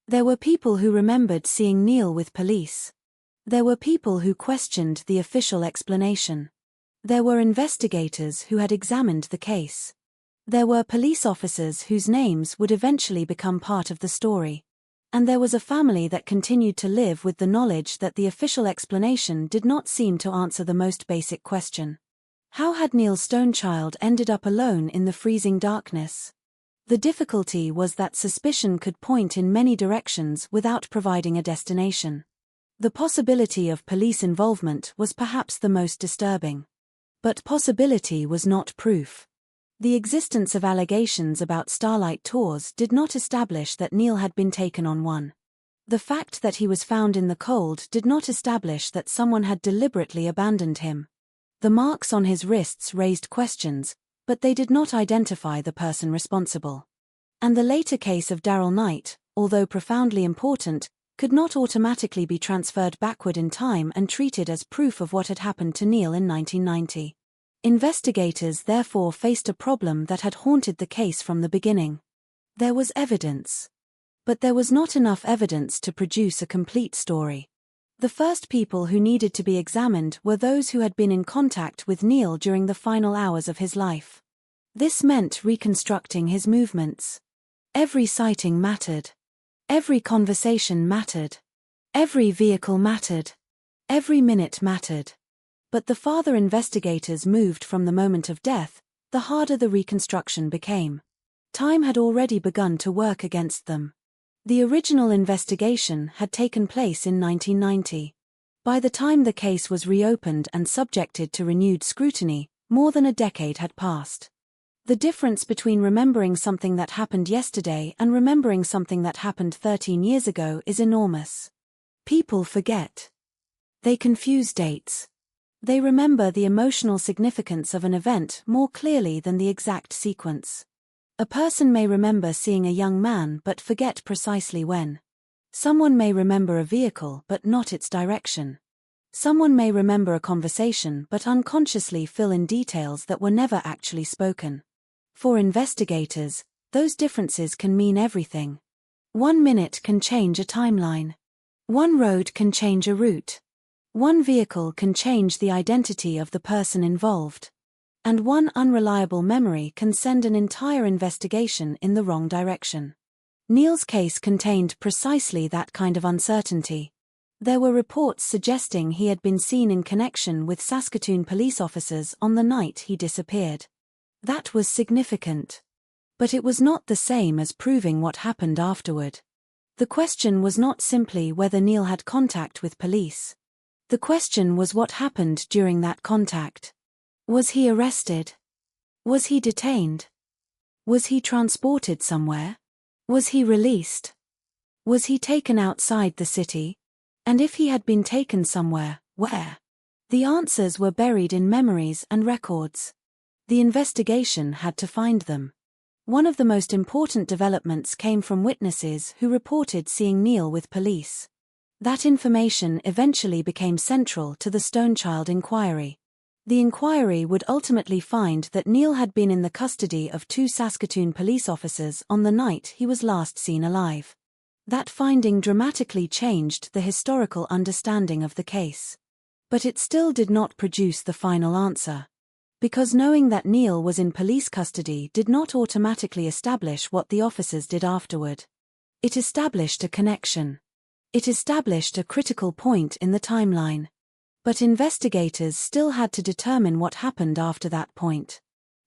There were people who remembered seeing Neil with police. There were people who questioned the official explanation. There were investigators who had examined the case. There were police officers whose names would eventually become part of the story. And there was a family that continued to live with the knowledge that the official explanation did not seem to answer the most basic question. How had Neil Stonechild ended up alone in the freezing darkness? The difficulty was that suspicion could point in many directions without providing a destination. The possibility of police involvement was perhaps the most disturbing. But possibility was not proof. The existence of allegations about starlight tours did not establish that Neil had been taken on one. The fact that he was found in the cold did not establish that someone had deliberately abandoned him. The marks on his wrists raised questions, but they did not identify the person responsible. And the later case of Darrell Knight, although profoundly important, could not automatically be transferred backward in time and treated as proof of what had happened to Neil in 1990. Investigators therefore faced a problem that had haunted the case from the beginning. There was evidence. But there was not enough evidence to produce a complete story. The first people who needed to be examined were those who had been in contact with Neil during the final hours of his life. This meant reconstructing his movements. Every sighting mattered. Every conversation mattered. Every vehicle mattered. Every minute mattered. But the farther investigators moved from the moment of death, the harder the reconstruction became. Time had already begun to work against them. The original investigation had taken place in 1990. By the time the case was reopened and subjected to renewed scrutiny, more than a decade had passed. The difference between remembering something that happened yesterday and remembering something that happened 13 years ago is enormous. People forget. They confuse dates. They remember the emotional significance of an event more clearly than the exact sequence. A person may remember seeing a young man but forget precisely when. Someone may remember a vehicle but not its direction. Someone may remember a conversation but unconsciously fill in details that were never actually spoken. For investigators, those differences can mean everything. 1 minute can change a timeline. One road can change a route. One vehicle can change the identity of the person involved. And one unreliable memory can send an entire investigation in the wrong direction. Neil's case contained precisely that kind of uncertainty. There were reports suggesting he had been seen in connection with Saskatoon police officers on the night he disappeared. That was significant. But it was not the same as proving what happened afterward. The question was not simply whether Neil had contact with police. The question was what happened during that contact. Was he arrested? Was he detained? Was he transported somewhere? Was he released? Was he taken outside the city? And if he had been taken somewhere, where? The answers were buried in memories and records. The investigation had to find them. One of the most important developments came from witnesses who reported seeing Neil with police. That information eventually became central to the Stonechild inquiry. The inquiry would ultimately find that Neil had been in the custody of 2 Saskatoon police officers on the night he was last seen alive. That finding dramatically changed the historical understanding of the case. But it still did not produce the final answer. Because knowing that Neil was in police custody did not automatically establish what the officers did afterward. It established a connection. It established a critical point in the timeline. But investigators still had to determine what happened after that point.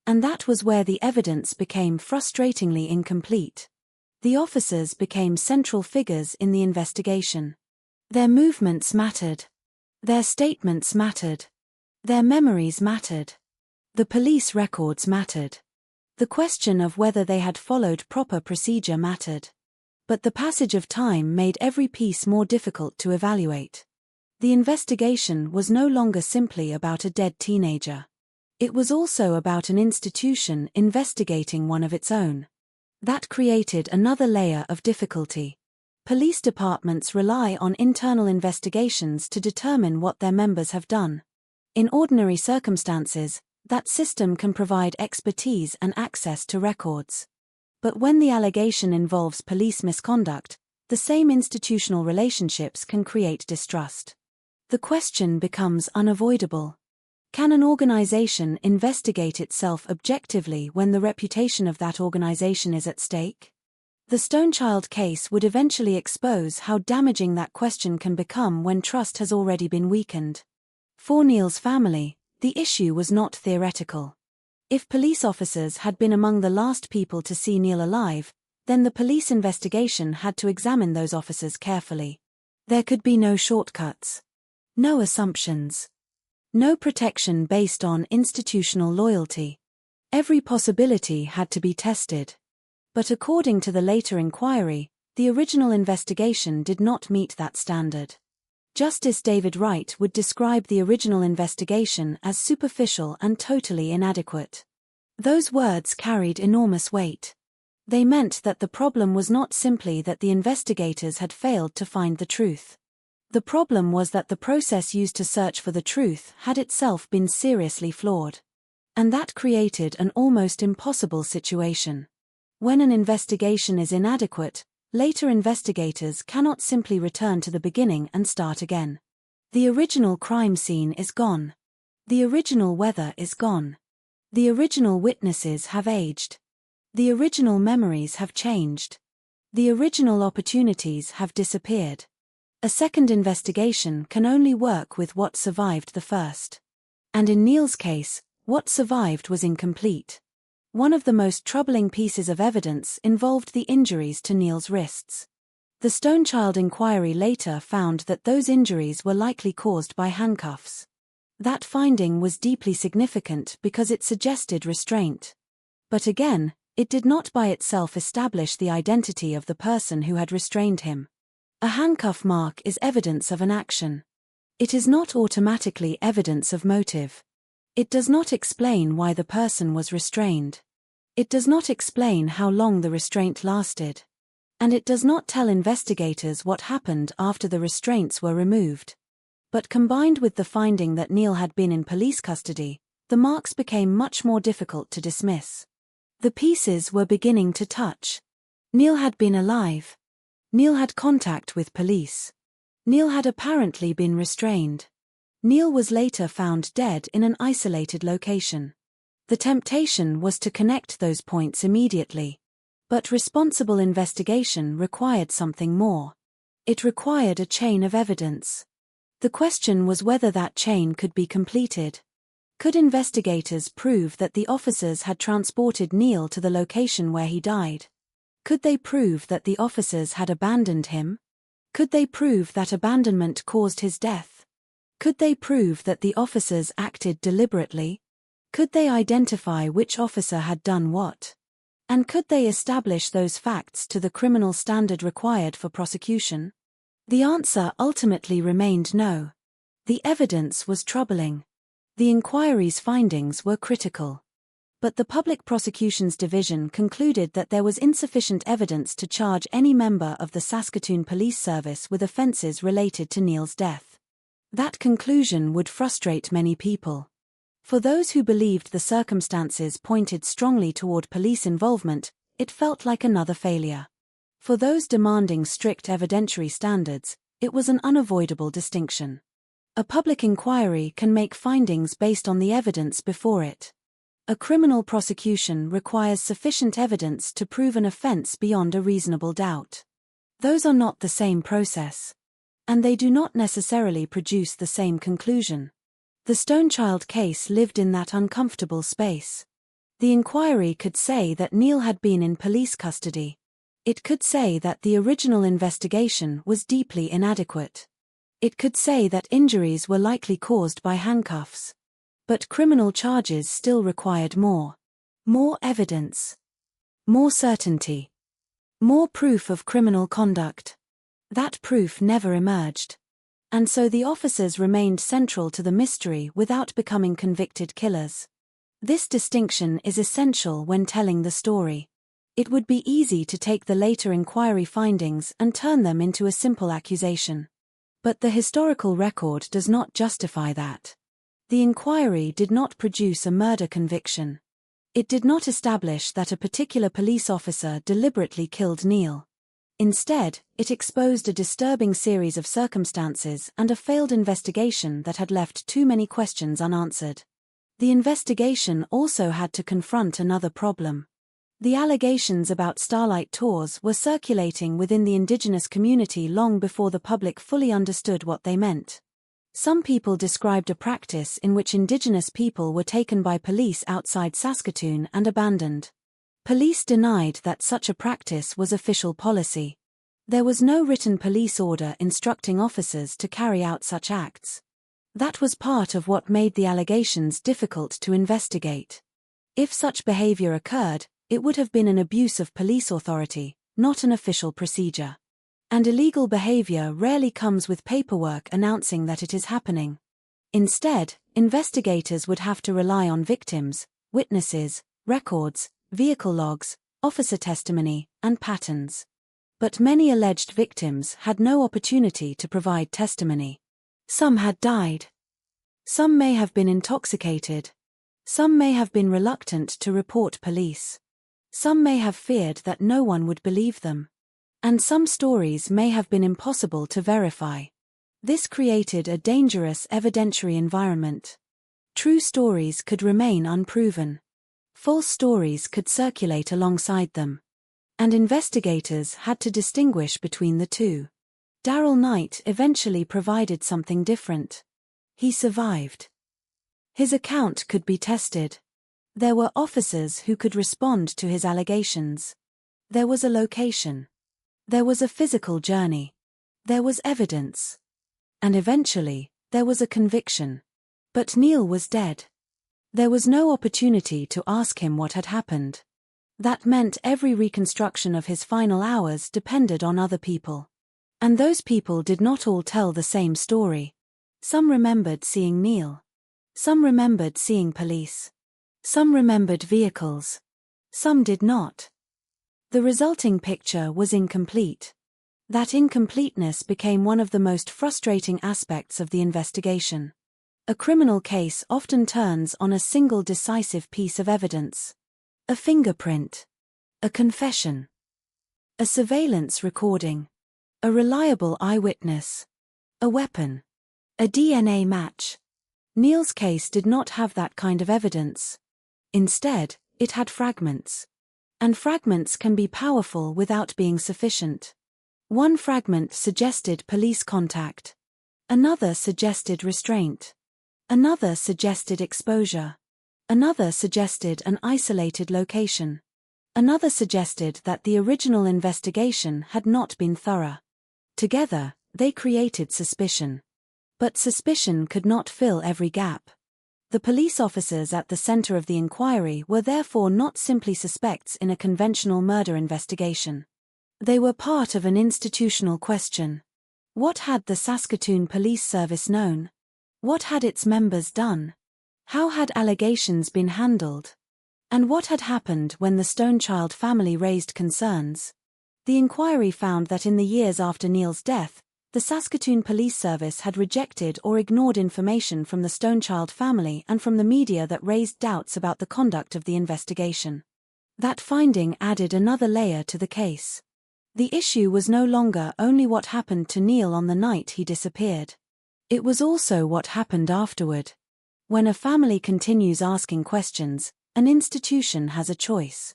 And that was where the evidence became frustratingly incomplete. The officers became central figures in the investigation. Their movements mattered. Their statements mattered. Their memories mattered. The police records mattered. The question of whether they had followed proper procedure mattered. But the passage of time made every piece more difficult to evaluate. The investigation was no longer simply about a dead teenager. It was also about an institution investigating one of its own. That created another layer of difficulty. Police departments rely on internal investigations to determine what their members have done. In ordinary circumstances, that system can provide expertise and access to records. But when the allegation involves police misconduct, the same institutional relationships can create distrust. The question becomes unavoidable. Can an organization investigate itself objectively when the reputation of that organization is at stake? The Stonechild case would eventually expose how damaging that question can become when trust has already been weakened. For Neil's family, the issue was not theoretical. If police officers had been among the last people to see Neil alive, then the police investigation had to examine those officers carefully. There could be no shortcuts. No assumptions. No protection based on institutional loyalty. Every possibility had to be tested. But according to the later inquiry, the original investigation did not meet that standard. Justice David Wright would describe the original investigation as superficial and totally inadequate. Those words carried enormous weight. They meant that the problem was not simply that the investigators had failed to find the truth. The problem was that the process used to search for the truth had itself been seriously flawed. And that created an almost impossible situation. When an investigation is inadequate, later investigators cannot simply return to the beginning and start again. The original crime scene is gone. The original weather is gone. The original witnesses have aged. The original memories have changed. The original opportunities have disappeared. A second investigation can only work with what survived the first. And in Neil's case, what survived was incomplete. One of the most troubling pieces of evidence involved the injuries to Neil's wrists. The Stonechild inquiry later found that those injuries were likely caused by handcuffs. That finding was deeply significant because it suggested restraint. But again, it did not by itself establish the identity of the person who had restrained him. A handcuff mark is evidence of an action. It is not automatically evidence of motive. It does not explain why the person was restrained. It does not explain how long the restraint lasted. And it does not tell investigators what happened after the restraints were removed. But combined with the finding that Neil had been in police custody, the marks became much more difficult to dismiss. The pieces were beginning to touch. Neil had been alive. Neil had contact with police. Neil had apparently been restrained. Neil was later found dead in an isolated location. The temptation was to connect those points immediately. But responsible investigation required something more. It required a chain of evidence. The question was whether that chain could be completed. Could investigators prove that the officers had transported Neil to the location where he died? Could they prove that the officers had abandoned him? Could they prove that abandonment caused his death? Could they prove that the officers acted deliberately? Could they identify which officer had done what? And could they establish those facts to the criminal standard required for prosecution? The answer ultimately remained no. The evidence was troubling. The inquiry's findings were critical. But the Public Prosecutions Division concluded that there was insufficient evidence to charge any member of the Saskatoon Police Service with offences related to Neil's death. That conclusion would frustrate many people. For those who believed the circumstances pointed strongly toward police involvement, it felt like another failure. For those demanding strict evidentiary standards, it was an unavoidable distinction. A public inquiry can make findings based on the evidence before it. A criminal prosecution requires sufficient evidence to prove an offense beyond a reasonable doubt. Those are not the same process. And they do not necessarily produce the same conclusion. The Stonechild case lived in that uncomfortable space. The inquiry could say that Neil had been in police custody. It could say that the original investigation was deeply inadequate. It could say that injuries were likely caused by handcuffs. But criminal charges still required more. More evidence. More certainty. More proof of criminal conduct. That proof never emerged. And so the officers remained central to the mystery without becoming convicted killers. This distinction is essential when telling the story. It would be easy to take the later inquiry findings and turn them into a simple accusation. But the historical record does not justify that. The inquiry did not produce a murder conviction. It did not establish that a particular police officer deliberately killed Neil. Instead, it exposed a disturbing series of circumstances and a failed investigation that had left too many questions unanswered. The investigation also had to confront another problem. The allegations about Starlight Tours were circulating within the Indigenous community long before the public fully understood what they meant. Some people described a practice in which Indigenous people were taken by police outside Saskatoon and abandoned. Police denied that such a practice was official policy. There was no written police order instructing officers to carry out such acts. That was part of what made the allegations difficult to investigate. If such behavior occurred, it would have been an abuse of police authority, not an official procedure. And illegal behavior rarely comes with paperwork announcing that it is happening. Instead, investigators would have to rely on victims, witnesses, records, vehicle logs, officer testimony, and patterns. But many alleged victims had no opportunity to provide testimony. Some had died. Some may have been intoxicated. Some may have been reluctant to report police. Some may have feared that no one would believe them. And some stories may have been impossible to verify. This created a dangerous evidentiary environment. True stories could remain unproven. False stories could circulate alongside them. And investigators had to distinguish between the two. Darrell Knight eventually provided something different. He survived. His account could be tested. There were officers who could respond to his allegations. There was a location. There was a physical journey. There was evidence. And eventually, there was a conviction. But Neil was dead. There was no opportunity to ask him what had happened. That meant every reconstruction of his final hours depended on other people. And those people did not all tell the same story. Some remembered seeing Neil. Some remembered seeing police. Some remembered vehicles. Some did not. The resulting picture was incomplete. That incompleteness became one of the most frustrating aspects of the investigation. A criminal case often turns on a single decisive piece of evidence. A fingerprint. A confession. A surveillance recording. A reliable eyewitness. A weapon. A DNA match. Neil's case did not have that kind of evidence. Instead, it had fragments. And fragments can be powerful without being sufficient. One fragment suggested police contact. Another suggested restraint. Another suggested exposure. Another suggested an isolated location. Another suggested that the original investigation had not been thorough. Together, they created suspicion. But suspicion could not fill every gap. The police officers at the center of the inquiry were therefore not simply suspects in a conventional murder investigation. They were part of an institutional question. What had the Saskatoon Police Service known? What had its members done? How had allegations been handled? And what had happened when the Stonechild family raised concerns? The inquiry found that in the years after Neil's death, the Saskatoon Police Service had rejected or ignored information from the Stonechild family and from the media that raised doubts about the conduct of the investigation. That finding added another layer to the case. The issue was no longer only what happened to Neil on the night he disappeared. It was also what happened afterward. When a family continues asking questions, an institution has a choice.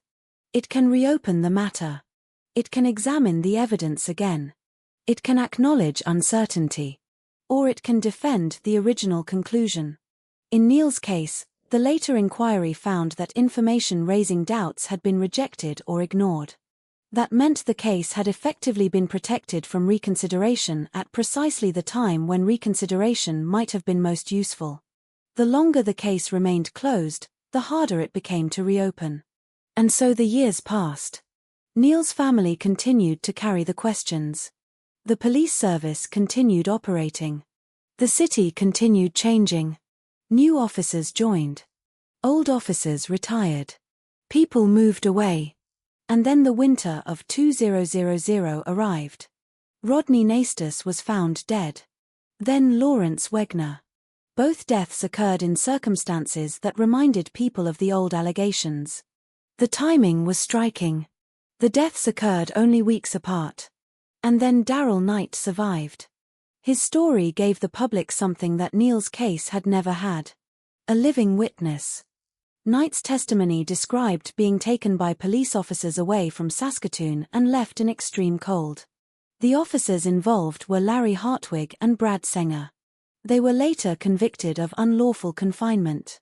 It can reopen the matter. It can examine the evidence again. It can acknowledge uncertainty. Or it can defend the original conclusion. In Neil's case, the later inquiry found that information raising doubts had been rejected or ignored. That meant the case had effectively been protected from reconsideration at precisely the time when reconsideration might have been most useful. The longer the case remained closed, the harder it became to reopen. And so the years passed. Neil's family continued to carry the questions. The police service continued operating. The city continued changing. New officers joined. Old officers retired. People moved away. And then the winter of 2000 arrived. Rodney Nastus was found dead. Then Lawrence Wegner. Both deaths occurred in circumstances that reminded people of the old allegations. The timing was striking. The deaths occurred only weeks apart. And then Darrell Knight survived. His story gave the public something that Neil's case had never had. A living witness. Knight's testimony described being taken by police officers away from Saskatoon and left in extreme cold. The officers involved were Larry Hartwig and Brad Senger. They were later convicted of unlawful confinement.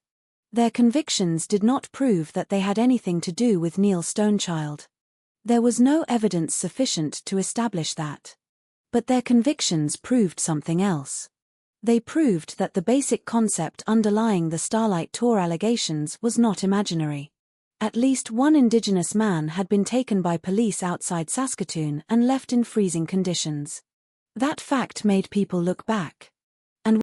Their convictions did not prove that they had anything to do with Neil Stonechild. There was no evidence sufficient to establish that. But their convictions proved something else. They proved that the basic concept underlying the Starlight Tour allegations was not imaginary. At least one Indigenous man had been taken by police outside Saskatoon and left in freezing conditions. That fact made people look back.